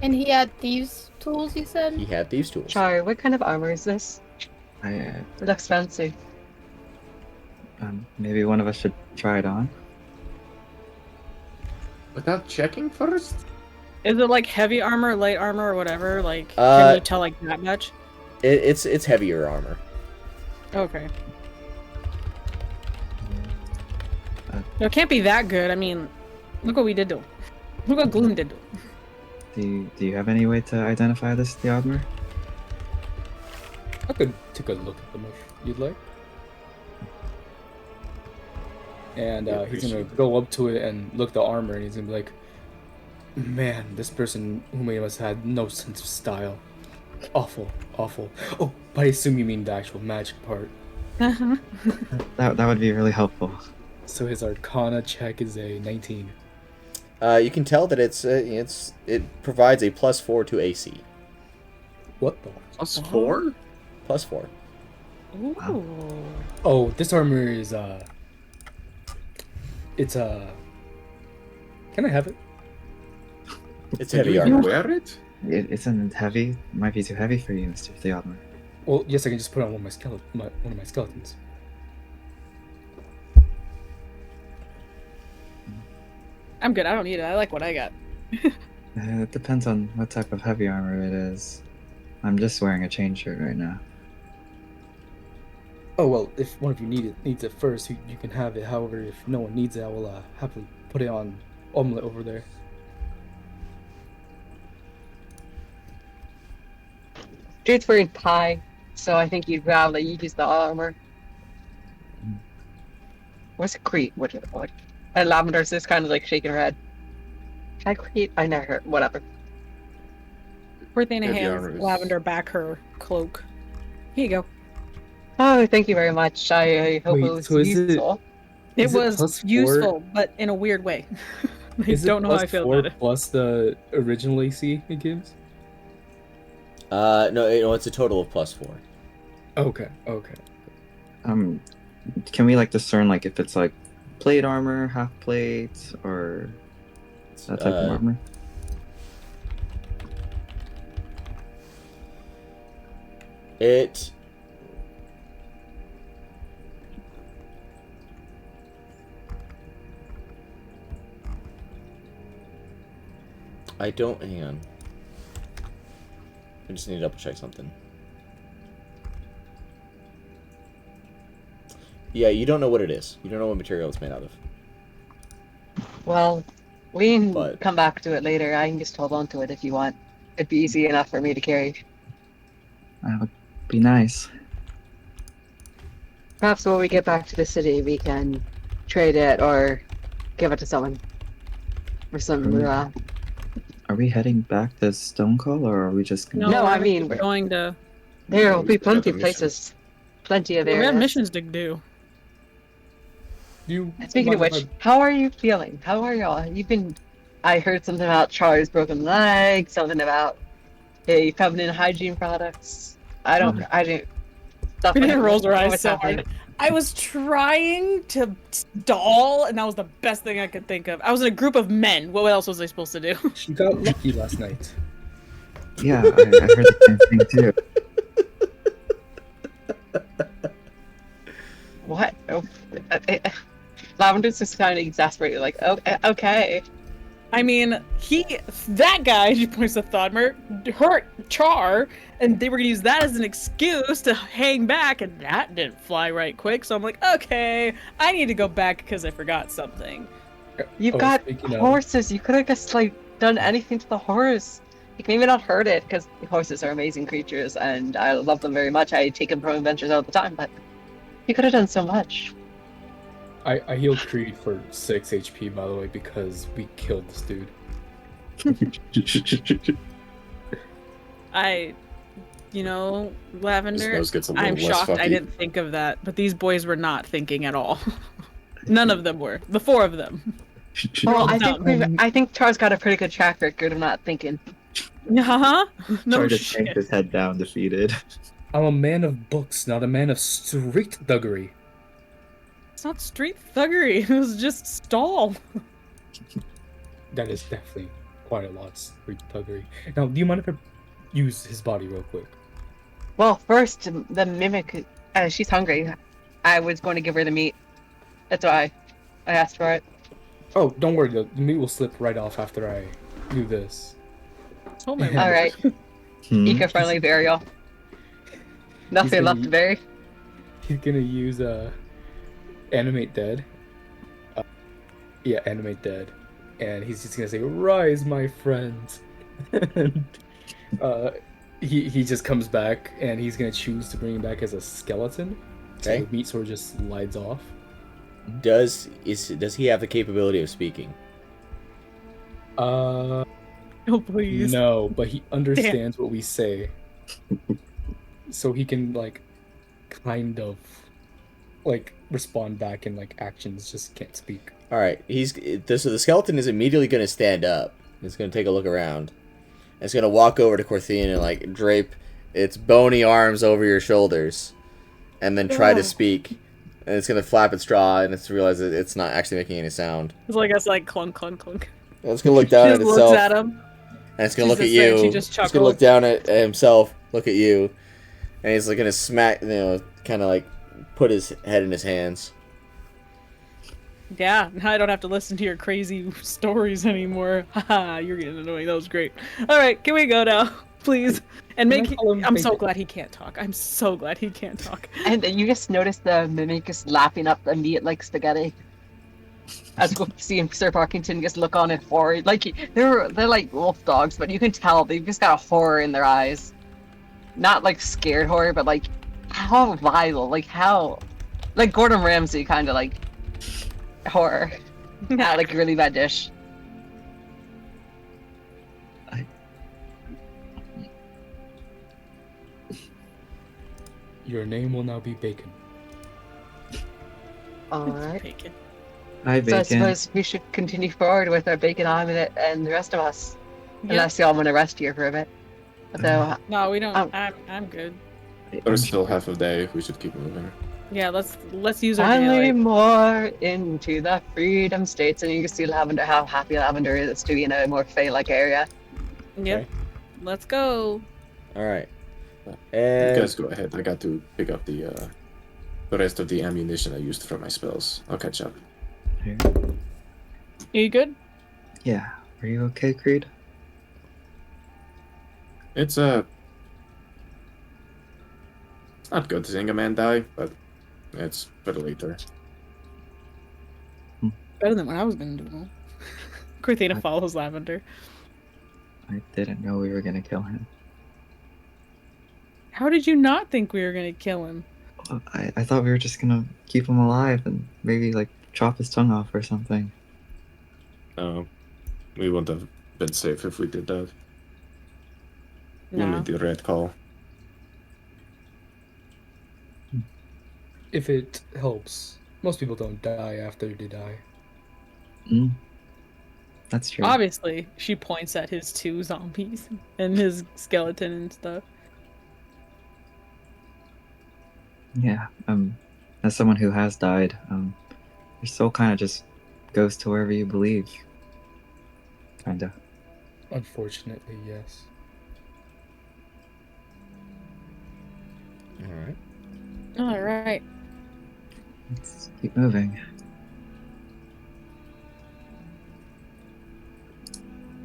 And he had thieves' tools, you said? He had thieves' tools. Sorry, what kind of armor is this? I, It looks fancy. maybe one of us should try it on. Without checking first? Is it like heavy armor, light armor, or whatever? Like, Uh, can you tell like that much? It's heavier armor. Okay. No, it can't be that good. I mean, look what we did to him. Look what Gloom did to him. Do you have any way to identify this Theodmer? I could take a look at them if you'd like. And Yeah, he's gonna appreciate go up to it and look at the armor, and he's gonna be like, "Man, this person who made us had no sense of style. Awful, awful." Oh, but I assume you mean the actual magic part. Uh-huh. That would be really helpful. So his Arcana check is a 19. You can tell that it provides a +4 to AC. What the? +4? +4. Ooh. Oh, this armor is it's Can I have it? It's Do heavy you armor. wear it? It isn't heavy. It might be too heavy for you, Mr. Theodmer. Well, yes, I can just put it on one of my skeletons. I'm good. I don't need it. I like what I got. It depends on what type of heavy armor it is. I'm just wearing a chain shirt right now. Oh well, if one of you needs it first, you can have it. However, if no one needs it, I will happily put it on Omelette over there. Dude's wearing pie, so I think you'd rather use the armor. What's a Crete? What? And Lavender's just kind of like shaking her head. Can I Crete? I never heard. Whatever. Korthina Heavy hands armor is- Lavender back her cloak. Here you go. Oh, thank you very much. I hope Wait, it was so is it- useful. It Is it was +4? useful, but in a weird way. I Is it don't know how I feel +4 about it. plus the original AC it gives? No, it's a total of +4. Okay. Can we like discern like if it's like plate armor, half plate, or that type of armor? It I don't hang on. I just need to double check something. Yeah, you don't know what it is. You don't know what material it's made out of. Well, we can But- come back to it later. I can just hold on to it if you want. It'd be easy enough for me to carry. That would be nice. Perhaps when we get back to the city, we can trade it or give it to someone. Or some. Are we heading back to Stone Cold, or are we just gonna... No, I we're mean- going to. There will be We have plenty a of mission. places. Plenty of We have areas. missions to do. You Speaking of mind which, if how are you feeling? How are y'all? You've been. I heard something about Charlie's broken leg. Something about a feminine hygiene products. I don't. I didn't. Stuff like Korthina rolls her what eyes was so happening? hard. I was trying to stall, and that was the best thing I could think of. I was in a group of men. What else was I supposed to do? she got lucky last night? Yeah, I heard the same thing too. What? Oh, Lavender's just kind of exasperated. Like, okay. I mean, that guy, she points to Theodmer, hurt Char, and they were gonna use that as an excuse to hang back, and that didn't fly right quick, so I'm like, okay, I need to go back because I forgot something. You've Oh, got speaking of- horses. You could have just like done anything to the horse. You can maybe not hurt it because horses are amazing creatures, and I love them very much. I take them from adventures all the time, but you could have done so much. I healed Creed for 6 HP, by the way, because we killed this dude. Lavender, His nose gets a little I'm less shocked I fucky. didn't think of that, but these boys were not thinking at all. None of them were. The four of them. Well, all I dumb. think I think Char's got a pretty good track record of not thinking. Uh-huh. No Tried to shit. tank his head down, defeated. I'm a man of books, not a man of street thuggery. It's not street thuggery. It was just stall. That is definitely quite a lot of street thuggery. Now, do you mind if I use his body real quick? Well, first the mimic, she's hungry. I was going to give her the meat. That's why I asked for it. Oh, don't worry, the meat will slip right off after I do this. Oh my Yeah. All right, eco-friendly burial. Nothing gonna left to bury. He's gonna use animate dead. Animate dead, and he's just gonna say, "Rise, my friends." And he just comes back, and he's gonna choose to bring him back as a skeleton. So Okay. the meat sword just slides off. Does he have the capability of speaking? Oh please. No, but he understands what we say, so he can like, kind of, like respond back in like actions. Just can't speak. All right, so the skeleton is immediately going to stand up. It's going to take a look around. It's going to walk over to Korthina and like drape its bony arms over your shoulders, and then try to speak. And it's going to flap its jaw, and it's realize that it's not actually making any sound. It's like us, like clunk, clunk, clunk. It's going to look She down just at looks itself, at him. and it's going to look at She just said- you. she just It's going to look chuckled. down at himself, look at you, and he's like going to smack, kind of like put his head in his hands. Yeah, now I don't have to listen to your crazy stories anymore. Haha, you're getting annoying. That was great. All right, can we go now, please? And Can I make. call him I'm so Bacon? glad he can't talk. I'm so glad he can't talk. And then you just notice the mimic just lapping up the meat like spaghetti. As we see him, Sir Parkington just look on in horror. Like they're like wolf dogs, but you can tell they've just got a horror in their eyes. Not like scared horror, but like how vile, like how, like Gordon Ramsay kind of like horror. Yeah, like a really bad dish. Your name will now be Bacon. Alright. Bacon. Hi, So I Bacon. suppose we should continue forward with our bacon omelet and the rest of us. Yeah. Unless y'all want to rest here for a bit. So No, we don't. Um, I'm good. There's still half a day. We should keep moving. Yeah, let's use our finally daylight. more into the freedom states, and you can see Lavender, how happy Lavender is to be in a more Fey-like area. Yep. Let's go. All right. You And guys go ahead. I got to pick up the rest of the ammunition I used for my spells. I'll catch up. Are you good? Yeah. Are you okay, Creed? It's not good seeing a man die, but it's better later. Better than what I was gonna do. Korthina follows Lavender. I didn't know we were gonna kill him. How did you not think we were gonna kill him? Well, I thought we were just gonna keep him alive and maybe like chop his tongue off or something. We wouldn't have been safe if we did that. We No. made the red call. If it helps, Most people don't die after they die. Mm. That's true. Obviously, she points at his 2 zombies and his skeleton and stuff. Yeah. As someone who has died, your soul kind of just goes to wherever you believe. Kinda. Unfortunately, yes. All right. All right. Let's keep moving.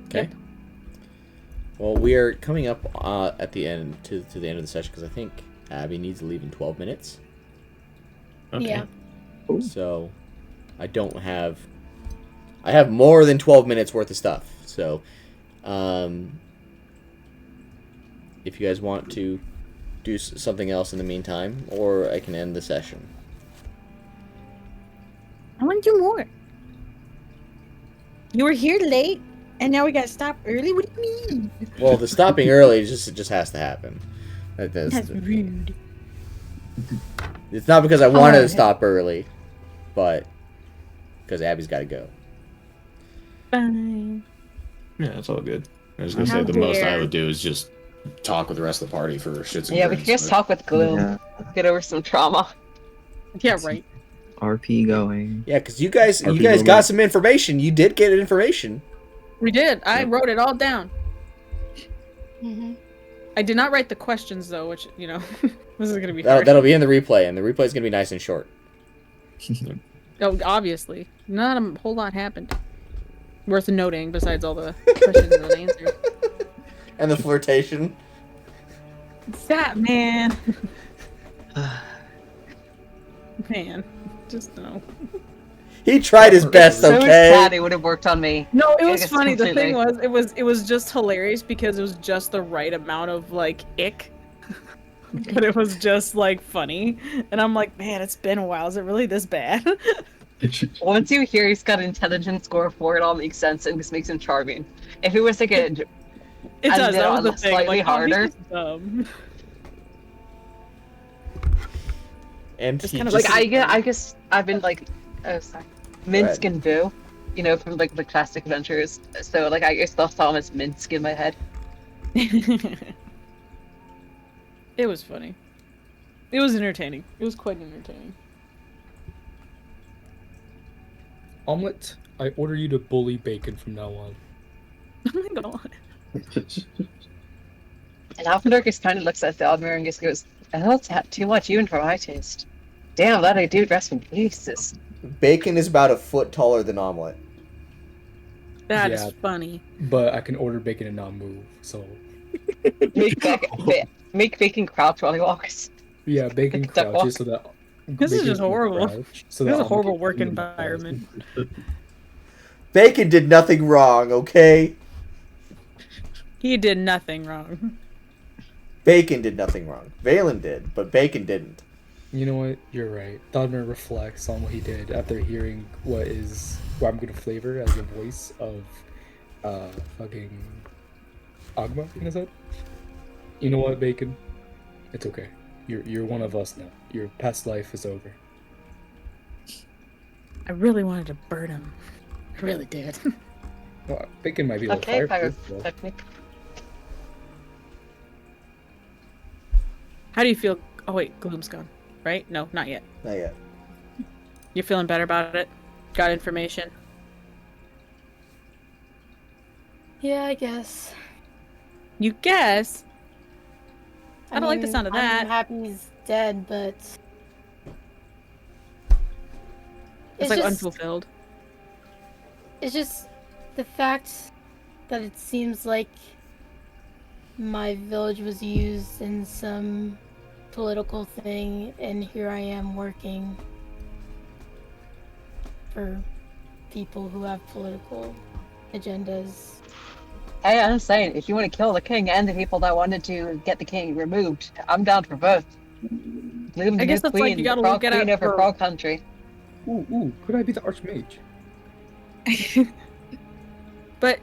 Okay. Well, we are coming up at the end to the end of the session because I think Abby needs to leave in 12 minutes. Okay. Yeah. So I have more than 12 minutes worth of stuff. So if you guys want to do something else in the meantime, or I can end the session. I want to do more. You were here late, and now we gotta stop early? What do you mean? Well, the stopping early just has to happen. That's rude. It's not because I wanted to stop early, but because Abby's got to go. Fine. Yeah, it's all good. I was gonna say How the most I dare. would do is just talk with the rest of the party for shits and Yeah, we grins, can just but- talk with Gloom. Yeah. Get over some trauma. Yeah, right. RP going. Yeah, because you guys RP got moment. some information. You did get information. We did. I Yep. wrote it all down. Mm-hmm. I did not write the questions, though, which, you know, this is gonna be hard. That'll be in the replay, and the replay is gonna be nice and short. Oh, obviously. Not a whole lot happened. Worth noting, besides all the questions and answers. And the flirtation. Stop, man. Man, just no. He tried his best, So okay? sad it would have worked on me. No, it I was guess funny. The completely. thing was, it was just hilarious because it was just the right amount of like ick, but it was just like funny. And I'm like, man, it's been a while. Is it really this bad? Once you hear he's got an intelligence score of 4, it all makes sense and just makes him charming. If it was like a It And does. then That was on the the thing. slightly Like, oh, he's harder. just dumb. And Just he kind of just, I guess I've been like, oh sorry, Minsk and Boo, you know, from like the classic adventures. So like I still saw him as Minsk in my head. It was funny. It was entertaining. It was quite entertaining. Omelet, I order you to bully Bacon from now on. Oh my god. And Lavender just kind of looks at Theodmer and just goes, "Oh, that's too much even for my taste. Damn, that I do dress from pieces." Bacon is about a foot taller than Omelet. That is Yeah. funny. But I can order Bacon and not move, so... Make Bacon crouch while he walks. Yeah, Bacon Like duck crouches so that... This is Bacon just can horrible. crouch, so This is that a horrible Omelet work can environment. Bacon did nothing wrong, okay? He did nothing wrong. Bacon did nothing wrong. Veylan did, but Bacon didn't. You know what? You're right. Theodmer reflects on what he did after hearing what I'm gonna flavor as the voice of fucking Agma in his head. You know what, Bacon? It's okay. You're one of us now. Your past life is over. I really wanted to burn him. I really did. Well, Bacon might be a little Okay, fireproof, though. technique. How do you feel? Oh wait, Gloom's gone. Right? No, not yet. Not yet. You feeling better about it? Got information? Yeah, I guess. You guess? I don't like the sound of that. I'm happy he's dead, but It's like unfulfilled. It's just the fact that it seems like my village was used in some political thing, and here I am working for people who have political agendas. Hey, I'm saying, if you want to kill the king and the people that wanted to get the king removed, I'm down for both. Gloom, I guess that's like you gotta look at it over for- Frog Country. Ooh, could I be the Archmage? But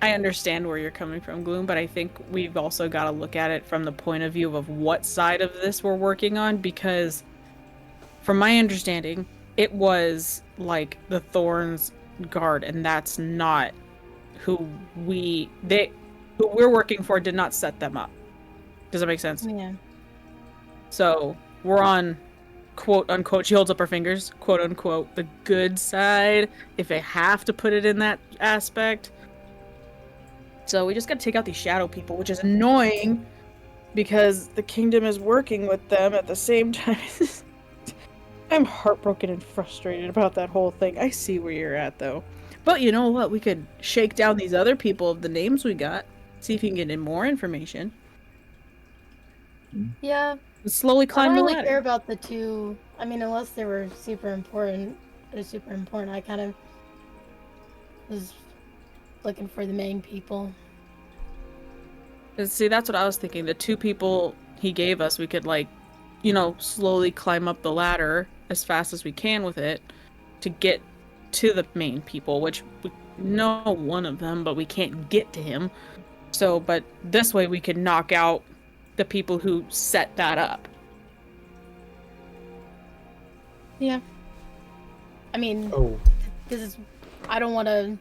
I understand where you're coming from, Gloom, but I think we've also got to look at it from the point of view of what side of this we're working on, because from my understanding, it was like the Thorn's guard, and that's not who who we're working for did not set them up. Does that make sense? Yeah. So we're on, quote unquote, she holds up her fingers, quote unquote, the good side, if they have to put it in that aspect. So we just gotta take out these shadow people, which is annoying because the kingdom is working with them at the same time. I'm heartbroken and frustrated about that whole thing. I see where you're at, though. But you know what? We could shake down these other people of the names we got, see if you can get in more information. Yeah. Slowly I climb don't the really ladder. care about the two. I mean, unless they were super important. I kind of was looking for the main people. See, that's what I was thinking. The two people he gave us, we could, like, you know, slowly climb up the ladder as fast as we can with it to get to the main people, which we know one of them, but we can't get to him. So, but this way we can knock out the people who set that up. Yeah. I mean, Oh, because I don't want to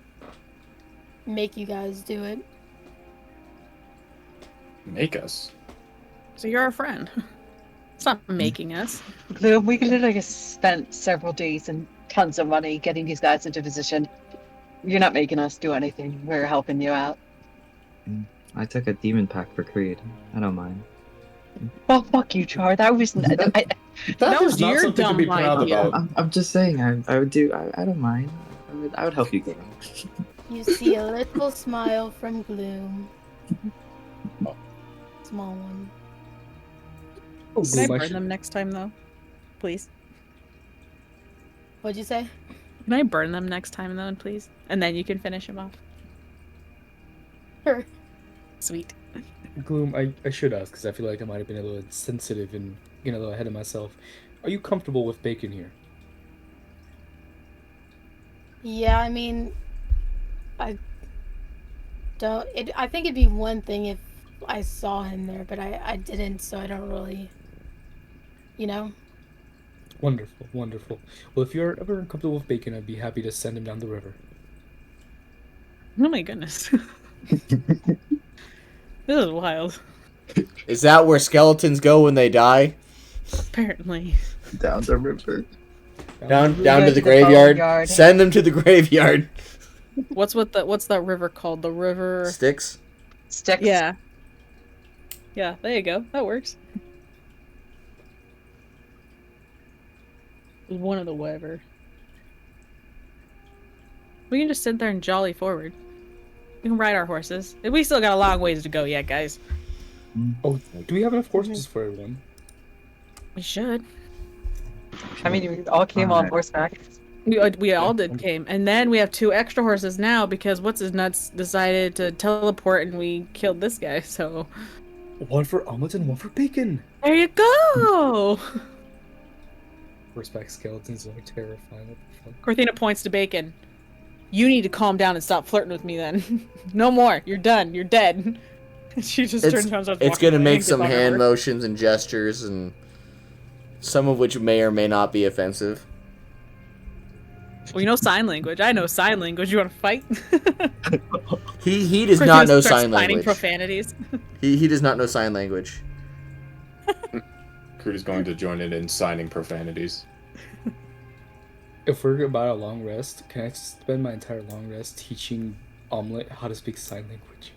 make you guys do it. Make us. So you're our friend. It's not making us. Gloom, we literally just spent several days and tons of money getting these guys into position. You're not making us do anything. We're helping you out. I took a demon pack for Creed. I don't mind. Well, fuck you, Char. That was That was is not your something to be dumb proud idea. about. I'm just saying. I would do. I don't mind. I would help you get out. You see a little smile from Gloom. Small one. oh Can I Gloom, I burn should- them next time, though? Please. What'd you say? Can I burn them next time, though, please? And then you can finish them off. Sure. Sweet. Gloom, I should ask because I feel like I might have been a little insensitive and getting a little ahead of myself. Are you comfortable with bacon here? Yeah, I mean, I don't. I think it'd be one thing if I saw him there, but I didn't, so I don't really. You know. Wonderful, wonderful. Well, if you're ever uncomfortable with bacon, I'd be happy to send him down the river. Oh my goodness. This is wild. Is that where skeletons go when they die? Apparently. Down the river. Down Go to to the the graveyard. boneyard. Send them to the graveyard. What's that river called? The river. Sticks. Sticks. Yeah. Yeah, there you go. That works. One of the whatever. We can just sit there and jolly forward. We can ride our horses. We still got a long ways to go yet, guys. Oh, do we have enough horses for everyone? We should. I mean, we all came on horseback. We all did came. And then we have 2 extra horses now because what's his nuts decided to teleport and we killed this guy, so. One for omelets and one for bacon. There you go! Horseback skeletons are terrifying. What the fuck? Korthina points to Bacon. You need to calm down and stop flirting with me then. No more. You're done. You're dead. She just turns around and starts It's walking gonna away make and some gets on hand her. motions and gestures, and some of which may or may not be offensive. Well, you know sign language. I know sign language. You want to fight? He does Korthina not know starts sign signing language. profanities. He does not know sign language. Creed is going to join in signing profanities. If we're about a long rest, can I spend my entire long rest teaching Omelet how to speak sign language?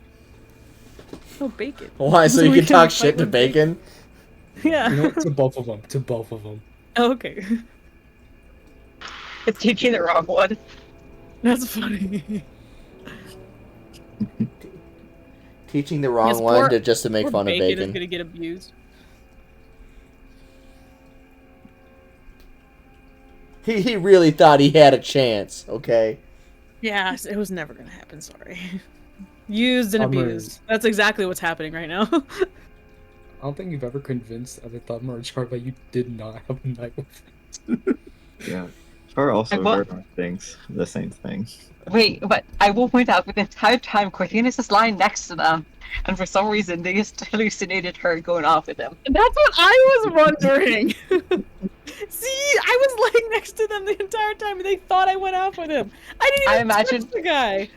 Oh, Bacon. Why? So So you we can can talk fight shit to with Bacon? Yeah. You know, to both of them. To both of them. Okay. It's teaching the wrong one. That's funny. Teaching the wrong Yes, one poor- just to make Poor fun of Bacon is Bacon. gonna get abused. He really thought he had a chance, okay? Yeah, it was never gonna happen. Sorry. Used and I'm a- abused. That's exactly what's happening right now. I don't think you've ever convinced either Theodmer or Char that you did not have a night with. Yeah. Char also And what- heard our things. The same thing. Wait, but I will point out, the entire time, Korthina is just lying next to them, and for some reason, they just hallucinated her going off with him. That's what I was wondering. See, I was laying next to them the entire time, and they thought I went out with him. I didn't even touch the guy.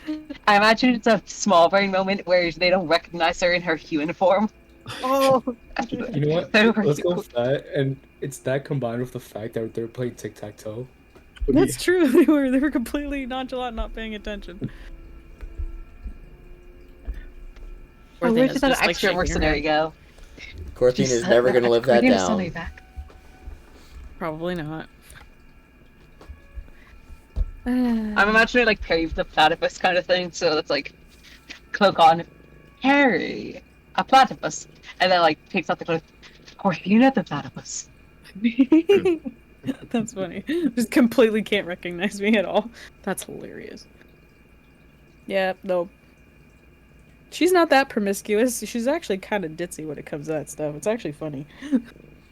I imagine it's a small brain moment where they don't recognize her in her human form. Oh. You know what? Let's go with that, and it's that combined with the fact that they're playing tic-tac-toe. That's true. They were completely nonchalant, not paying attention. Where did that just, like, extra shaking her mercenary go? Korthina is never going to live that down. Probably not. I'm imagining like Perry the platypus kind of thing, so it's like cloak on, Harry, a platypus, and then like takes out the cloak, Korthina the platypus. That's funny. Just completely can't recognize me at all. That's hilarious. Yeah, no. She's not that promiscuous. She's actually kind of ditzy when it comes to that stuff. It's actually funny.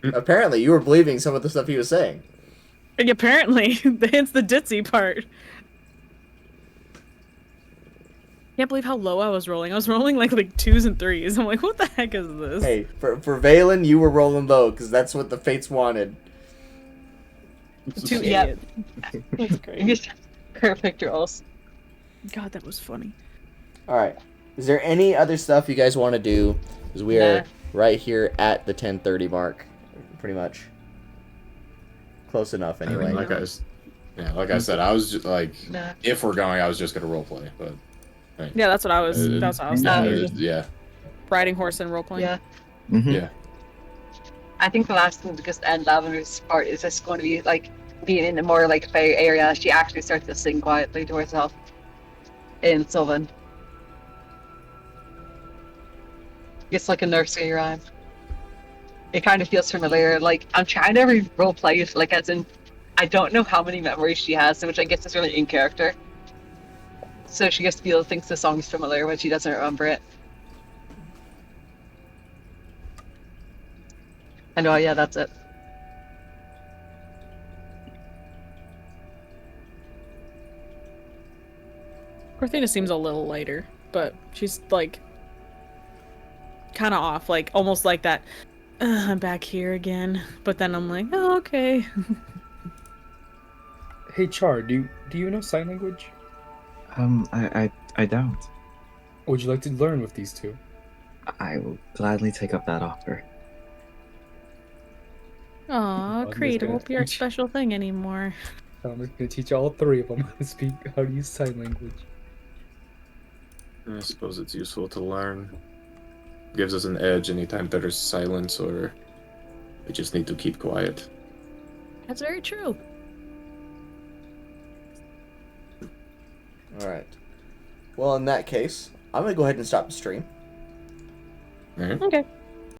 Apparently, you were believing some of the stuff he was saying. And apparently, hence the ditzy part. Can't believe how low I was rolling. I was rolling like 2s and 3s. I'm like, what the heck is this? Hey, for Veylan, you were rolling low because that's what the fates wanted. 2 idiots. That's great. Perfect rolls. God, that was funny. All right. Is there any other stuff you guys want to do? Because we are right here at the 10:30 mark, pretty much. Close enough, anyway. I mean, like I said, I was just, like, if we're going, I was just gonna roleplay, but. Right. Yeah, that's what I was. That's what I was thinking. Yeah. Riding horse and role playing. Yeah. Mm-hmm. Yeah. I think the last thing to just end Lavender's part is just going to be like being in a more like fair area. She actually starts to sing quietly to herself in Sylvan. It's like a nursery rhyme. It kind of feels familiar. Like I'm trying to role play it, like as in I don't know how many memories she has, which I guess is really in character. So she gets to thinks the song's familiar when she doesn't remember it. And oh yeah, that's it. Korthina seems a little lighter, but she's like kind of off, like almost like that. I'm back here again, but then I'm like, oh, okay. Hey Char, do you know sign language? I don't. Would you like to learn with these two? I will gladly take up that offer. Aw, Creed, it won't be our special thing anymore. I'm just gonna teach all three of them how to speak, how to use sign language. I suppose it's useful to learn. Gives us an edge anytime there's silence or we just need to keep quiet. That's very true. All right. Well, in that case, I'm going to go ahead and stop the stream. Alright. Okay.